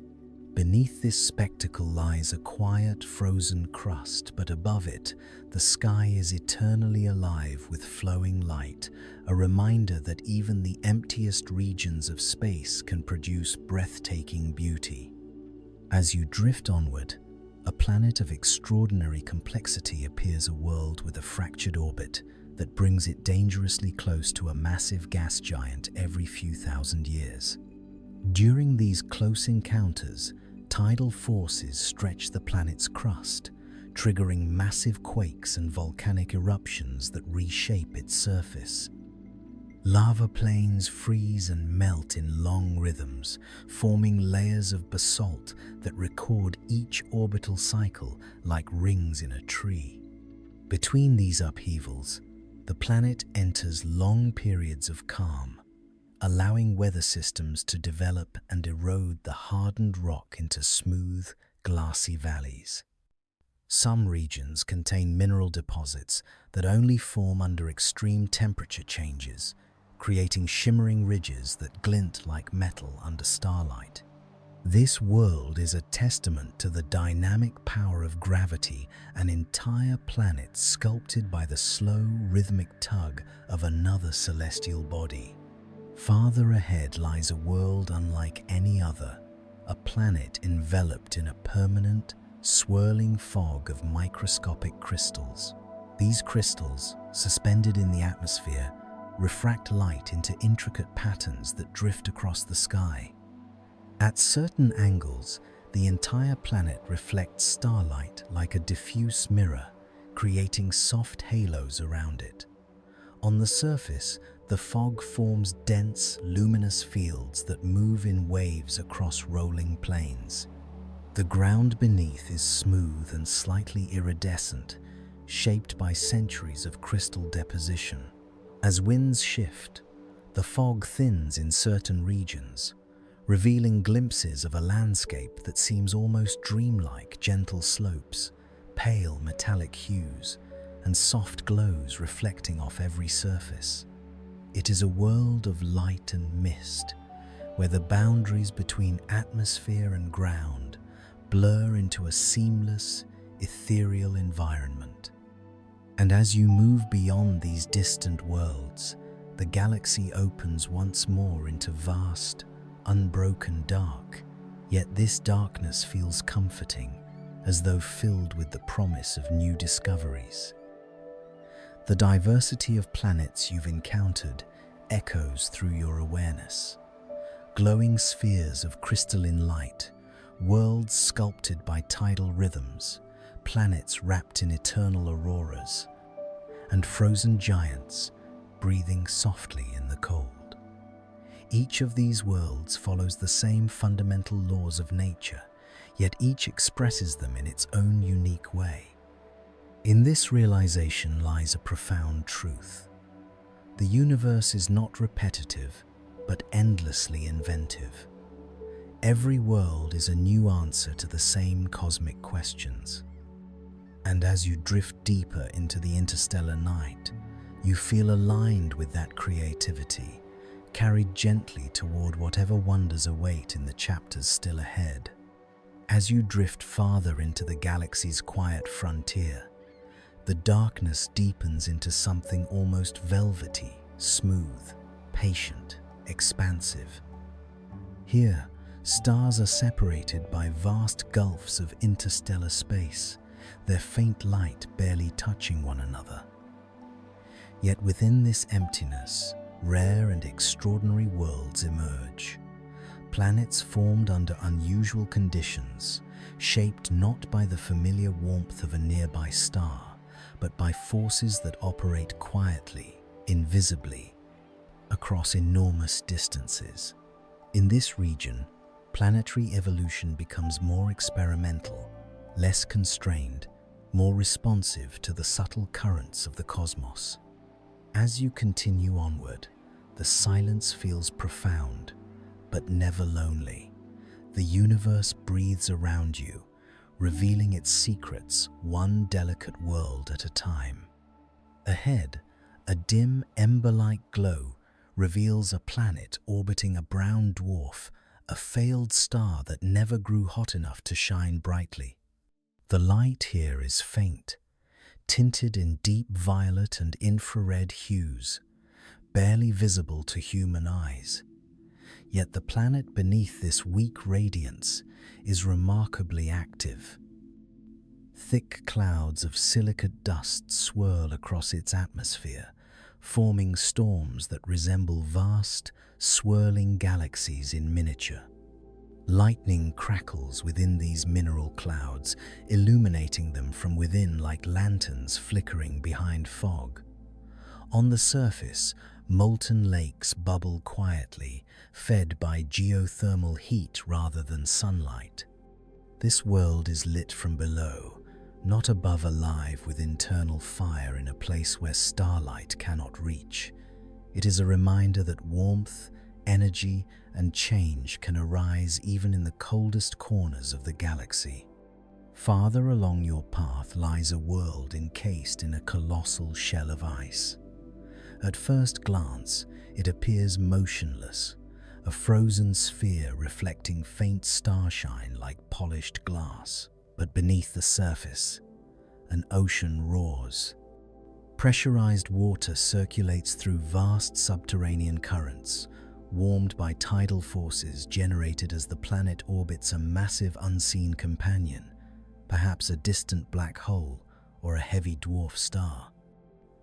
Speaker 1: Beneath this spectacle lies a quiet, frozen crust, but above it, the sky is eternally alive with flowing light, a reminder that even the emptiest regions of space can produce breathtaking beauty. As you drift onward, a planet of extraordinary complexity appears, a world with a fractured orbit that brings it dangerously close to a massive gas giant every few thousand years. During these close encounters, tidal forces stretch the planet's crust, triggering massive quakes and volcanic eruptions that reshape its surface. Lava plains freeze and melt in long rhythms, forming layers of basalt that record each orbital cycle like rings in a tree. Between these upheavals, the planet enters long periods of calm, allowing weather systems to develop and erode the hardened rock into smooth, glassy valleys. Some regions contain mineral deposits that only form under extreme temperature changes, creating shimmering ridges that glint like metal under starlight. This world is a testament to the dynamic power of gravity, an entire planet sculpted by the slow, rhythmic tug of another celestial body. Farther ahead lies a world unlike any other, a planet enveloped in a permanent, swirling fog of microscopic crystals. These crystals, suspended in the atmosphere, refract light into intricate patterns that drift across the sky. At certain angles, the entire planet reflects starlight like a diffuse mirror, creating soft halos around it. On the surface, the fog forms dense, luminous fields that move in waves across rolling plains. The ground beneath is smooth and slightly iridescent, shaped by centuries of crystal deposition. As winds shift, the fog thins in certain regions, revealing glimpses of a landscape that seems almost dreamlike: gentle slopes, pale metallic hues, and soft glows reflecting off every surface. It is a world of light and mist, where the boundaries between atmosphere and ground blur into a seamless, ethereal environment. And as you move beyond these distant worlds, the galaxy opens once more into vast, unbroken dark, yet this darkness feels comforting, as though filled with the promise of new discoveries. The diversity of planets you've encountered echoes through your awareness. Glowing spheres of crystalline light, worlds sculpted by tidal rhythms, planets wrapped in eternal auroras, and frozen giants breathing softly in the cold. Each of these worlds follows the same fundamental laws of nature, yet each expresses them in its own unique way. In this realization lies a profound truth. The universe is not repetitive, but endlessly inventive. Every world is a new answer to the same cosmic questions. And as you drift deeper into the interstellar night, you feel aligned with that creativity, carried gently toward whatever wonders await in the chapters still ahead. As you drift farther into the galaxy's quiet frontier, the darkness deepens into something almost velvety, smooth, patient, expansive. Here, stars are separated by vast gulfs of interstellar space, their faint light barely touching one another. Yet within this emptiness, rare and extraordinary worlds emerge. Planets formed under unusual conditions, shaped not by the familiar warmth of a nearby star, but by forces that operate quietly, invisibly, across enormous distances. In this region, planetary evolution becomes more experimental, less constrained, more responsive to the subtle currents of the cosmos. As you continue onward, the silence feels profound, but never lonely. The universe breathes around you, revealing its secrets one delicate world at a time. Ahead, a dim ember-like glow reveals a planet orbiting a brown dwarf, a failed star that never grew hot enough to shine brightly. The light here is faint, tinted in deep violet and infrared hues, barely visible to human eyes. Yet the planet beneath this weak radiance is remarkably active. Thick clouds of silicate dust swirl across its atmosphere, forming storms that resemble vast, swirling galaxies in miniature. Lightning crackles within these mineral clouds, illuminating them from within like lanterns flickering behind fog. On the surface, molten lakes bubble quietly, fed by geothermal heat rather than sunlight. This world is lit from below, not above, alive with internal fire in a place where starlight cannot reach. It is a reminder that warmth, energy, and change can arise even in the coldest corners of the galaxy. Farther along your path lies a world encased in a colossal shell of ice. At first glance, it appears motionless, a frozen sphere reflecting faint starshine like polished glass. But beneath the surface, an ocean roars. Pressurized water circulates through vast subterranean currents, warmed by tidal forces generated as the planet orbits a massive unseen companion, perhaps a distant black hole or a heavy dwarf star.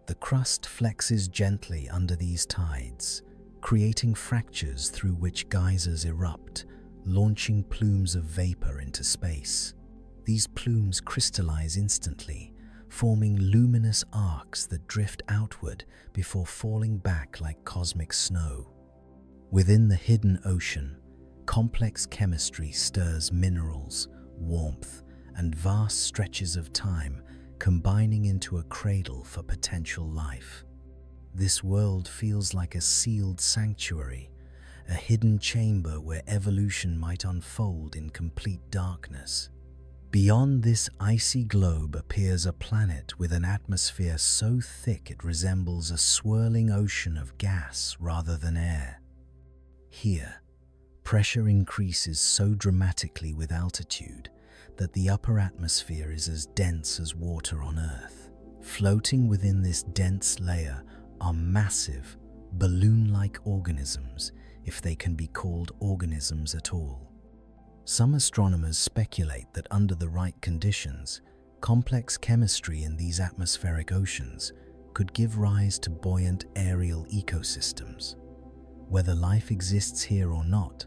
Speaker 1: The crust flexes gently under these tides, creating fractures through which geysers erupt, launching plumes of vapor into space. These plumes crystallize instantly, forming luminous arcs that drift outward before falling back like cosmic snow. Within the hidden ocean, complex chemistry stirs minerals, warmth, and vast stretches of time, combining into a cradle for potential life. This world feels like a sealed sanctuary, a hidden chamber where evolution might unfold in complete darkness. Beyond this icy globe appears a planet with an atmosphere so thick it resembles a swirling ocean of gas rather than air. Here, pressure increases so dramatically with altitude that the upper atmosphere is as dense as water on Earth. Floating within this dense layer are massive, balloon-like organisms, if they can be called organisms at all. Some astronomers speculate that under the right conditions, complex chemistry in these atmospheric oceans could give rise to buoyant aerial ecosystems. Whether life exists here or not,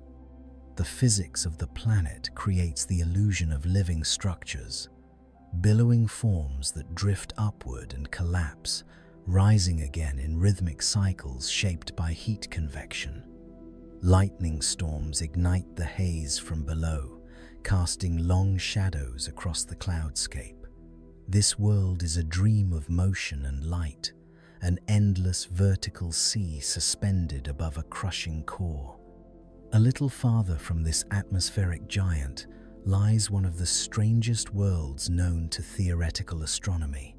Speaker 1: the physics of the planet creates the illusion of living structures, billowing forms that drift upward and collapse, rising again in rhythmic cycles shaped by heat convection. Lightning storms ignite the haze from below, casting long shadows across the cloudscape. This world is a dream of motion and light, an endless vertical sea suspended above a crushing core. A little farther from this atmospheric giant lies one of the strangest worlds known to theoretical astronomy,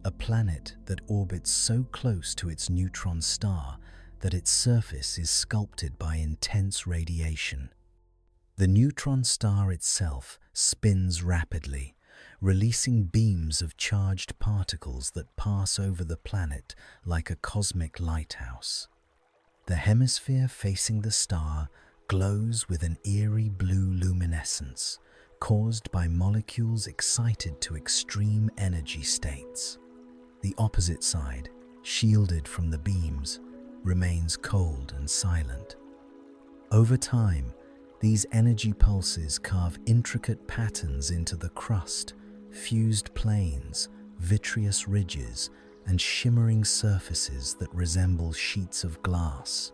Speaker 1: a planet that orbits so close to its neutron star that its surface is sculpted by intense radiation. The neutron star itself spins rapidly, releasing beams of charged particles that pass over the planet like a cosmic lighthouse. The hemisphere facing the star glows with an eerie blue luminescence, caused by molecules excited to extreme energy states. The opposite side, shielded from the beams, remains cold and silent. Over time, these energy pulses carve intricate patterns into the crust, fused planes, vitreous ridges, and shimmering surfaces that resemble sheets of glass.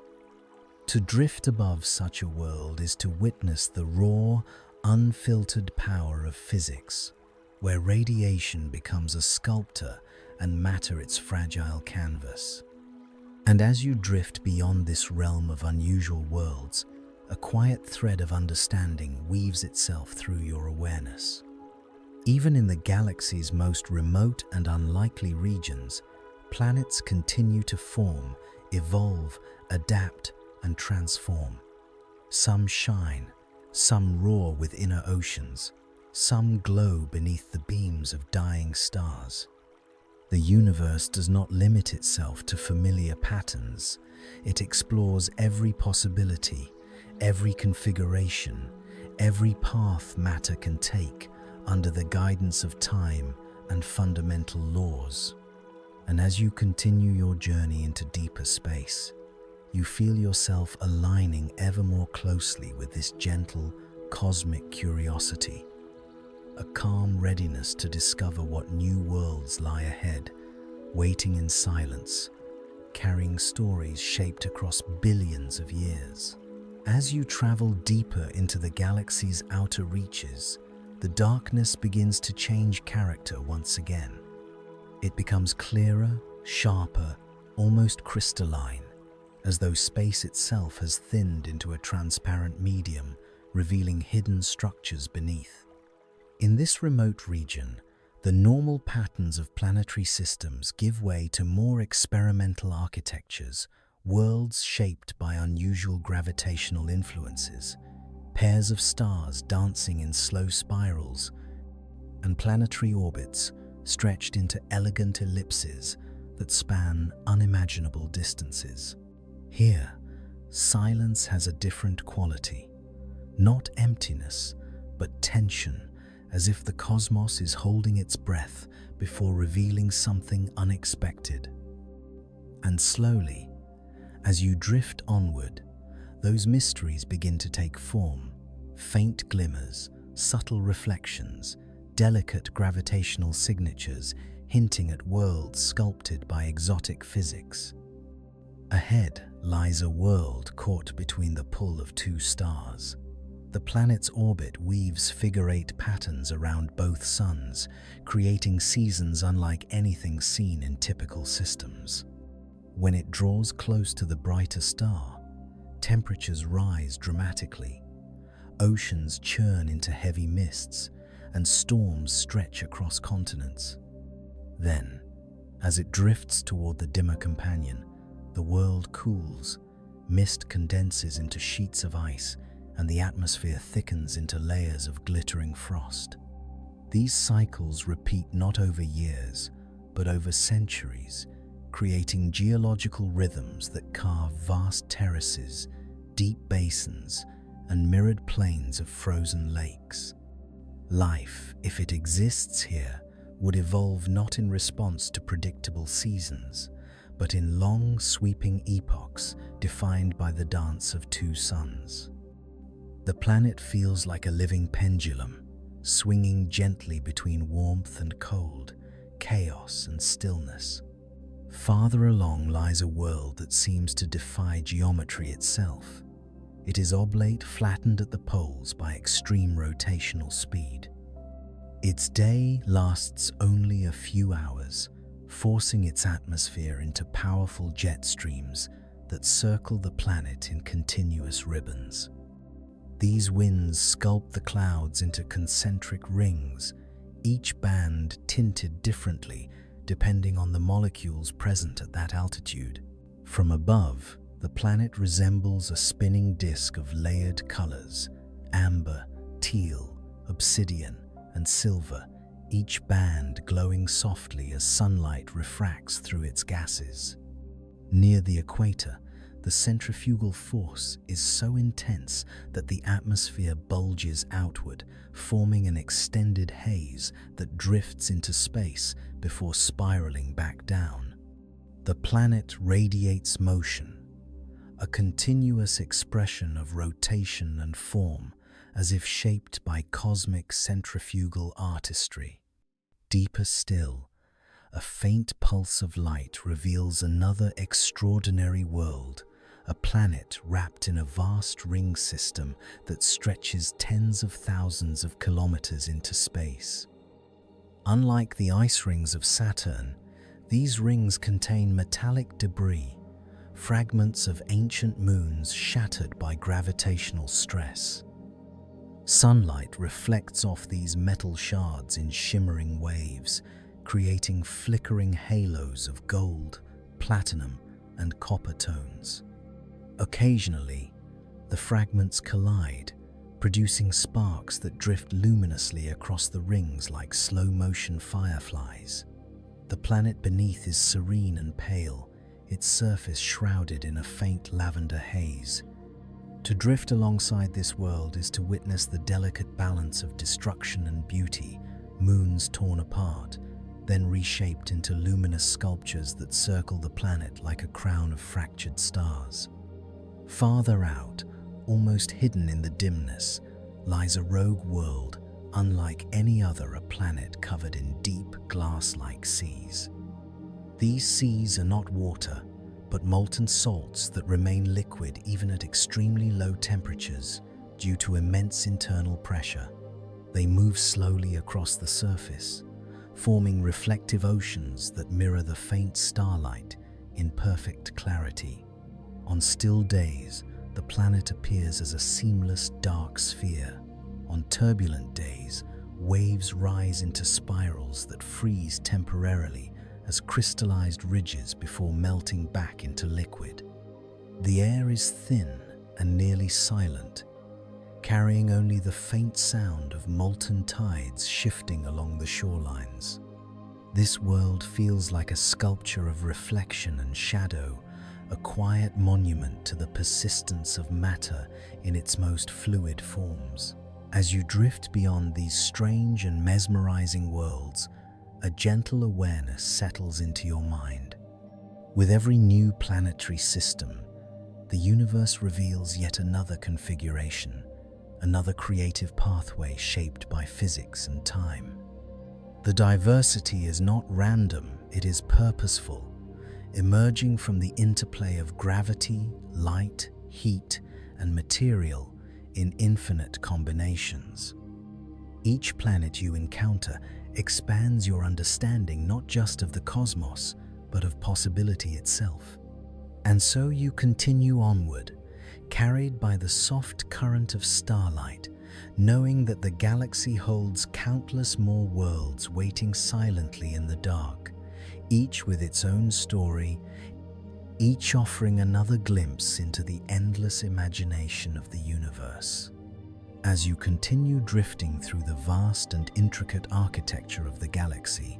Speaker 1: To drift above such a world is to witness the raw, unfiltered power of physics, where radiation becomes a sculptor and matter its fragile canvas. And as you drift beyond this realm of unusual worlds, a quiet thread of understanding weaves itself through your awareness. Even in the galaxy's most remote and unlikely regions, planets continue to form, evolve, adapt, and transform. Some shine, some roar with inner oceans, some glow beneath the beams of dying stars. The universe does not limit itself to familiar patterns. It explores every possibility, every configuration, every path matter can take under the guidance of time and fundamental laws. And as you continue your journey into deeper space, you feel yourself aligning ever more closely with this gentle, cosmic curiosity, a calm readiness to discover what new worlds lie ahead, waiting in silence, carrying stories shaped across billions of years. As you travel deeper into the galaxy's outer reaches, the darkness begins to change character once again. It becomes clearer, sharper, almost crystalline, as though space itself has thinned into a transparent medium, revealing hidden structures beneath. In this remote region, the normal patterns of planetary systems give way to more experimental architectures, worlds shaped by unusual gravitational influences, pairs of stars dancing in slow spirals, and planetary orbits stretched into elegant ellipses that span unimaginable distances. Here, silence has a different quality, not emptiness, but tension, as if the cosmos is holding its breath before revealing something unexpected. And slowly, as you drift onward, those mysteries begin to take form, faint glimmers, subtle reflections, delicate gravitational signatures hinting at worlds sculpted by exotic physics. Ahead lies a world caught between the pull of two stars. The planet's orbit weaves figure-8 patterns around both suns, creating seasons unlike anything seen in typical systems. When it draws close to the brighter star, temperatures rise dramatically, oceans churn into heavy mists, and storms stretch across continents. Then, as it drifts toward the dimmer companion, the world cools, mist condenses into sheets of ice, and the atmosphere thickens into layers of glittering frost. These cycles repeat not over years, but over centuries, creating geological rhythms that carve vast terraces, deep basins, and mirrored plains of frozen lakes. Life, if it exists here, would evolve not in response to predictable seasons, but in long, sweeping epochs defined by the dance of two suns. The planet feels like a living pendulum, swinging gently between warmth and cold, chaos and stillness. Farther along lies a world that seems to defy geometry itself. It is oblate, flattened at the poles by extreme rotational speed. Its day lasts only a few hours, forcing its atmosphere into powerful jet streams that circle the planet in continuous ribbons. These winds sculpt the clouds into concentric rings, each band tinted differently depending on the molecules present at that altitude. From above, the planet resembles a spinning disk of layered colors: amber, teal, obsidian, and silver, each band glowing softly as sunlight refracts through its gases. Near the equator, The centrifugal force is so intense that the atmosphere bulges outward, forming an extended haze that drifts into space before spiraling back down. The planet radiates motion, a continuous expression of rotation and form, as if shaped by cosmic centrifugal artistry. Deeper still, a faint pulse of light reveals another extraordinary world, a planet wrapped in a vast ring system that stretches tens of thousands of kilometers into space. Unlike the ice rings of Saturn, these rings contain metallic debris, fragments of ancient moons shattered by gravitational stress. Sunlight reflects off these metal shards in shimmering waves, creating flickering halos of gold, platinum, and copper tones. Occasionally, the fragments collide, producing sparks that drift luminously across the rings like slow-motion fireflies. The planet beneath is serene and pale, its surface shrouded in a faint lavender haze. To drift alongside this world is to witness the delicate balance of destruction and beauty, moons torn apart, then reshaped into luminous sculptures that circle the planet like a crown of fractured stars. Farther out, almost hidden in the dimness, lies a rogue world unlike any other, a planet covered in deep, glass-like seas. These seas are not water, but molten salts that remain liquid even at extremely low temperatures due to immense internal pressure. They move slowly across the surface, forming reflective oceans that mirror the faint starlight in perfect clarity. On still days, the planet appears as a seamless dark sphere. On turbulent days, waves rise into spirals that freeze temporarily as crystallized ridges before melting back into liquid. The air is thin and nearly silent, carrying only the faint sound of molten tides shifting along the shorelines. This world feels like a sculpture of reflection and shadow, a quiet monument to the persistence of matter in its most fluid forms. As you drift beyond these strange and mesmerizing worlds, a gentle awareness settles into your mind. With every new planetary system, the universe reveals yet another configuration, another creative pathway shaped by physics and time. The diversity is not random, it is purposeful, emerging from the interplay of gravity, light, heat, and material in infinite combinations. Each planet you encounter expands your understanding not just of the cosmos, but of possibility itself. And so you continue onward, carried by the soft current of starlight, knowing that the galaxy holds countless more worlds waiting silently in the dark, each with its own story, each offering another glimpse into the endless imagination of the universe. As you continue drifting through the vast and intricate architecture of the galaxy,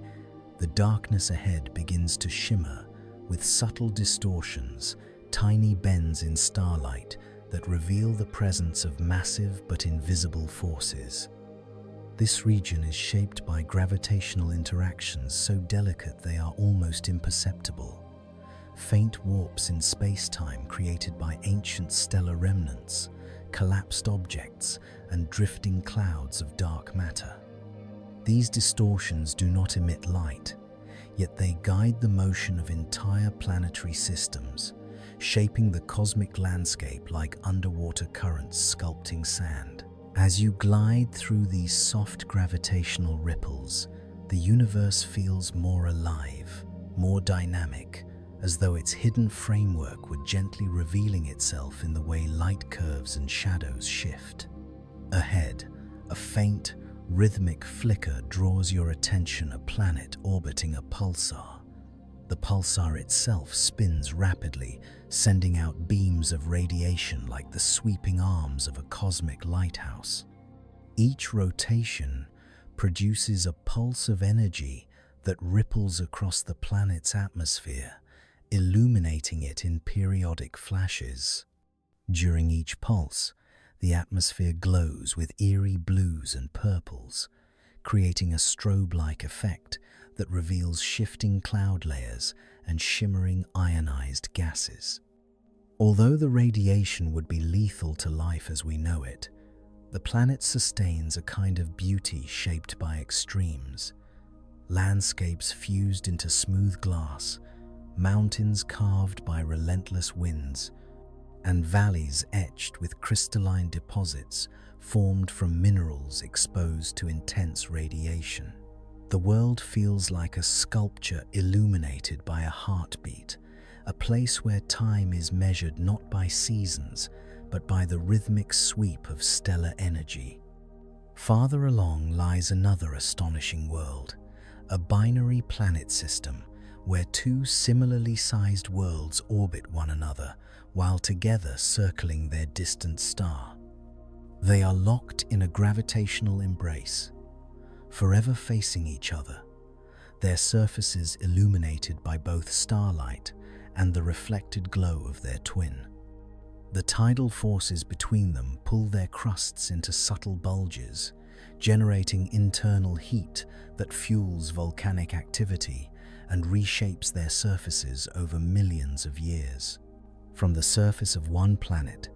Speaker 1: the darkness ahead begins to shimmer with subtle distortions, tiny bends in starlight that reveal the presence of massive but invisible forces. This region is shaped by gravitational interactions so delicate they are almost imperceptible. Faint warps in space-time created by ancient stellar remnants, collapsed objects, and drifting clouds of dark matter. These distortions do not emit light, yet they guide the motion of entire planetary systems, shaping the cosmic landscape like underwater currents sculpting sand. As you glide through these soft gravitational ripples, the universe feels more alive, more dynamic, as though its hidden framework were gently revealing itself in the way light curves and shadows shift. Ahead, a faint, rhythmic flicker draws your attention, a planet orbiting a pulsar. The pulsar itself spins rapidly, sending out beams of radiation like the sweeping arms of a cosmic lighthouse. Each rotation produces a pulse of energy that ripples across the planet's atmosphere, illuminating it in periodic flashes. During each pulse, the atmosphere glows with eerie blues and purples, creating a strobe-like effect that reveals shifting cloud layers and shimmering ionized gases. Although the radiation would be lethal to life as we know it, the planet sustains a kind of beauty shaped by extremes. Landscapes fused into smooth glass, mountains carved by relentless winds, and valleys etched with crystalline deposits formed from minerals exposed to intense radiation. The world feels like a sculpture illuminated by a heartbeat, a place where time is measured not by seasons, but by the rhythmic sweep of stellar energy. Farther along lies another astonishing world, a binary planet system where two similarly sized worlds orbit one another while together circling their distant star. They are locked in a gravitational embrace, forever facing each other, their surfaces illuminated by both starlight and the reflected glow of their twin. The tidal forces between them pull their crusts into subtle bulges, generating internal heat that fuels volcanic activity and reshapes their surfaces over millions of years. From the surface of one planet,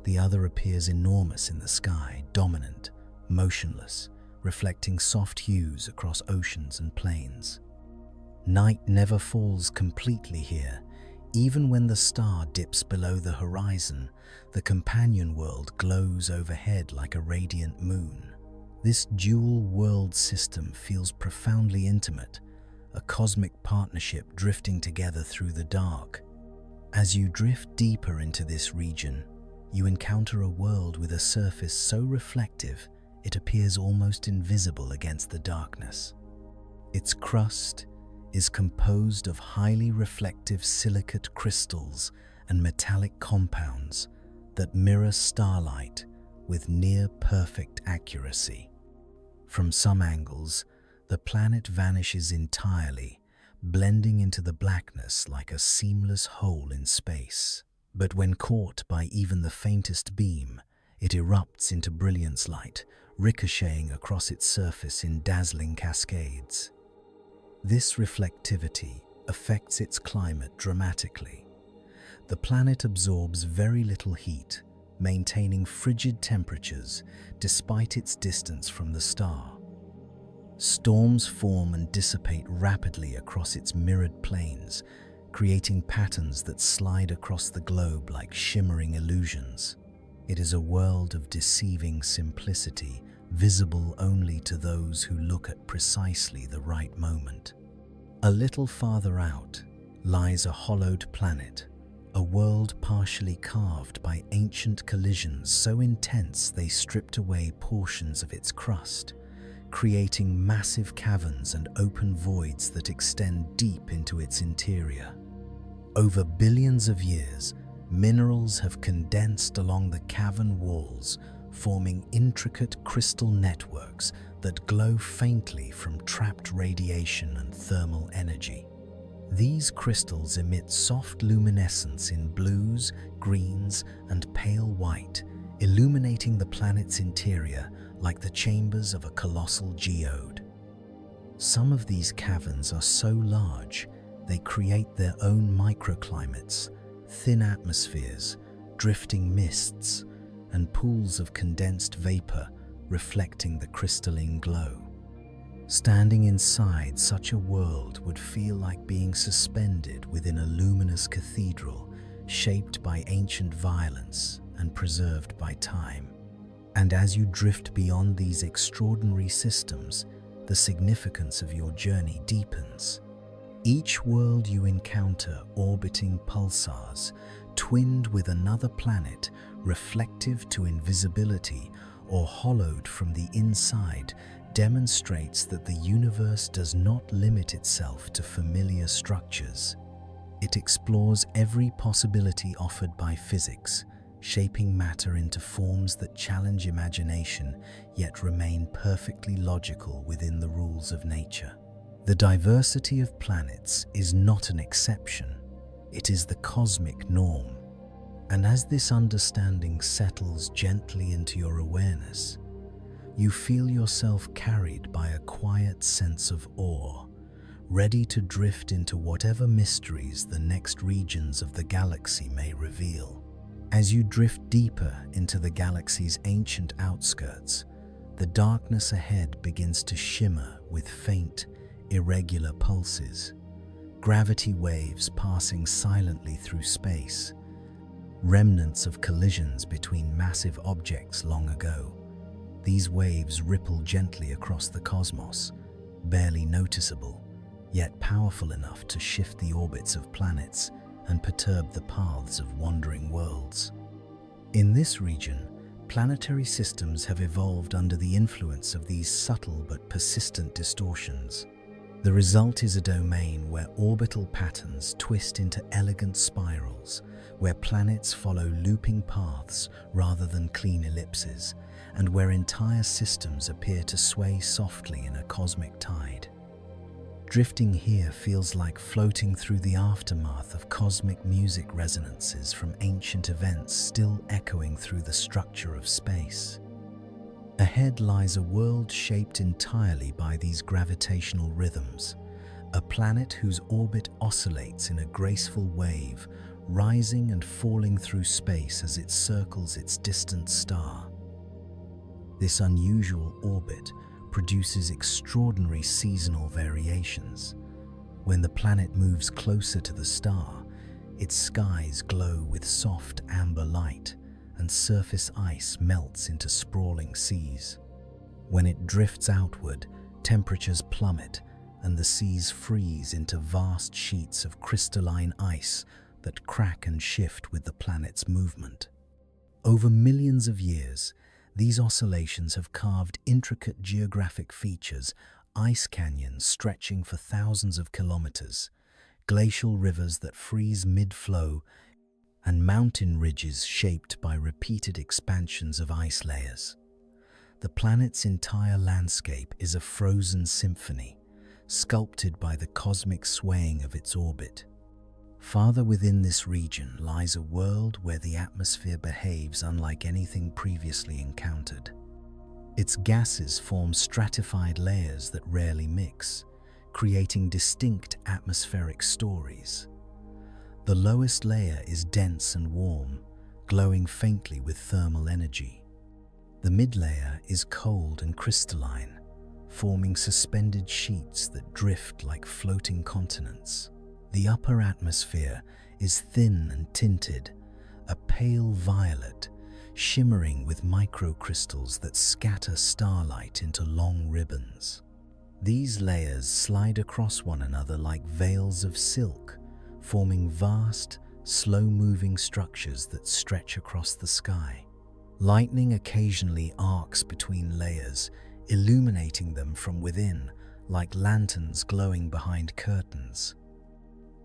Speaker 1: the other appears enormous in the sky, dominant, motionless, reflecting soft hues across oceans and plains. Night never falls completely here. Even when the star dips below the horizon, the companion world glows overhead like a radiant moon. This dual world system feels profoundly intimate, a cosmic partnership drifting together through the dark. As you drift deeper into this region, you encounter a world with a surface so reflective it appears almost invisible against the darkness. Its crust is composed of highly reflective silicate crystals and metallic compounds that mirror starlight with near-perfect accuracy. From some angles, the planet vanishes entirely, blending into the blackness like a seamless hole in space. But when caught by even the faintest beam, it erupts into brilliance light, ricocheting across its surface in dazzling cascades. This reflectivity affects its climate dramatically. The planet absorbs very little heat, maintaining frigid temperatures despite its distance from the star. Storms form and dissipate rapidly across its mirrored plains, creating patterns that slide across the globe like shimmering illusions. It is a world of deceiving simplicity, visible only to those who look at precisely the right moment. A little farther out lies a hollowed planet, a world partially carved by ancient collisions so intense they stripped away portions of its crust, creating massive caverns and open voids that extend deep into its interior. Over billions of years, minerals have condensed along the cavern walls, forming intricate crystal networks that glow faintly from trapped radiation and thermal energy. These crystals emit soft luminescence in blues, greens, and pale white, illuminating the planet's interior like the chambers of a colossal geode. Some of these caverns are so large, they create their own microclimates, thin atmospheres, drifting mists, and pools of condensed vapor reflecting the crystalline glow. Standing inside such a world would feel like being suspended within a luminous cathedral shaped by ancient violence and preserved by time. And as you drift beyond these extraordinary systems, the significance of your journey deepens. Each world you encounter orbiting pulsars, twinned with another planet, reflective to invisibility or hollowed from the inside, demonstrates that the universe does not limit itself to familiar structures. It explores every possibility offered by physics, shaping matter into forms that challenge imagination yet remain perfectly logical within the rules of nature. The diversity of planets is not an exception. It is the cosmic norm. And as this understanding settles gently into your awareness, you feel yourself carried by a quiet sense of awe, ready to drift into whatever mysteries the next regions of the galaxy may reveal. As you drift deeper into the galaxy's ancient outskirts, the darkness ahead begins to shimmer with faint, irregular pulses, gravity waves passing silently through space, remnants of collisions between massive objects long ago. These waves ripple gently across the cosmos, barely noticeable, yet powerful enough to shift the orbits of planets and perturb the paths of wandering worlds. In this region, planetary systems have evolved under the influence of these subtle but persistent distortions. The result is a domain where orbital patterns twist into elegant spirals, where planets follow looping paths rather than clean ellipses, and where entire systems appear to sway softly in a cosmic tide. Drifting here feels like floating through the aftermath of cosmic music resonances from ancient events still echoing through the structure of space. Ahead lies a world shaped entirely by these gravitational rhythms, a planet whose orbit oscillates in a graceful wave, rising and falling through space as it circles its distant star. This unusual orbit produces extraordinary seasonal variations. When the planet moves closer to the star, its skies glow with soft amber light, and surface ice melts into sprawling seas. When it drifts outward, temperatures plummet, and the seas freeze into vast sheets of crystalline ice that crack and shift with the planet's movement. Over millions of years, these oscillations have carved intricate geographic features, ice canyons stretching for thousands of kilometers, glacial rivers that freeze mid-flow, and mountain ridges shaped by repeated expansions of ice layers. The planet's entire landscape is a frozen symphony, sculpted by the cosmic swaying of its orbit. Farther within this region lies a world where the atmosphere behaves unlike anything previously encountered. Its gases form stratified layers that rarely mix, creating distinct atmospheric stories. The lowest layer is dense and warm, glowing faintly with thermal energy. The mid-layer is cold and crystalline, forming suspended sheets that drift like floating continents. The upper atmosphere is thin and tinted, a pale violet, shimmering with microcrystals that scatter starlight into long ribbons. These layers slide across one another like veils of silk, forming vast, slow-moving structures that stretch across the sky. Lightning occasionally arcs between layers, illuminating them from within, like lanterns glowing behind curtains.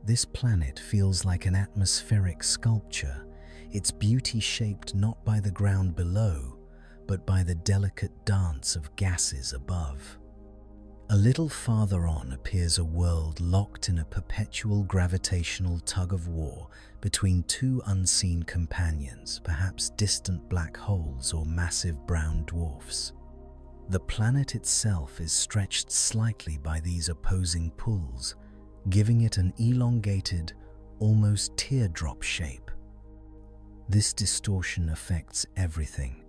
Speaker 1: This planet feels like an atmospheric sculpture, its beauty shaped not by the ground below, but by the delicate dance of gases above. A little farther on appears a world locked in a perpetual gravitational tug-of-war between two unseen companions, perhaps distant black holes or massive brown dwarfs. The planet itself is stretched slightly by these opposing pulls, giving it an elongated, almost teardrop shape. This distortion affects everything.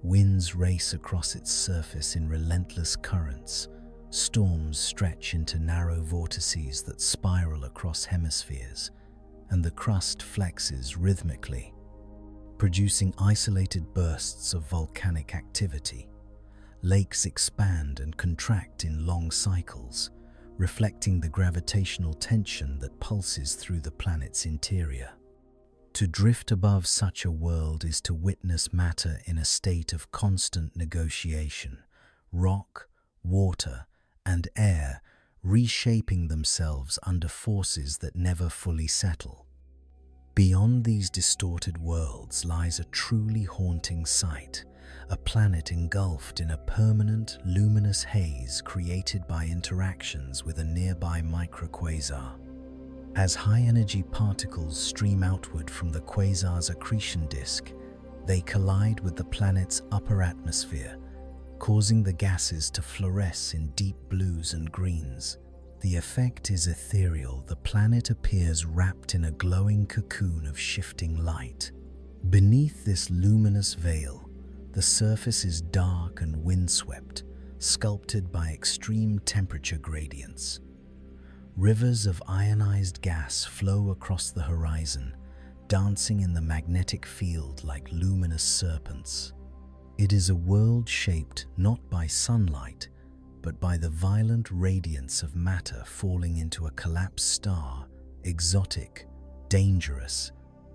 Speaker 1: Winds race across its surface in relentless currents. Storms stretch into narrow vortices that spiral across hemispheres, and the crust flexes rhythmically, producing isolated bursts of volcanic activity. Lakes expand and contract in long cycles, reflecting the gravitational tension that pulses through the planet's interior. To drift above such a world is to witness matter in a state of constant negotiation, rock, water, and air reshaping themselves under forces that never fully settle. Beyond these distorted worlds lies a truly haunting sight, a planet engulfed in a permanent, luminous haze created by interactions with a nearby microquasar. As high-energy particles stream outward from the quasar's accretion disk, they collide with the planet's upper atmosphere, causing the gases to fluoresce in deep blues and greens. The effect is ethereal. The planet appears wrapped in a glowing cocoon of shifting light. Beneath this luminous veil, the surface is dark and windswept, sculpted by extreme temperature gradients. Rivers of ionized gas flow across the horizon, dancing in the magnetic field like luminous serpents. It is a world shaped not by sunlight, but by the violent radiance of matter falling into a collapsed star, exotic, dangerous,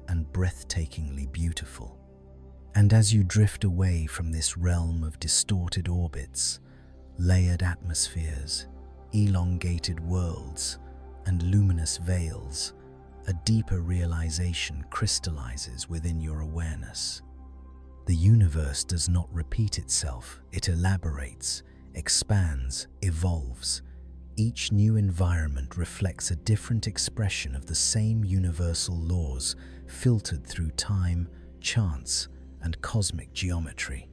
Speaker 1: and breathtakingly beautiful. And as you drift away from this realm of distorted orbits, layered atmospheres, elongated worlds, and luminous veils, a deeper realization crystallizes within your awareness. The universe does not repeat itself, it elaborates, expands, evolves. Each new environment reflects a different expression of the same universal laws, filtered through time, chance, and cosmic geometry.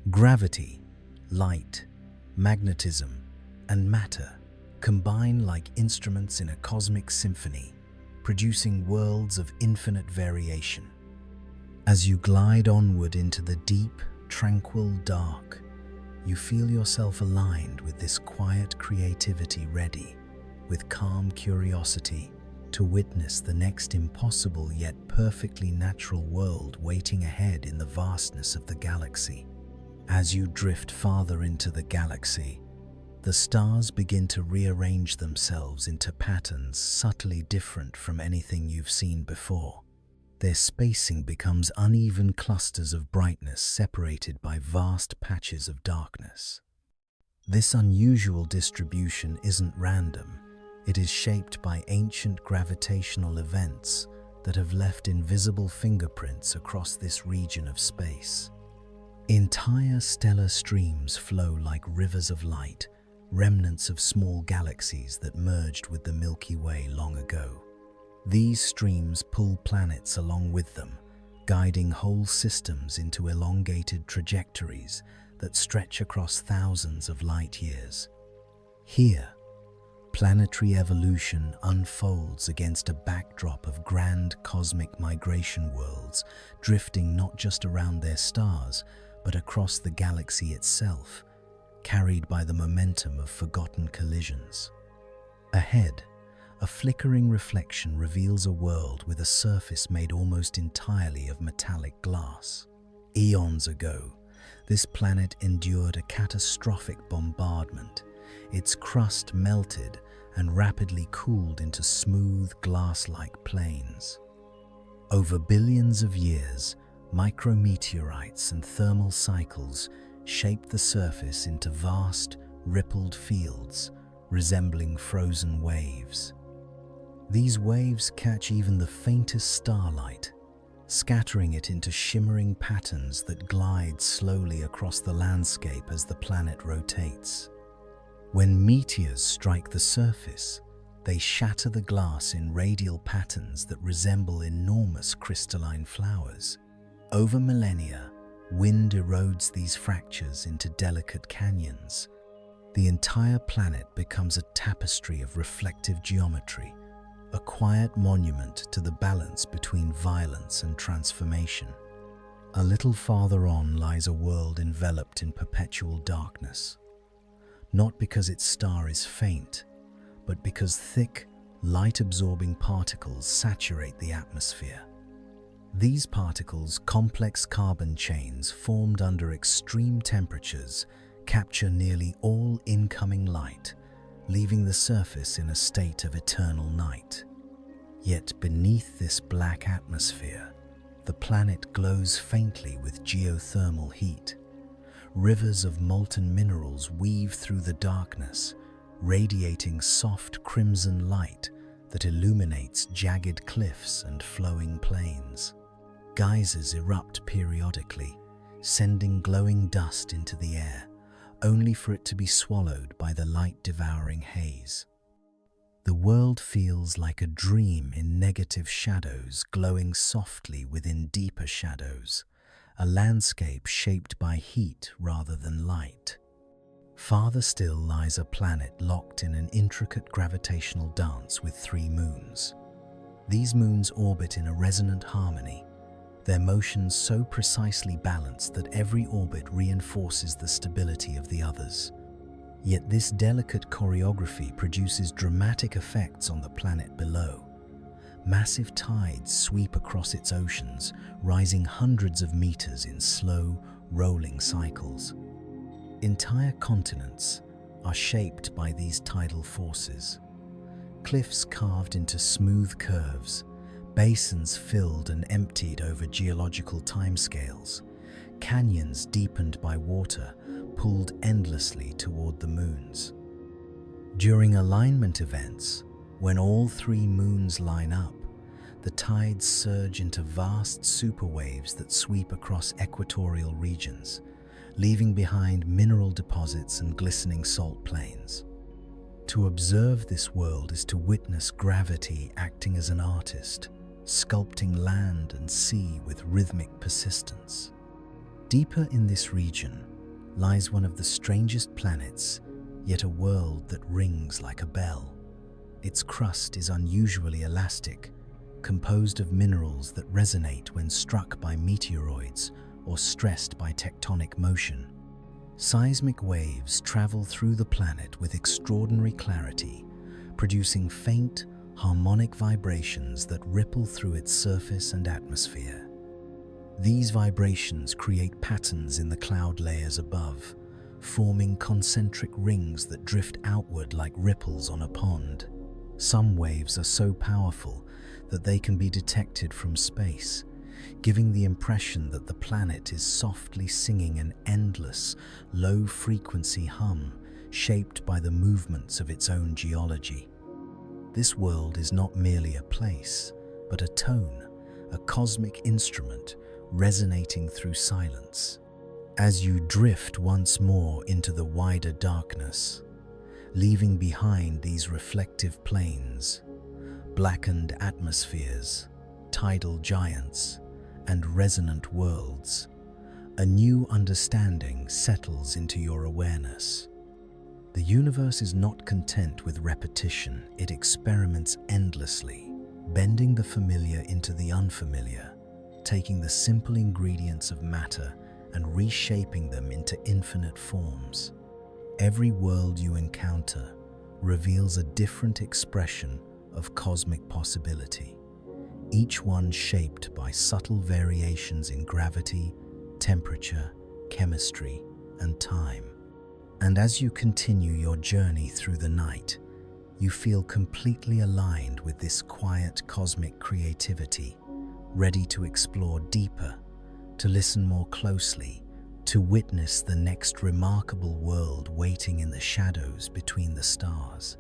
Speaker 1: Gravity, light, magnetism, and matter combine like instruments in a cosmic symphony, producing worlds of infinite variation. As you glide onward into the deep, tranquil dark, you feel yourself aligned with this quiet creativity, ready, with calm curiosity, to witness the next impossible yet perfectly natural world waiting ahead in the vastness of the galaxy. As you drift farther into the galaxy, the stars begin to rearrange themselves into patterns subtly different from anything you've seen before. Their spacing becomes uneven clusters of brightness separated by vast patches of darkness. This unusual distribution isn't random. It is shaped by ancient gravitational events that have left invisible fingerprints across this region of space. Entire stellar streams flow like rivers of light, remnants of small galaxies that merged with the Milky Way long ago. These streams pull planets along with them, guiding whole systems into elongated trajectories that stretch across thousands of light years. Here, planetary evolution unfolds against a backdrop of grand cosmic migration worlds, drifting not just around their stars, but across the galaxy itself, carried by the momentum of forgotten collisions. Ahead, a flickering reflection reveals a world with a surface made almost entirely of metallic glass. Eons ago, this planet endured a catastrophic bombardment. Its crust melted and rapidly cooled into smooth, glass-like plains. Over billions of years, micrometeorites and thermal cycles shaped the surface into vast, rippled fields, resembling frozen waves. These waves catch even the faintest starlight, scattering it into shimmering patterns that glide slowly across the landscape as the planet rotates. When meteors strike the surface, they shatter the glass in radial patterns that resemble enormous crystalline flowers. Over millennia, wind erodes these fractures into delicate canyons. The entire planet becomes a tapestry of reflective geometry, a quiet monument to the balance between violence and transformation. A little farther on lies a world enveloped in perpetual darkness, not because its star is faint, but because thick, light-absorbing particles saturate the atmosphere. These particles, complex carbon chains formed under extreme temperatures, capture nearly all incoming light, leaving the surface in a state of eternal night. Yet beneath this black atmosphere, the planet glows faintly with geothermal heat. Rivers of molten minerals weave through the darkness, radiating soft crimson light that illuminates jagged cliffs and flowing plains. Geysers erupt periodically, sending glowing dust into the air, only for it to be swallowed by the light-devouring haze. The world feels like a dream in negative shadows, glowing softly within deeper shadows, a landscape shaped by heat rather than light. Farther still lies a planet locked in an intricate gravitational dance with 3 moons. These moons orbit in a resonant harmony, their motions so precisely balanced that every orbit reinforces the stability of the others. Yet this delicate choreography produces dramatic effects on the planet below. Massive tides sweep across its oceans, rising hundreds of meters in slow, rolling cycles. Entire continents are shaped by these tidal forces. Cliffs carved into smooth curves, basins filled and emptied over geological timescales, canyons deepened by water pulled endlessly toward the moons. During alignment events, when all 3 moons line up, the tides surge into vast superwaves that sweep across equatorial regions, leaving behind mineral deposits and glistening salt plains. To observe this world is to witness gravity acting as an artist, sculpting land and sea with rhythmic persistence. Deeper in this region lies one of the strangest planets, yet a world that rings like a bell. Its crust is unusually elastic, composed of minerals that resonate when struck by meteoroids or stressed by tectonic motion. Seismic waves travel through the planet with extraordinary clarity, producing faint, harmonic vibrations that ripple through its surface and atmosphere. These vibrations create patterns in the cloud layers above, forming concentric rings that drift outward like ripples on a pond. Some waves are so powerful that they can be detected from space, giving the impression that the planet is softly singing an endless, low-frequency hum shaped by the movements of its own geology. This world is not merely a place, but a tone, a cosmic instrument resonating through silence. As you drift once more into the wider darkness, leaving behind these reflective plains, blackened atmospheres, tidal giants, and resonant worlds, a new understanding settles into your awareness. The universe is not content with repetition, it experiments endlessly, bending the familiar into the unfamiliar, taking the simple ingredients of matter and reshaping them into infinite forms. Every world you encounter reveals a different expression of cosmic possibility, each one shaped by subtle variations in gravity, temperature, chemistry, and time. And as you continue your journey through the night, you feel completely aligned with this quiet cosmic creativity, ready to explore deeper, to listen more closely, to witness the next remarkable world waiting in the shadows between the stars.